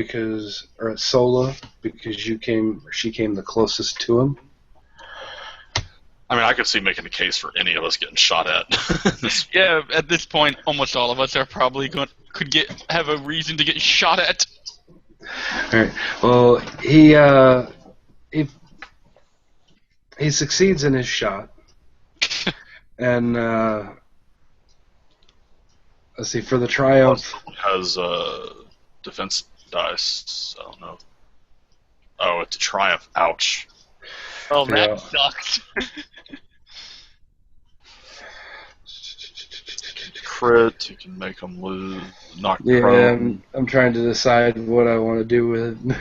or at Sola because she came the closest to him. I mean, I could see making a case for any of us getting shot at. Yeah, at this point, almost all of us are probably have a reason to get shot at. All right. Well, he succeeds in his shot, and let's see, for the triumph. Has defense dice. I don't know. Oh, it's a triumph. Ouch. Oh, that Yeah. sucks. Crit. You can make them lose. Knock Yeah, prone. I'm trying to decide what I want to do with it.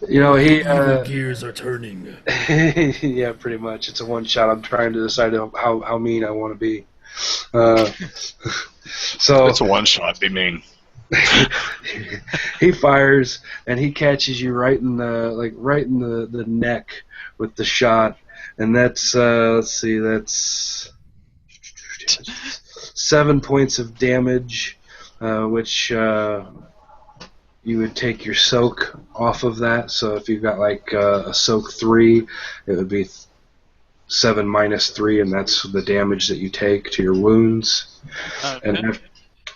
He. Evil gears are turning. Yeah, pretty much. It's a one shot. I'm trying to decide how mean I want to be. So It's a one shot. Be mean. he fires and he catches you right in the neck with the shot, and that's let's see, that's 7 points of damage, which you would take your soak off of that. So if you've got like a soak 3, it would be 7 minus 3, and that's the damage that you take to your wounds. Okay. And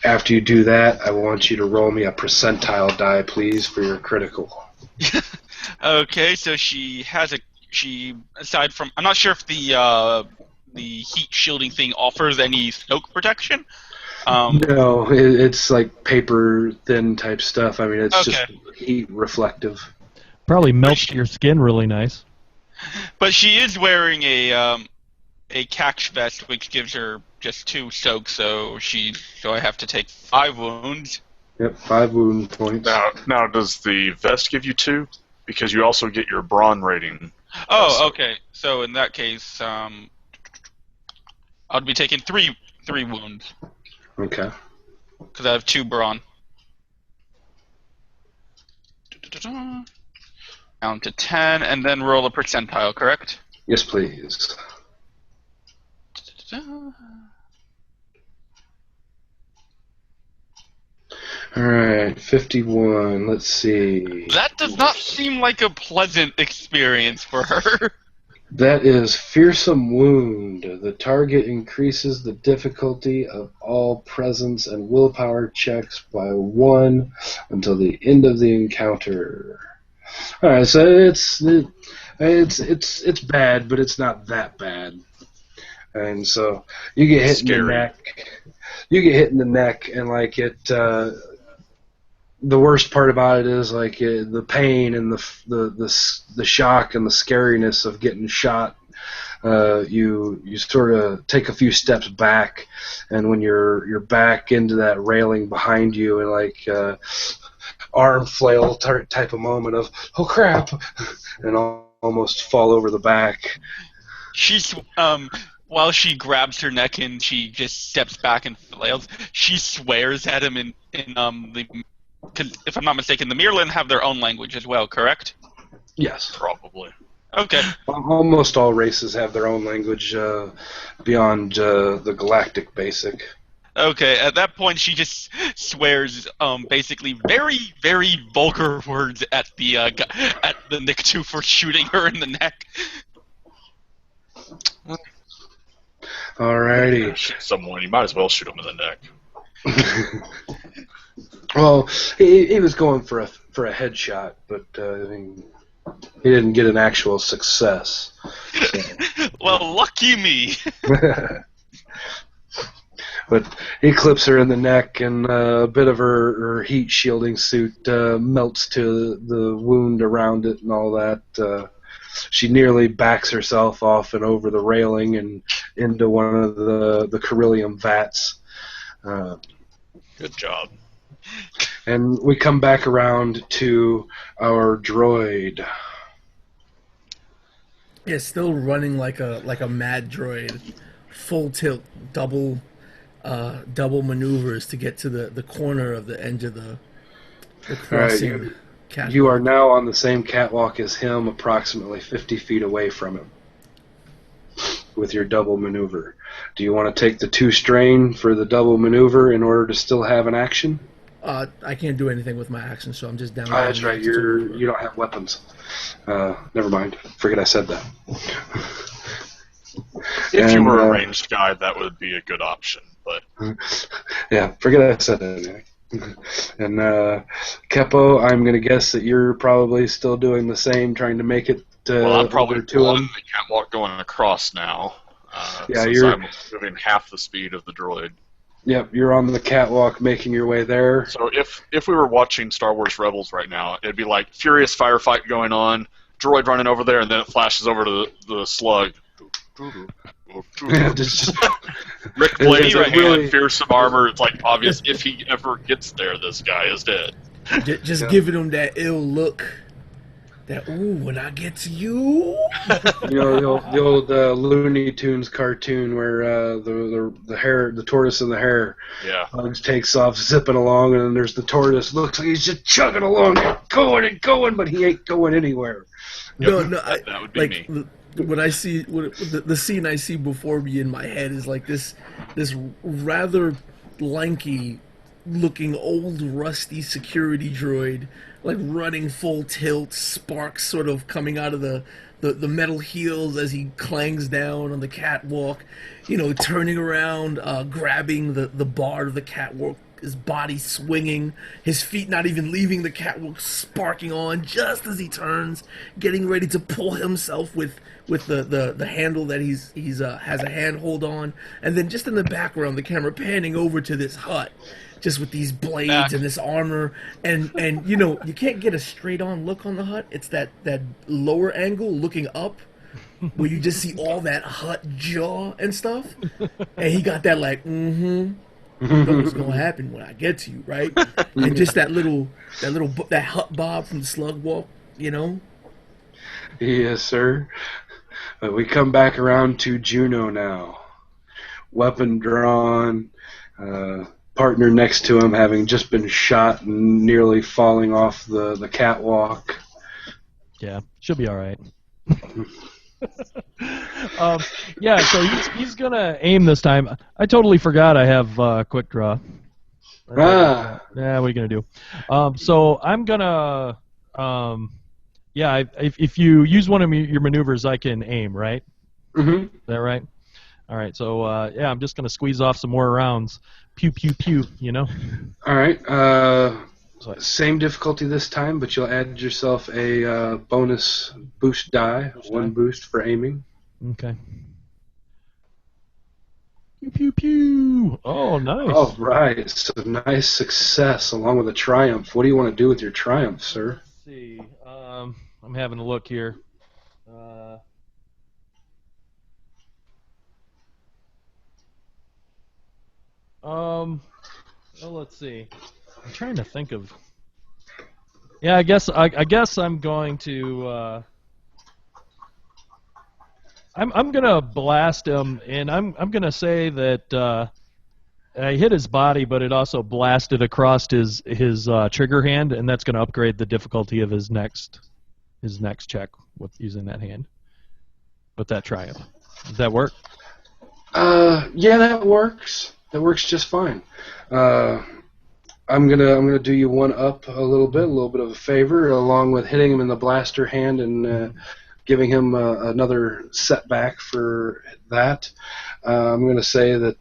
after you do that, I want you to roll me a percentile die, please, for your critical. Okay, so she aside from, I'm not sure if the heat shielding thing offers any soak protection. No, it's like paper thin type stuff. I mean, it's Okay. just heat reflective. Probably melts your skin really nice. But she is wearing a catch vest, which gives her just 2 soaks, so I have to take 5 wounds. Yep, 5 wound points. Now, does the vest give you 2? Because you also get your brawn rating. Oh, okay. So in that case, I'll be taking 3 wounds Okay. because I have 2 brawn. Down to 10, and then roll a percentile, correct? Yes, please. Alright, 51. Let's see. That does not seem like a pleasant experience for her. That is Fearsome Wound. The target increases the difficulty of all presence and willpower checks by 1 until the end of the encounter. Alright, so it's bad, but it's not that bad. And so you get hit in the neck. You get hit in the neck, and like it. The worst part about it is like the pain and the shock and the scariness of getting shot. You sort of take a few steps back, and when you're back into that railing behind you, and like arm flail type of moment of oh crap, and almost fall over the back. She's while she grabs her neck and she just steps back and flails, she swears at him in because if I'm not mistaken, the Mirlin have their own language as well, correct? Yes. Probably. Okay. Almost all races have their own language beyond the Galactic Basic. Okay, at that point she just swears basically very, very vulgar words at the Nikto for shooting her in the neck. Alrighty. Shoot someone, you might as well shoot him in the neck. Well, he was going for a headshot, but I mean, He didn't get an actual success. Well, lucky me. But he clips her in the neck, and a bit of her heat shielding suit melts to the wound around it and all that. She nearly backs herself off and over the railing and into one of the Coryllium vats. Good job. And we come back around to our droid. Yeah, still running like a mad droid, full tilt, double maneuvers to get to the corner of the end of the crossing. Catwalk. You are now on the same catwalk as him, approximately 50 feet away from him, with your double maneuver. Do you want to take the 2 strain for the double maneuver in order to still have an action? I can't do anything with my action, so I'm just down. That's right. You don't have weapons. Never mind. Forget I said that. If you were a ranged guy, that would be a good option. But yeah, forget I said that. And Kepo, I'm going to guess that you're probably still doing the same, trying to make it well, I'm probably over to him. the catwalk going across now. Yeah, since I'm moving half the speed of the droid. Yep, you're on the catwalk making your way there. So if we were watching Star Wars Rebels right now, it'd be like furious firefight going on, droid running over there, and then it flashes over to the slug. Rick Blades right really fearsome armor. It's like obvious if he ever gets there, this guy is dead. Just giving him that ill look. That when I get to you. You know the old Looney Tunes cartoon where the tortoise and the hare. Yeah. Bugs takes off zipping along, and then there's the tortoise. Looks like he's just chugging along, going and going, but he ain't going anywhere. No, that would be me. What I see, the scene I see before me in my head is like this rather lanky looking old rusty security droid, like running full tilt, sparks sort of coming out of the metal heels as he clangs down on the catwalk, turning around, grabbing the bar of the catwalk, his body swinging, his feet not even leaving the catwalk, sparking on just as he turns, getting ready to pull himself with the handle that he's has a handhold on, and then just in the background, the camera panning over to this hut, just with these blades and this armor, and you can't get a straight on look on the hut. It's that lower angle looking up, where you just see all that hut jaw and stuff, and he got that like you know what's gonna happen when I get to you, right? And just that hut bob from the Slug Walk, Yes, sir. But we come back around to Juno now. Weapon drawn, partner next to him having just been shot and nearly falling off the catwalk. Yeah, she'll be all right. Yeah, so he's gonna aim this time. I totally forgot I have quick draw. Yeah, what are you gonna do? So I'm gonna if you use one of your maneuvers, I can aim, right? Mm-hmm. Is that right? All right, so I'm just gonna squeeze off some more rounds. Pew pew pew, All right. Same difficulty this time, but you'll add yourself a bonus boost die, one boost for aiming. Okay. Pew pew pew. Oh, nice. All right. So nice success along with a triumph. What do you want to do with your triumph, sir? Let's see. I'm having a look here. Well, let's see. I'm trying to think of. Yeah, I guess I'm going to. I'm gonna blast him, and I'm gonna say that I hit his body, but it also blasted across his trigger hand, and that's gonna upgrade the difficulty of his next check with using that hand. With that triumph, does that work? Yeah, that works. That works just fine. I'm gonna do you one up a little bit of a favor, along with hitting him in the blaster hand and giving him another setback for that. I'm gonna say that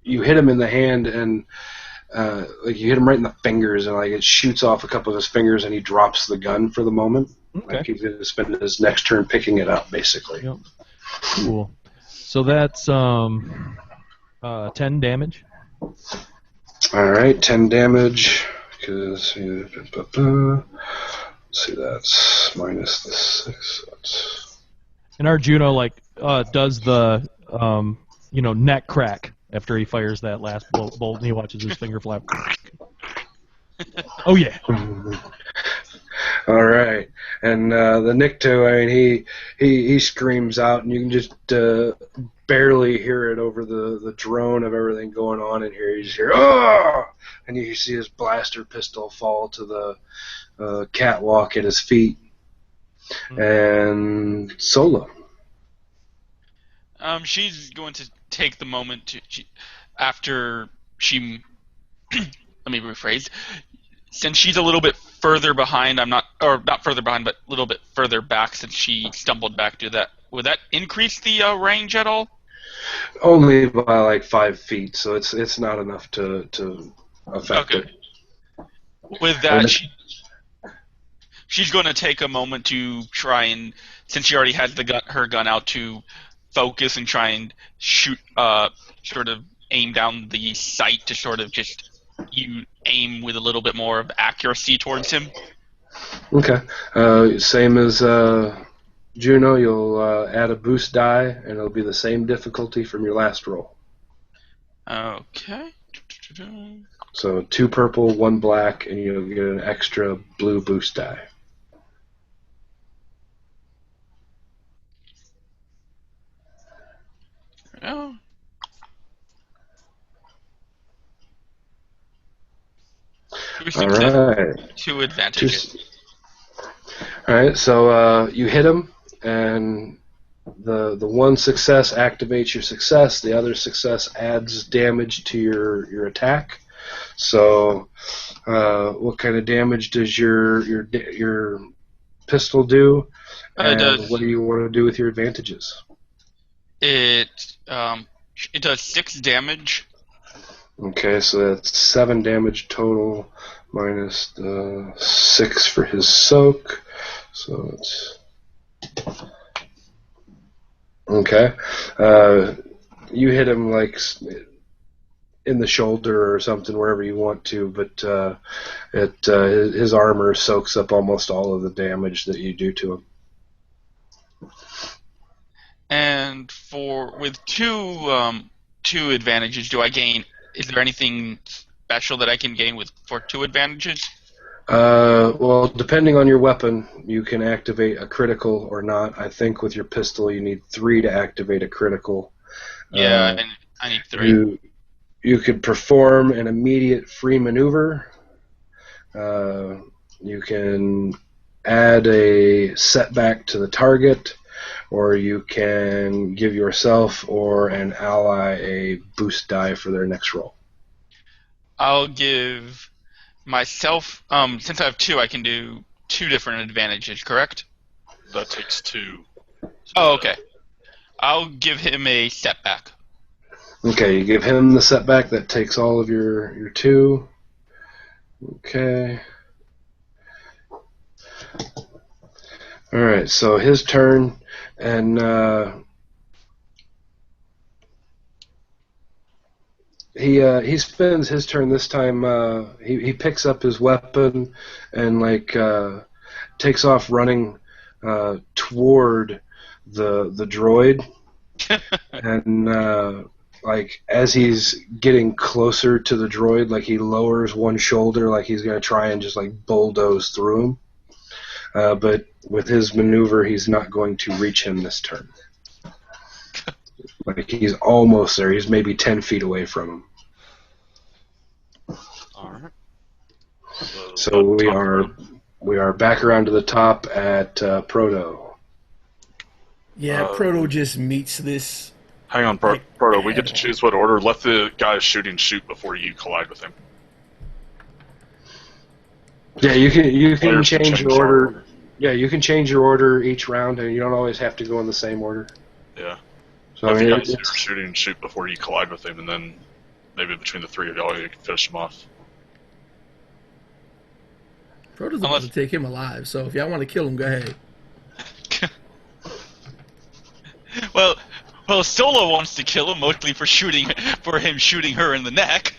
you hit him in the hand, and like you hit him right in the fingers, and like it shoots off a couple of his fingers, and he drops the gun for the moment. Okay. Like he's gonna spend his next turn picking it up, basically. Yep. Cool. So that's 10 damage. All right, 10 damage. Because see, that's minus the 6. That's... And Arjuno does the neck crack after he fires that last bolt, and he watches his finger flap. Oh yeah. All right, and the Nikto, I mean, he screams out, and you can just barely hear it over the drone of everything going on in here. You just hear "oh!" and you see his blaster pistol fall to the catwalk at his feet. And Solo. She's going to take the moment after she. Let me rephrase. Since she's a little bit further behind, not further behind, but a little bit further back since she stumbled back. Would that increase the range at all? Only by like 5 feet, so it's not enough to affect it. With that, she's going to take a moment to try and, since she already has her gun out, to focus and try and shoot, sort of aim down the sight to sort of just aim with a little bit more of accuracy towards him. Okay. Same as Juno, you'll add a boost die, and it'll be the same difficulty from your last roll. Okay. So 2 purple, 1 black, and you'll get an extra blue boost die. Oh. All right. 2 advantages. All right, so you hit him, and the one success activates your success. The other success adds damage to your attack. So, what kind of damage does your pistol do? And what do you want to do with your advantages? It does 6 damage. Okay, so that's 7 damage total, minus the 6 for his soak. So it's okay. You hit him like in the shoulder or something, wherever you want to, but his armor soaks up almost all of the damage that you do to him. And with two advantages, do I gain? Is there anything special that I can gain for 2 advantages? Well, depending on your weapon, you can activate a critical or not. I think with your pistol, you need 3 to activate a critical. Yeah, and I need 3. You could perform an immediate free maneuver. You can add a setback to the target, or you can give yourself or an ally a boost die for their next roll. I'll give myself, since I have 2, I can do 2 different advantages, correct? That takes 2. Oh, okay. I'll give him a setback. Okay, you give him the setback. That takes all of your 2. Okay. All right, so his turn, and he spends his turn this time. He picks up his weapon and takes off running toward the droid, and as he's getting closer to the droid, he lowers one shoulder, like he's gonna try and just bulldoze through him. But with his maneuver, he's not going to reach him this turn. He's almost there. He's maybe 10 feet away from him. All right. So we are back around to the top at Proto. Yeah, Proto just meets this. Hang on, Proto. We get to choose what order. Let the guy shooting shoot before you collide with him. Yeah, you can Players can change your change order. Yeah, you can change your order each round, and you don't always have to go in the same order. Yeah. So Let I the mean, guy shooting shoot before you collide with him, and then maybe between the three of y'all, you can finish him off. Proto's about to take him alive, so if y'all want to kill him, go ahead. Well, Solo wants to kill him mostly for him shooting her in the neck.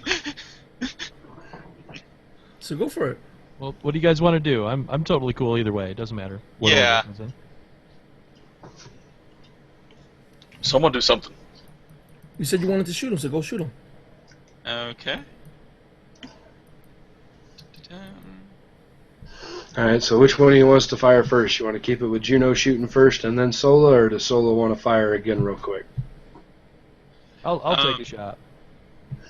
So go for it. Well, what do you guys want to do? I'm totally cool either way. It doesn't matter. What Yeah. order it comes in. Someone do something. You said you wanted to shoot him, so go shoot him. Okay. Alright, so which one of you wants to fire first? You want to keep it with Juno shooting first and then Sola, or does Sola want to fire again real quick? I'll take a shot.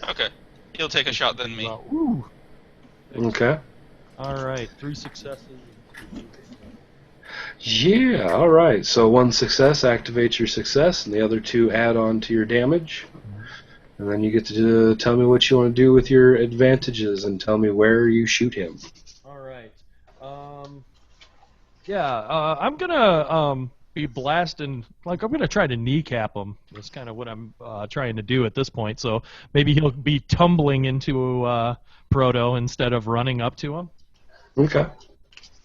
Okay. He'll take a shot then me. Ooh. Okay. All right, 3 successes. Yeah, alright. So 1 success activates your success, and the other 2 add on to your damage. And then you get to tell me what you want to do with your advantages and tell me where you shoot him. All right. I'm gonna be blasting. Like I'm gonna try to kneecap him. That's kind of what I'm trying to do at this point. So maybe he'll be tumbling into Proto instead of running up to him. Okay.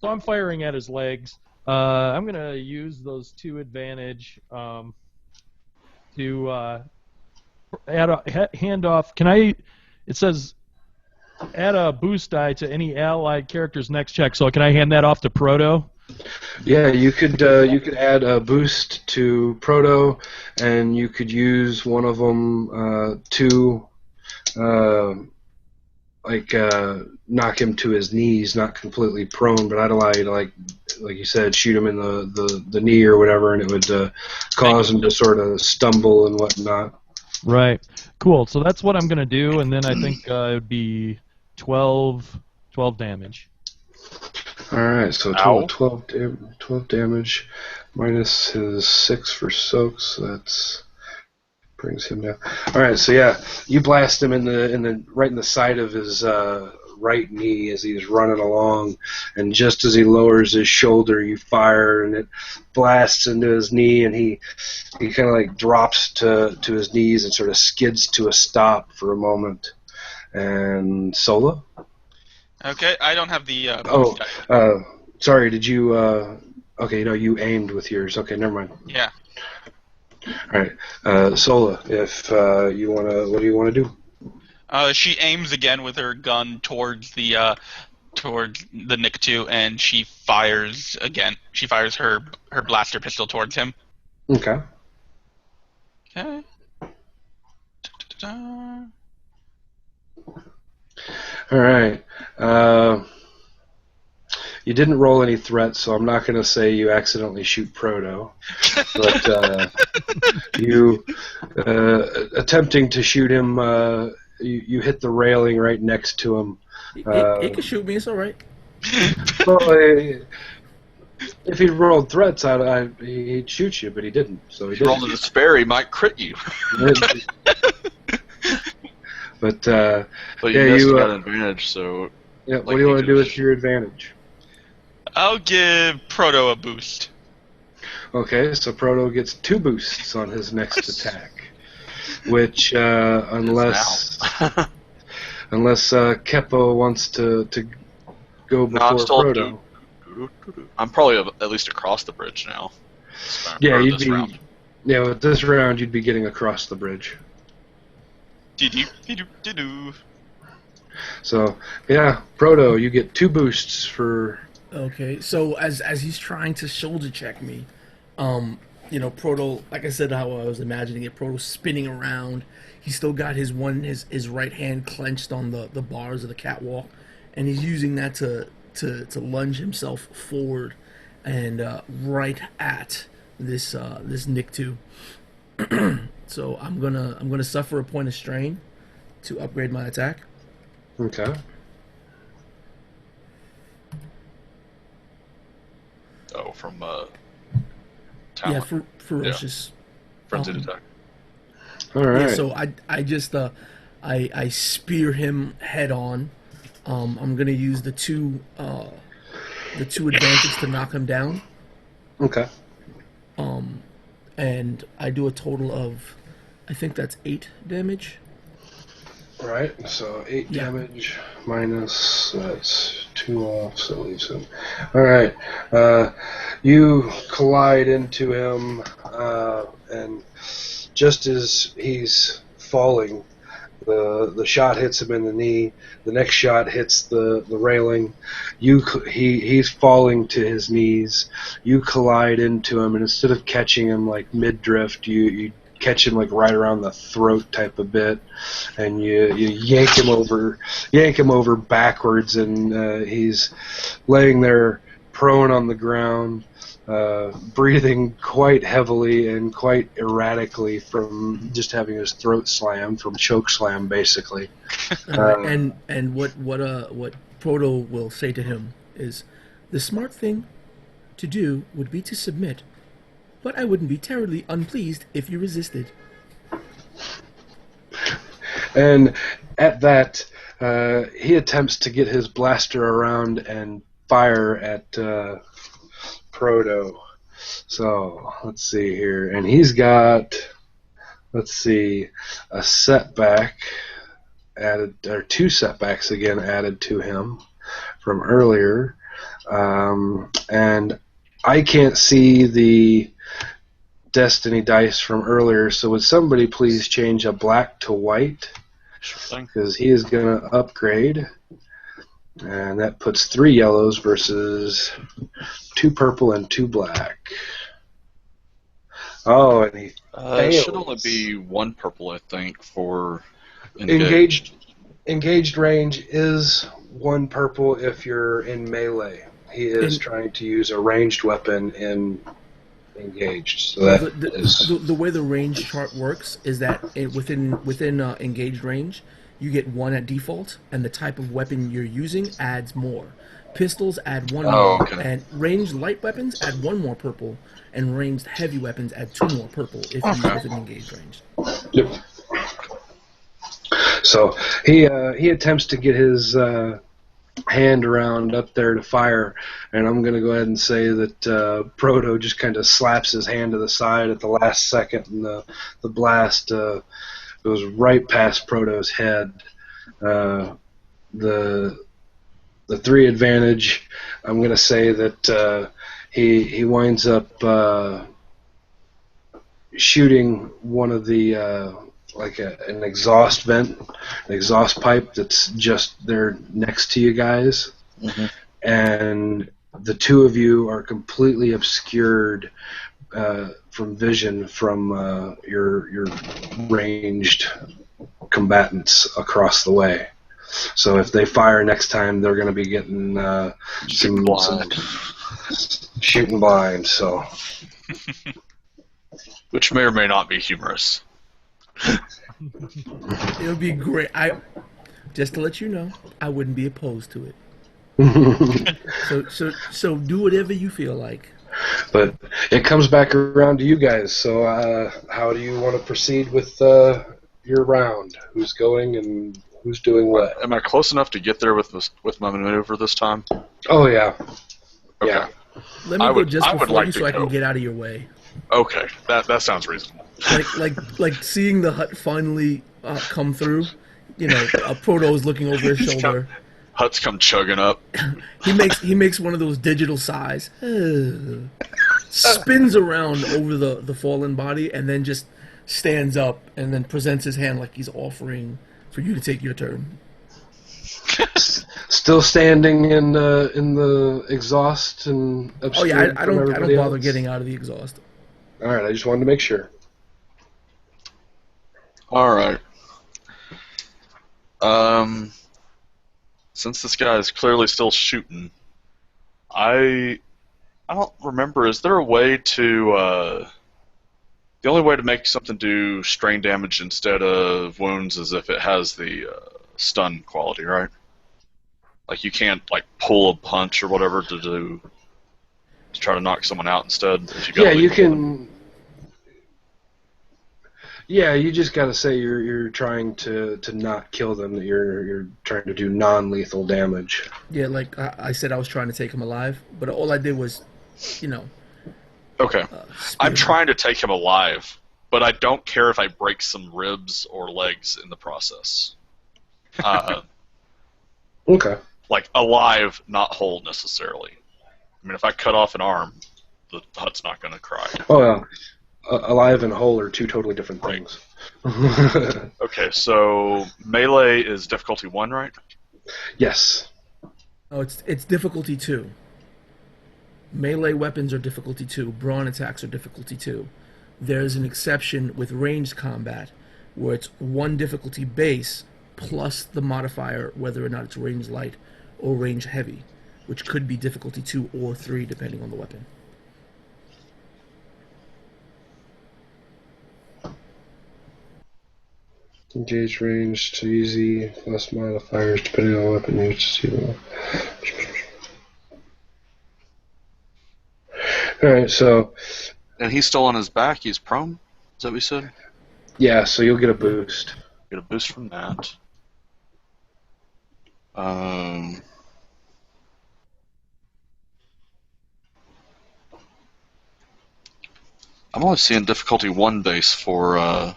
So I'm firing at his legs. I'm gonna use those 2 advantage to add a handoff. Can I? It says add a boost die to any allied character's next check. So can I hand that off to Proto? Yeah, you could add a boost to Proto, and you could use one of them to knock him to his knees, not completely prone, but I'd allow you to like you said, shoot him in the knee or whatever, and it would cause him to sort of stumble and whatnot. Right. Cool. So that's what I'm gonna do, and then I think it would be 12 damage. Alright, so Ow. 12 damage minus his 6 for soak, so that's brings him down. Alright, so yeah, you blast him right in the side of his right knee as he's running along, and just as he lowers his shoulder, you fire, and it blasts into his knee, and he kind of like drops to his knees and sort of skids to a stop for a moment. And Sola? Okay, I don't have the boost die. Sorry, did you, okay, no, you aimed with yours. Okay, never mind. Yeah. Alright, Sola, if you wanna, what do you want to do? She aims again with her gun towards the Nikto, and she fires again. She fires her blaster pistol towards him. Okay. Okay. Da-da-da. Alright, you didn't roll any threats, so I'm not going to say you accidentally shoot Proto, but you, attempting to shoot him, you hit the railing right next to him. He can shoot me, it's alright. Well, if he'd rolled threats, he'd shoot you, but he didn't, so he If you rolled a didn't. despair, he might crit you. But, But you yeah, missed, you, you got an advantage, so... yeah, what Like do you want to do English. with your advantage? I'll give Proto a boost. Okay, so Proto gets 2 boosts on his next attack, which unless Keppo wants to go No, I'm before still Proto. I'm probably at least across the bridge now. Yeah, Or you'd this be. round. Yeah, with this round, you'd be getting across the bridge. Do-do-do-do-do. So yeah, Proto, you get 2 boosts for. Okay, so as he's trying to shoulder check me, Proto, like I said, how I was imagining it, Proto spinning around. He's still got his right hand clenched on the bars of the catwalk, and he's using that to lunge himself forward and right at this Nikto. So I'm gonna suffer a point of strain to upgrade my attack. Okay. Oh, from Yeah, talent. ferocious. Frenzied attack. All right. Yeah, so I just I spear him head on. I'm gonna use the two advantage to knock him down. Okay. And I do a total of, I think that's 8 damage. All right, so 8 Yeah. damage minus, that's 2 off, so that leaves him. All right, you collide into him, and just as he's falling, the shot hits him in the knee. The next shot hits the railing. He's falling to his knees. You collide into him, and instead of catching him like mid drift, you catch him like right around the throat type of bit, and you yank him over backwards, and he's laying there prone on the ground, breathing quite heavily and quite erratically from just having his throat slammed from choke slam, basically. And what Proto will say to him is, the smart thing to do would be to submit, but I wouldn't be terribly unpleased if you resisted. And at that, he attempts to get his blaster around and fire at Proto. So let's see here, and he's got, a setback added, or 2 setbacks again added to him from earlier, and I can't see the Destiny dice from earlier, so would somebody please change a black to white? Sure thing. Because he is going to upgrade, and that puts 3 yellows versus 2 purple and 2 black. Oh, and he It should fails. only be 1 purple, I think, for engage. Engaged range is 1 purple if you're in melee. He is trying to use a ranged weapon in engaged. So that is The way the range chart works is that within engaged range, you get 1 at default, and the type of weapon you're using adds more. Pistols add 1 more, okay. and ranged light weapons add 1 more purple, and ranged heavy weapons add 2 more purple if you use within engaged range. Yep. So he attempts to get his hand around up there to fire, and I'm going to go ahead and say that Proto just kind of slaps his hand to the side at the last second, and the blast goes right past Proto's head. The 3 advantage, I'm going to say that he winds up shooting one of the like an exhaust vent, an exhaust pipe that's just there next to you guys, and the 2 of you are completely obscured from vision from your ranged combatants across the way. So if they fire next time, they're going to be getting some shooting blind. So, Which may or may not be humorous. It would be great. Just to let you know, I wouldn't be opposed to it. So do whatever you feel like. but it comes back around to you guys. So how do you want to proceed with your round? Who's going and who's doing what? Am I close enough to get there with my maneuver this time? Oh yeah, Okay. yeah. Let me I go would- just I would before like you to so I go. can get out of your way. Okay, that sounds reasonable. Like seeing the hut finally come through. You know, Proto's looking over his shoulder. Huts come chugging up. He makes one of those digital sighs. Spins around over the fallen body and then just stands up and then presents his hand like he's offering for you to take your turn. Still standing in the exhaust and Oh obscured yeah, I from don't everybody bother else? getting out of the exhaust. All right, I just wanted to make sure. All right. Since this guy is clearly still shooting, I don't remember. Is there a way to the only way to make something do strain damage instead of wounds is if it has the stun quality, right? Like you can't like pull a punch or whatever to try to knock someone out instead. If you got Yeah, you lethal. can. Yeah, you just got to say you're trying to not kill them. That you're trying to do non-lethal damage. Yeah, like I said, I was trying to take him alive, but all I did was, you know. Okay. Spear I'm him. trying to take him alive, but I don't care if I break some ribs or legs in the process. Okay. Like alive, not whole necessarily. I mean, if I cut off an arm, the hut's not going to cry. Oh, yeah. Alive and whole are two totally different things. Okay, so melee is difficulty 1, right? Yes. Oh, it's difficulty 2. Melee weapons are difficulty 2. Brawn attacks are difficulty 2. There's an exception with ranged combat, where it's 1 difficulty base plus the modifier whether or not it's range light or range heavy, which could be difficulty 2 or 3 depending on the weapon. Engage range to easy plus modifiers depending on weapon used. Alright, so And he's still on his back. He's prone. Is that what we said? yeah, so you'll get a boost. Get a boost from that. I'm only seeing difficulty 1 base for.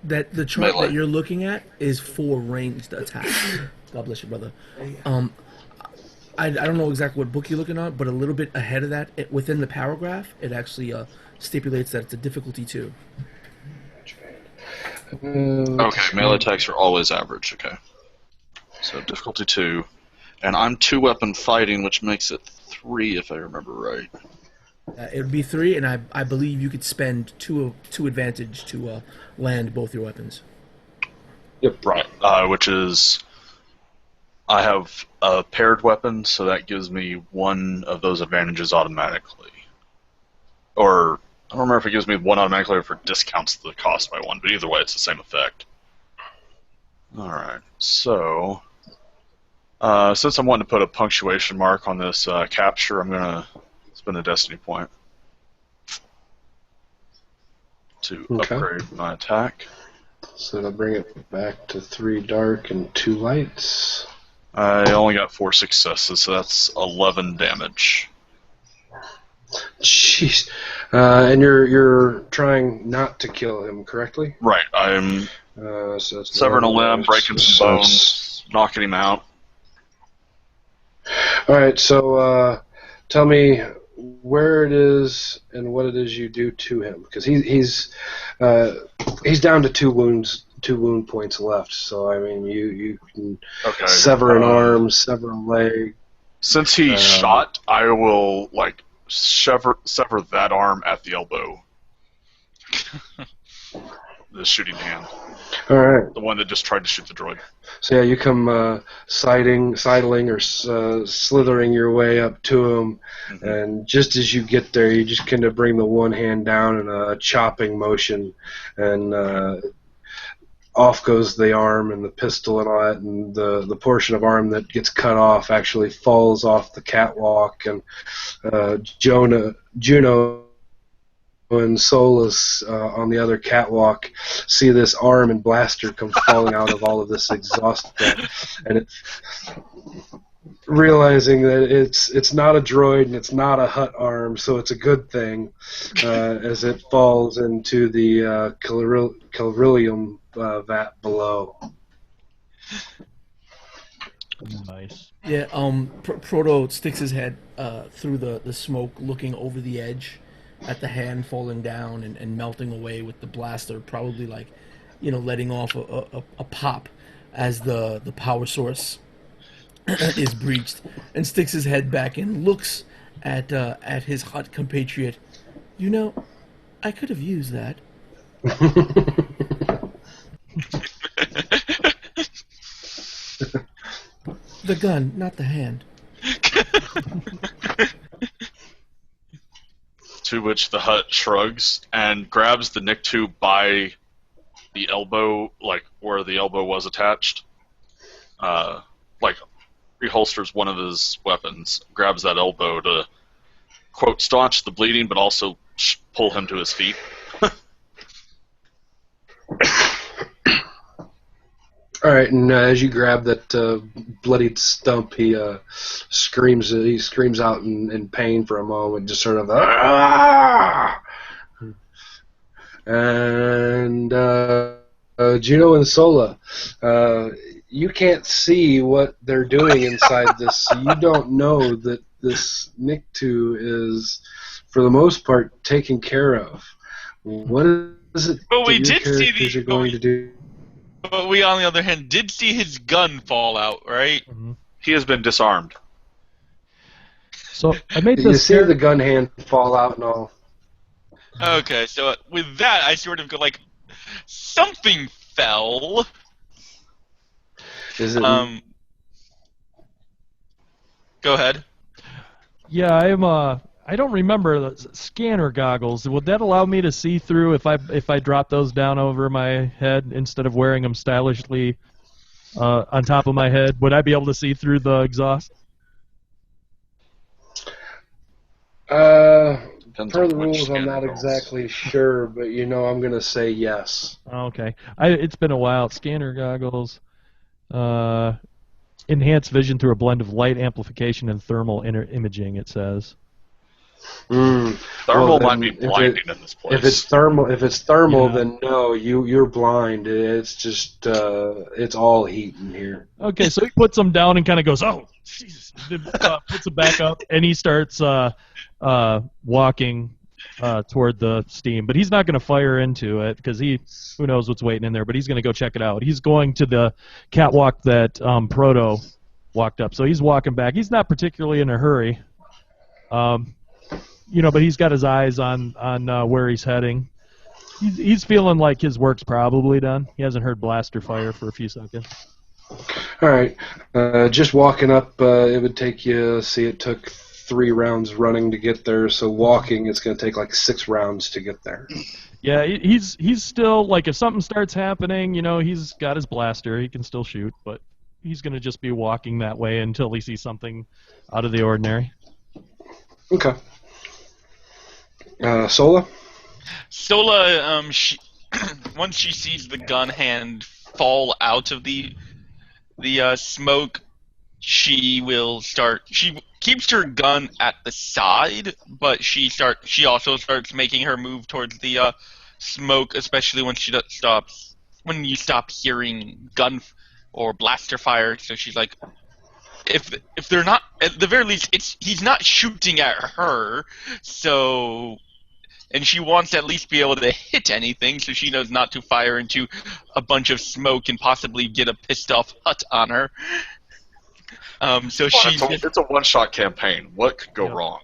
That the chart Melee. that you're looking at is for ranged attacks. God bless you, brother. I don't know exactly what book you're looking at, but a little bit ahead of that, within the paragraph, it actually stipulates that it's a difficulty 2. Okay, melee attacks are always average. Okay. So difficulty 2. And I'm 2-weapon fighting, which makes it 3 if I remember right. It would be 3, and I believe you could spend two advantage to land both your weapons. Yep. Right. Which is, I have a paired weapon, so that gives me 1 of those advantages automatically. Or, I don't remember if it gives me 1 automatically or if it discounts the cost by 1, but either way, it's the same effect. Alright, so, since I'm wanting to put a punctuation mark on this capture, I'm going to spend a destiny point to upgrade my attack. So that'll bring it back to 3 dark and 2 lights. I only got 4 successes, so that's 11 damage. Jeez. And you're trying not to kill him, correctly? Right, I'm So it's severing a limb, breaking some so bones, knocking him out. Alright, so tell me where it is and what it is you do to him, because he's down to 2 wound points left. So I mean, you can sever an arm, sever a leg. Since he shot, I will like sever that arm at the elbow. The shooting hand. All right. The one that just tried to shoot the droid. So yeah, you come sidling or slithering your way up to him, and just as you get there, you just kind of bring the one hand down in a chopping motion, and off goes the arm and the pistol and all that, and the portion of arm that gets cut off actually falls off the catwalk, and Juno and Solus on the other catwalk see this arm and blaster come falling out of all of this exhaust vent, and it, realizing that it's not a droid and it's not a hut arm, so it's a good thing as it falls into the Calrillium vat below. Nice. Yeah, Proto sticks his head through the smoke, looking over the edge at the hand falling down and melting away with the blaster, probably like, letting off a pop as the power source is breached, and sticks his head back and looks at his hut compatriot. I could have used that. The gun, not the hand. To which the hut shrugs and grabs the Nick tube by the elbow, like where the elbow was attached. Like reholsters one of his weapons, grabs that elbow to, quote, staunch the bleeding, but also pull him to his feet. All right, and as you grab that bloodied stump, he screams. He screams out in pain for a moment, just sort of. Aah! And Juno and Sola, you can't see what they're doing inside this, so you don't know that this Nikto is, for the most part, taken care of. What is it But we that your did see characters are going to do? But we, on the other hand, did see his gun fall out, right? He has been disarmed. So I made You this. see the gun hand fall out and all. Okay, so with that, I sort of go like, something fell. Is it? Go ahead. Yeah, I don't remember the scanner goggles. Would that allow me to see through if I drop those down over my head instead of wearing them stylishly on top of my head? Would I be able to see through the exhaust? Depends Per on the which rules, I'm scanner not goggles. exactly sure, but I'm going to say yes. Okay. It's been a while. Scanner goggles. Enhanced vision through a blend of light amplification and thermal imaging, it says. Mm. Thermal Well, might be then, blinding in this place. If it's thermal, Yeah. then no, you're blind. It's just it's all heat in here. Okay, so he puts them down and kind of goes, "Oh, Jesus!" Then, puts them back up, and he starts walking toward the steam. But he's not going to fire into it because who knows what's waiting in there. But he's going to go check it out. He's going to the catwalk that Proto walked up. So he's walking back. He's not particularly in a hurry, but he's got his eyes on where he's heading. He's feeling like his work's probably done. He hasn't heard blaster fire for a few seconds. All right, just walking up, it would take you. See, it took 3 rounds running to get there. So walking, it's going to take like 6 rounds to get there. Yeah, he's still, like, if something starts happening, he's got his blaster. He can still shoot, but he's going to just be walking that way until he sees something out of the ordinary. Okay. Sola? Sola, once she sees the gun hand fall out of the smoke, she will start. She keeps her gun at the side, but she also starts making her move towards the smoke, especially when when you stop hearing gun or blaster fire. So she's like, if they're not, at the very least, he's not shooting at her, so. And she wants to at least be able to hit anything, so she knows not to fire into a bunch of smoke and possibly get a pissed off hut on her. It's a one-shot campaign. What could go wrong?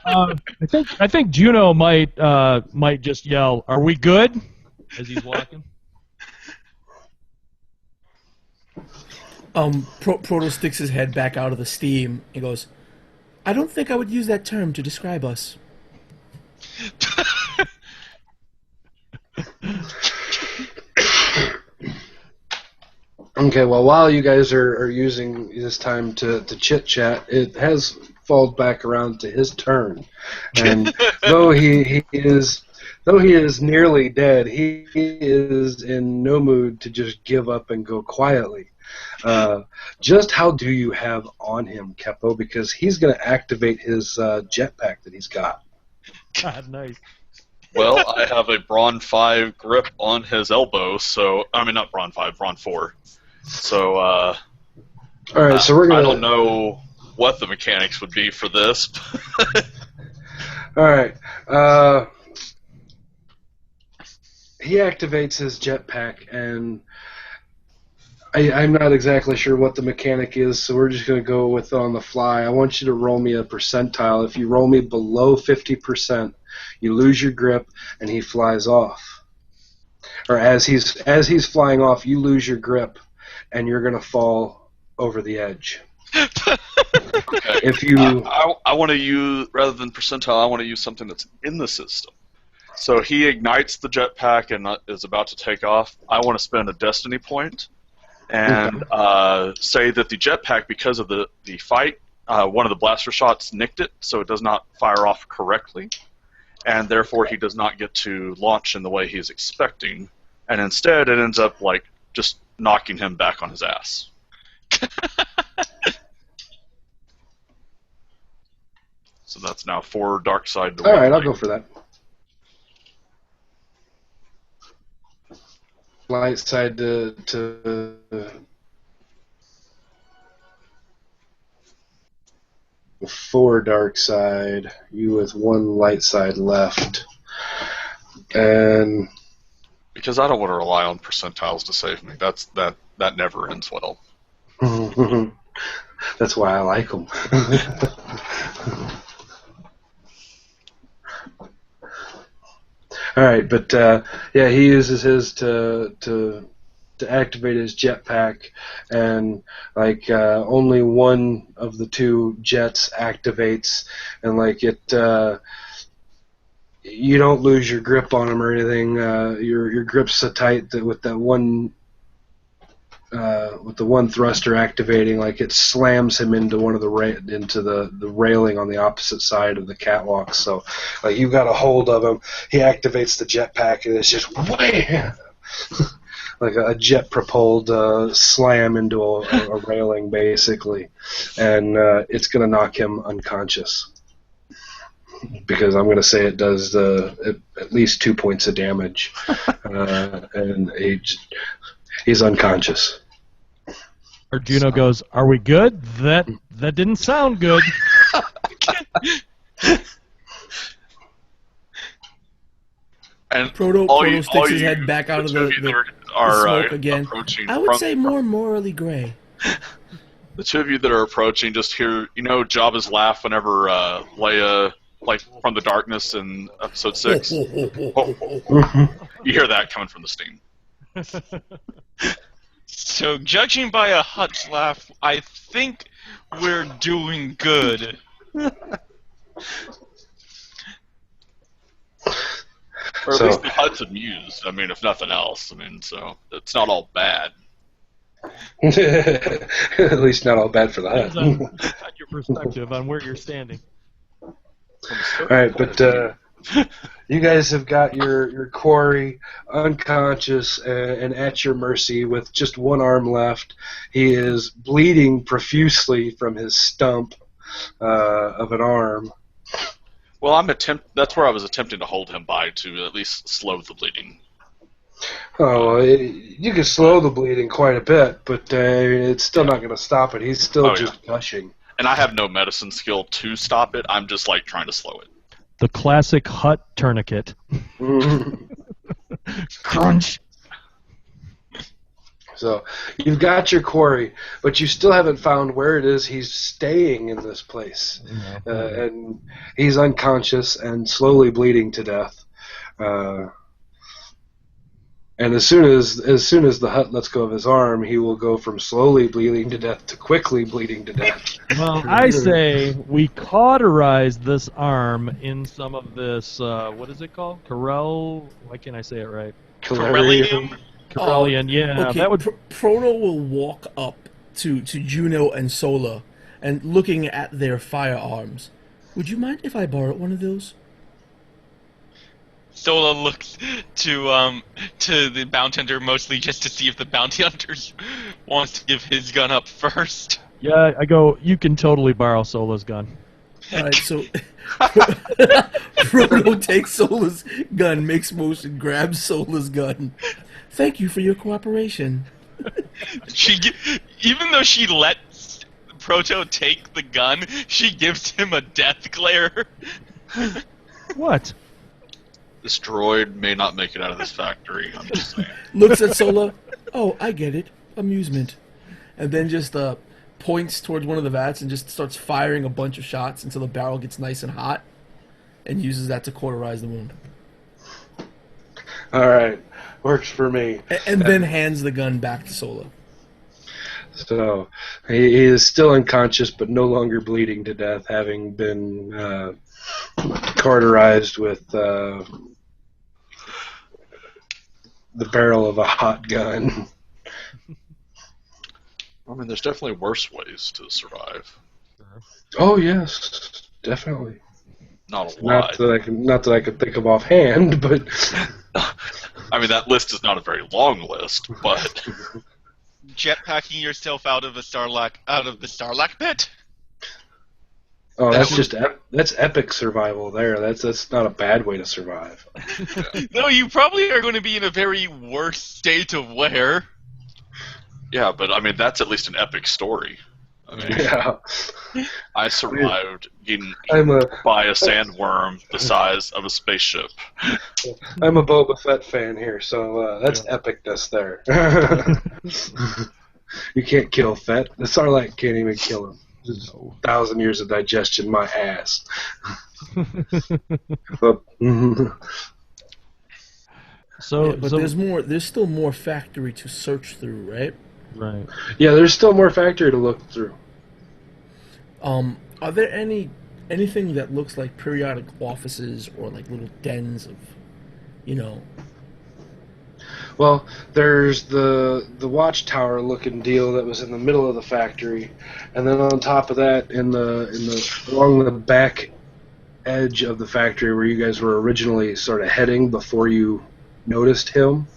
I think Juno might just yell, "Are we good?" as he's walking. Proto sticks his head back out of the steam and goes, "I don't think I would use that term to describe us." Okay, well, while you guys are using this time to chit-chat, it has fallen back around to his turn. And though he is nearly dead, he is in no mood to just give up and go quietly. Just how do you have on him, Keppo? Because he's going to activate his jetpack that he's got. God, nice. Well, I have a Brawn 5 grip on his elbow, so not Brawn 5, Brawn 4. So, all right, so we're gonna. I don't know what the mechanics would be for this. All right. He activates his jetpack, and I'm not exactly sure what the mechanic is, so we're just going to go with it on the fly. I want you to roll me a percentile. If you roll me below 50%, you lose your grip, and he flies off. Or as he's flying off, you lose your grip, and you're going to fall over the edge. Okay. If you, I want to use, rather than percentile, I want to use something that's in the system. So he ignites the jetpack and is about to take off. I want to spend a destiny point and say that the jetpack, because of the fight, one of the blaster shots nicked it, so it does not fire off correctly, and therefore he does not get to launch in the way he's expecting, and instead it ends up just knocking him back on his ass. So that's now 4 dark side to all one right, I'll light. go for that. Light side to with 4 dark side, you with 1 light side left. And Because I don't want to rely on percentiles to save me. That never ends well. that's why I like them. All right, but yeah, he uses his to activate his jetpack, and like only one of the 2 jets activates, and like it. You don't lose your grip on him or anything. Your grip's so tight that with the one thruster activating, like it slams him into one of the railing on the opposite side of the catwalk. So, like you got a hold of him. He activates the jetpack, and it's just wham! Like a jet propelled slam into a railing, basically, and it's gonna knock him unconscious. Because I'm going to say it does at least 2 points of damage, and he's unconscious. Arjuno goes, "Are we good? That didn't sound good." And Proto sticks his head back out of the smoke again. Approaching I would say more morally gray. The 2 of you that are approaching just hear, Jabba's laugh whenever Leia, like from the darkness in Episode 6. You hear that coming from the steam. So, judging by a Hutch laugh, I think we're doing good. Or at least the Hut's amused. I mean, if nothing else. So it's not all bad. At least not all bad for the Hut. Depends on your perspective on where you're standing. All right, but you guys have got your quarry unconscious and at your mercy with just 1 arm left. He is bleeding profusely from his stump of an arm. Well, that's where I was attempting to hold him by to at least slow the bleeding. Oh, you can slow the bleeding quite a bit, but it's still not going to stop it. He's still just gushing. And I have no medicine skill to stop it. I'm just like trying to slow it. The classic Hut tourniquet. Crunch. So you've got your quarry, but you still haven't found where it is he's staying in this place, and he's unconscious and slowly bleeding to death. And as soon as the Hut lets go of his arm, he will go from slowly bleeding to death to quickly bleeding to death. Well, I say we cauterize this arm in some of this, what is it called? Why can't I say it right? Corellium? Corellian, yeah. Okay, That would... Proto will walk up to Juno and Sola and looking at their firearms. Would you mind if I borrow one of those? Sola looks to the bounty hunter mostly just to see if the bounty hunter wants to give his gun up first. Yeah, I go, you can totally borrow Sola's gun. Alright, so Proto takes Sola's gun, makes motion, grabs Sola's gun. Thank you for your cooperation. Even though she lets Proto take the gun, she gives him a death glare. What? This droid may not make it out of this factory. I'm just saying. Looks at Sola. Oh, I get it. Amusement. And then just points towards one of the vats and just starts firing a bunch of shots until the barrel gets nice and hot, and uses that to cauterize the wound. All right, works for me. And then hands the gun back to Sola. So he is still unconscious, but no longer bleeding to death, having been cauterized with the barrel of a hot gun. I mean, there's definitely worse ways to survive. Oh yes, definitely. Not a lot. Not that I could think of offhand, but I mean, that list is not a very long list, but Jetpacking yourself out of the Sarlacc pit? oh, that's epic survival there. That's not a bad way to survive. No, you probably are going to be in a very worse state of wear. yeah, but I mean, that's at least an epic story. I mean, Yeah. I survived getting I'm eaten a by a sandworm the size of a spaceship. I'm a Boba Fett fan here, so that's epicness there. You can't kill Fett. The Sarlacc can't even kill him. Just 1,000 years of digestion, my ass. But, So, But there's more. There's still more factory to search through, right? right. yeah, there's still more factory to look through. Are there anything that looks like periodic offices or like little dens of, you know? Well, there's the watchtower looking deal that was in the middle of the factory, and then on top of that, in the along the back edge of the factory where you guys were originally sort of heading before you noticed him,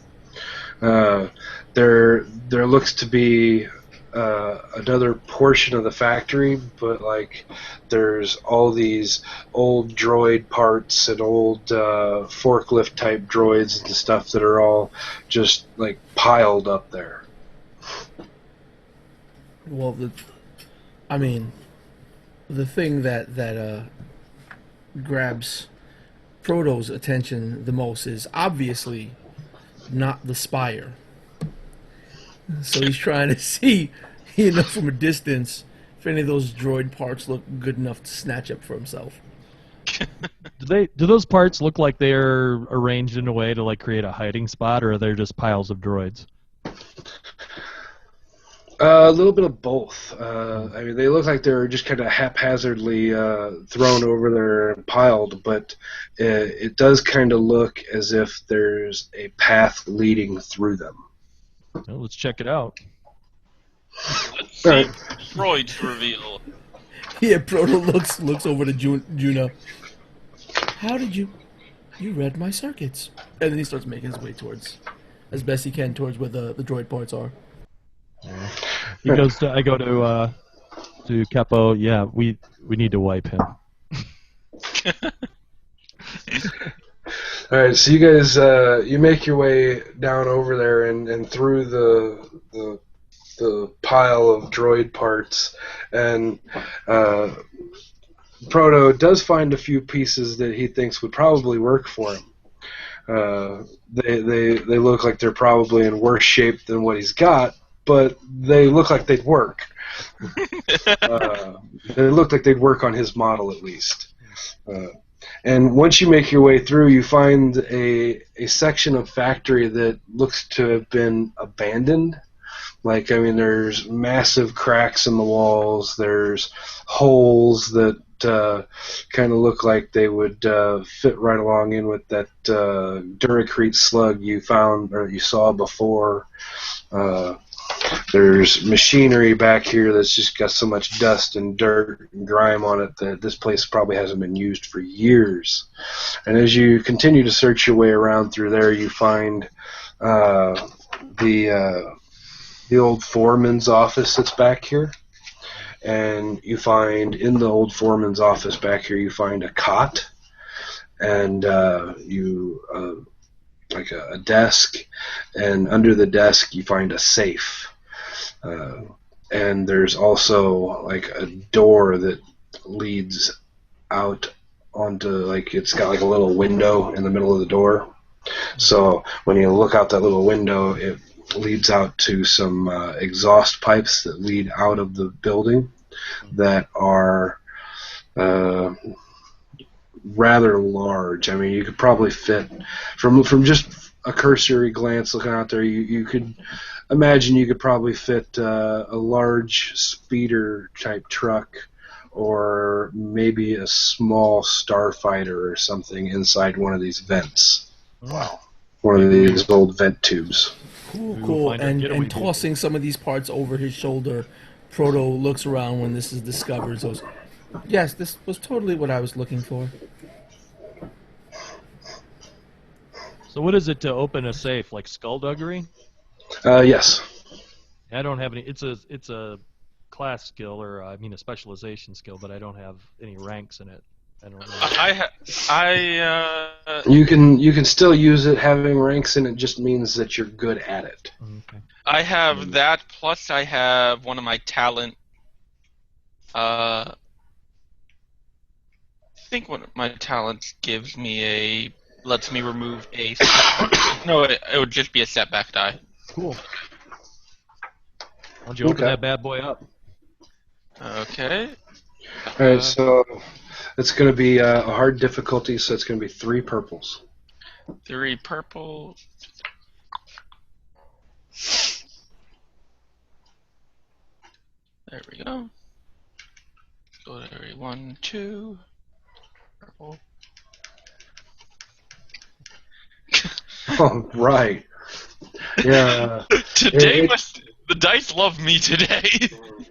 there looks to be another portion of the factory, but like there's all these old droid parts and old forklift type droids and stuff that are all just like piled up there. Well, I mean, the thing that grabs Proto's attention the most is obviously not the spire. So he's trying to see, from a distance, if any of those droid parts look good enough to snatch up for himself. Do those parts look like they're arranged in a way to like create a hiding spot, or are they just piles of droids? A little bit of both. I mean, they look like they're just kind of haphazardly thrown over there and piled, but it does kind of look as if there's a path leading through them. Well, let's check it out. Let's see Alright. droids reveal. Yeah, Proto looks over to Juno. How did you read my circuits? And then he starts making his way towards, as best he can, towards where the droid parts are. He goes to. I go to Capo. Yeah, we need to wipe him. All right, so you guys, you make your way down over there and through the pile of droid parts, and Proto does find a few pieces that he thinks would probably work for him. They look like they're probably in worse shape than what he's got, but they look like they'd work. They look like they'd work on his model at least. And once you make your way through, you find a section of factory that looks to have been abandoned. Like, I mean, there's massive cracks in the walls. There's holes that kind of look like they would fit right along in with that Duracrete slug you found or you saw before. There's machinery back here that's just got so much dust and dirt and grime on it that this place probably hasn't been used for years. And as you continue to search your way around through there, you find the old foreman's office that's back here. And you find in the old foreman's office back here, you find a cot and like a desk, and under the desk you find a safe. And there's also like a door that leads out onto, like, it's got like a little window in the middle of the door. So when you look out that little window, it leads out to some exhaust pipes that lead out of the building that are rather large. I mean, you could probably fit from just a cursory glance looking out there. You could imagine you could probably fit a large speeder type truck or maybe a small starfighter or something inside one of these vents. Wow. One of these old vent tubes. Cool. And tossing some of these parts over his shoulder, Proto looks around when this is discovered. So, yes, this was totally what I was looking for. So what is it to open a safe? Like skullduggery? Yes. I don't have any. It's a class skill, or I mean a specialization skill, but I don't have any ranks in it. I don't know. You can still use it. Having ranks in it just means that you're good at it. Okay. I have that, plus I have one of my talent I think one of my talents lets me remove a setback. No, it would just be a setback die. Cool. Why don't you open Okay. that bad boy up? Okay. All right, so it's going to be a hard difficulty, so it's going to be 3 purples. 3 purple. There we go. So there, 1, 2. Purple. Oh, right. Yeah. Today the dice love me today.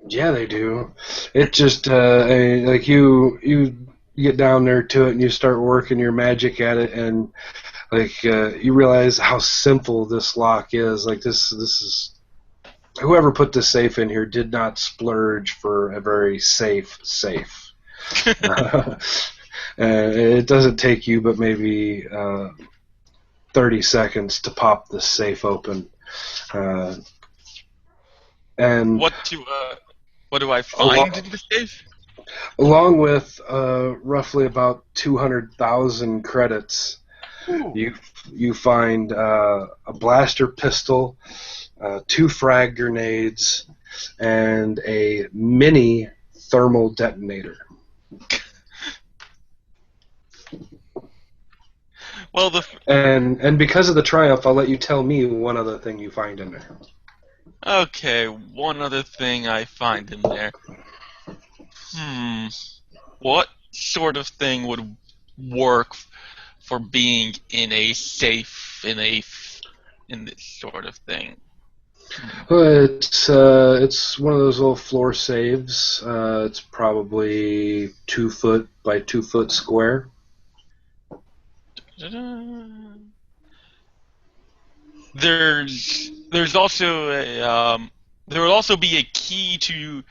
Yeah, they do. It just like you get down there to it and you start working your magic at it, and like you realize how simple this lock is. Like this is whoever put this safe in here did not splurge for a very safe safe. It doesn't take you but maybe 30 seconds to pop this safe open. And What do I find in the safe? along with roughly about 200,000 credits, you find a blaster pistol, 2 frag grenades, and a mini thermal detonator. Well, And because of the triumph, I'll let you tell me one other thing you find in there. okay, one other thing I find in there. What sort of thing would work for being in a safe in this sort of thing? It's one of those little floor saves. It's probably 2 foot by 2 foot square. There's also there would also be a key to,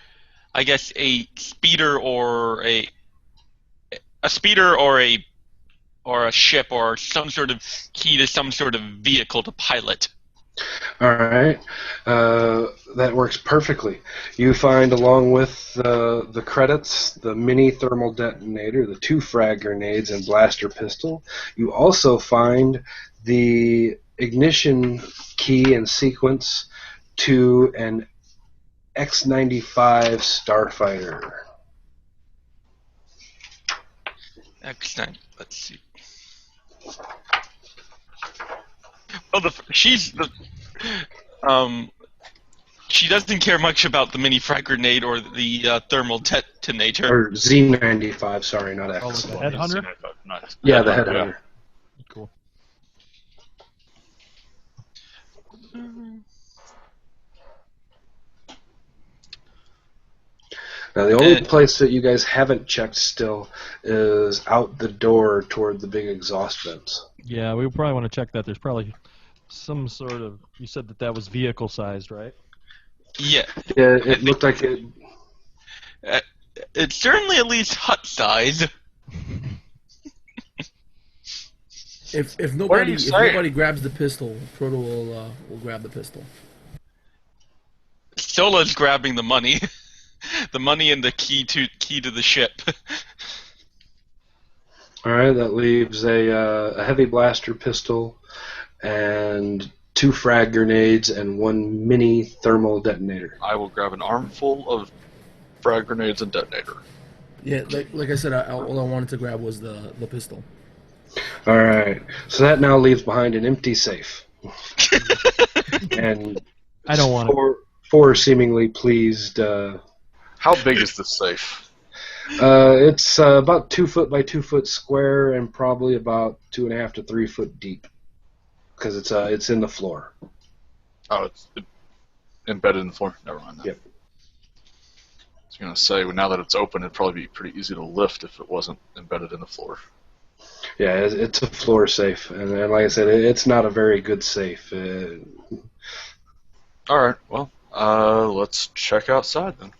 I guess, a speeder or a ship or some sort of key to some sort of vehicle to pilot. All right, that works perfectly. You find, along with the credits, the mini thermal detonator, the 2 frag grenades, and blaster pistol. You also find the ignition key and sequence to an X-95 starfighter. Excellent. Let's see. Well, she doesn't care much about the mini frag grenade or the thermal detonator. Or Z-95, sorry, not X. Oh, the headhunter? Nice. Yeah, the headhunter. Cool. Now, the only place that you guys haven't checked still is out the door toward the big exhaust vents. Yeah, we probably want to check that. There's probably some sort of. You said that was vehicle sized, right? Yeah, Yeah, it looked like it. it's certainly at least hut size. If What are nobody you saying? grabs the pistol, Proto will grab the pistol. Sola's grabbing the money, the money and the key to the ship. All right, that leaves a heavy blaster pistol and 2 frag grenades and 1 mini thermal detonator. I will grab an armful of frag grenades and detonator. Yeah, like I said, all I wanted to grab was the pistol. All right, so that now leaves behind an empty safe. And I don't want it. four seemingly pleased. How big is this safe? It's about 2 foot by 2 foot square and probably about 2.5 to 3 foot deep, because it's in the floor. Oh, it's embedded in the floor. Never mind that. Yep. I was gonna say, well, now that it's open, it'd probably be pretty easy to lift if it wasn't embedded in the floor. Yeah, it's a floor safe, and like I said, it's not a very good safe. All right. Well, let's check outside then.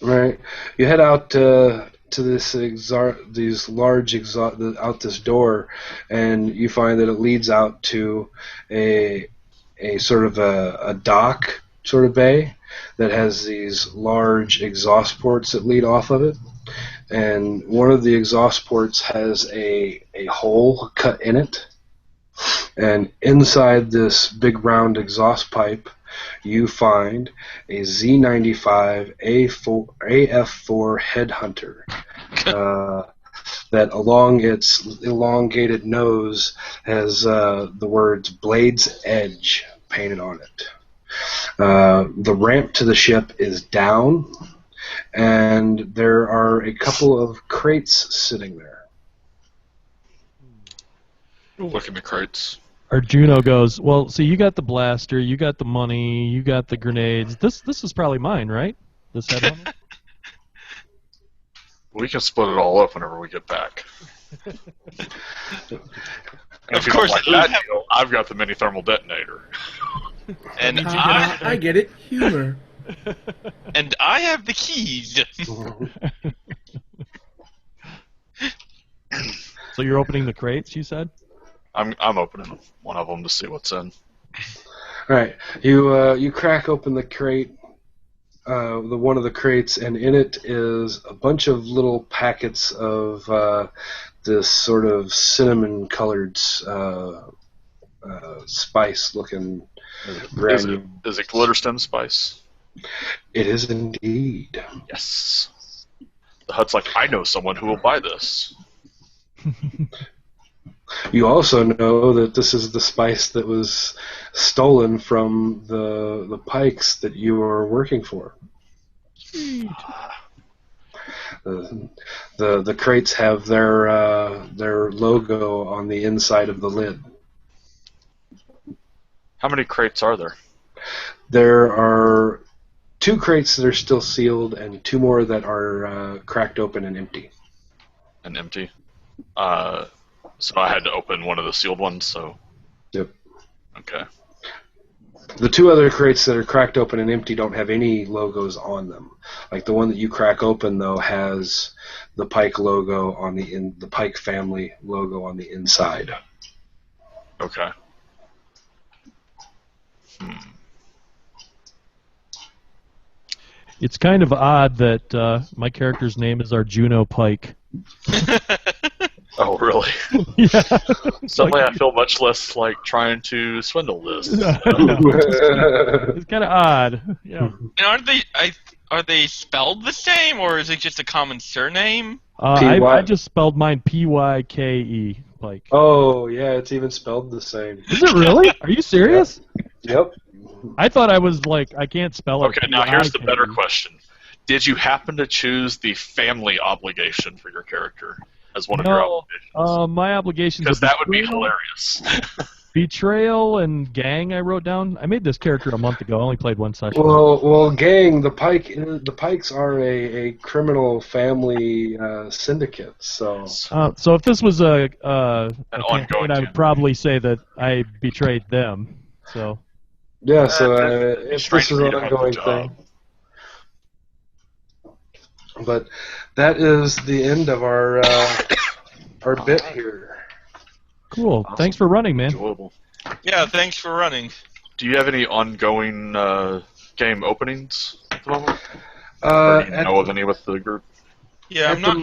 Right, you head out to these large out this door, and you find that it leads out to a sort of a dock sort of bay, that has these large exhaust ports that lead off of it. And one of the exhaust ports has a hole cut in it. And inside this big round exhaust pipe, you find a Z95 AF4 Headhunter. That along its elongated nose has the words Blade's Edge painted on it. The ramp to the ship is down, and there are a couple of crates sitting there. Look at the crates. Arjuno goes, well, so you got the blaster, you got the money, you got the grenades. This is probably mine, right? This headhunter? We can split it all up whenever we get back. And Of if you course, don't like that deal, I've got the mini thermal detonator. and I get it. Humor. I have the keys. So you're opening the crates, you said? I'm opening one of them to see what's in. All right, you crack open the crate, one of the crates, and in it is a bunch of little packets of this sort of cinnamon-colored spice-looking granule. Is it Glitterstem spice? It is indeed. Yes. The Hut's like, I know someone who will buy this. You also know that this is the spice that was stolen from the Pikes that you are working for. The crates have their logo on the inside of the lid. How many crates are there? There are 2 crates that are still sealed and 2 more that are cracked open and empty. And empty? So I had to open one of the sealed ones, so... Yep. Okay. The 2 other crates that are cracked open and empty don't have any logos on them. Like the one that you crack open, though, has the Pike logo on the Pike family logo on the inside. Okay. It's kind of odd that my character's name is Arjuno Pike. Oh, really? Yeah. Suddenly I feel much less like trying to swindle this. It's kind of odd. Yeah. And are they spelled the same, or is it just a common surname? I just spelled mine P-Y-K-E, Pike. Oh, yeah, it's even spelled the same. Is it really? Are you serious? Yep. I thought I was like, I can't spell it. Okay, now here's the better question. Did you happen to choose the family obligation for your character as one of your obligations? My obligations Because that would be hilarious. Betrayal and gang. I wrote down. I made this character a month ago. I only played one session. Well, gang. The Pikes are a criminal family syndicate. So if this was a ongoing campaign, I would probably say that I betrayed them. So. Yeah. So if this is an ongoing thing. But that is the end of our bit here. Cool. Awesome. Thanks for running, man. Enjoyable. Yeah, thanks for running. Do you have any ongoing game openings at the moment? Or do you know of any with the group? Yeah, I'm not.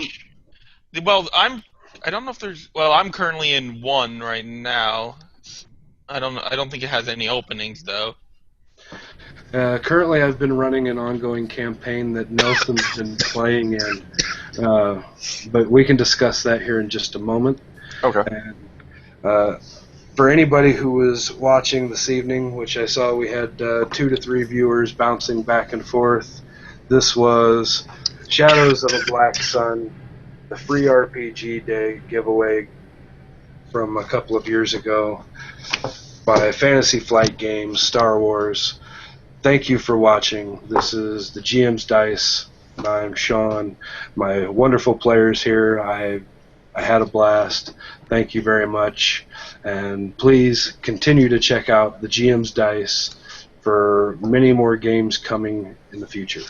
Well, I don't know if there's. Well, I'm currently in one right now. I don't think it has any openings though. Currently, I've been running an ongoing campaign that Nelson's been playing in, but we can discuss that here in just a moment. Okay. And, for anybody who was watching this evening, which I saw we had 2 to 3 viewers bouncing back and forth, this was Shadows of a Black Sun, the free RPG Day giveaway from a couple of years ago by Fantasy Flight Games, Star Wars. Thank you for watching. This is the GM's Dice. I'm Sean. My wonderful players here. I had a blast. Thank you very much. And please continue to check out the GM's Dice for many more games coming in the future.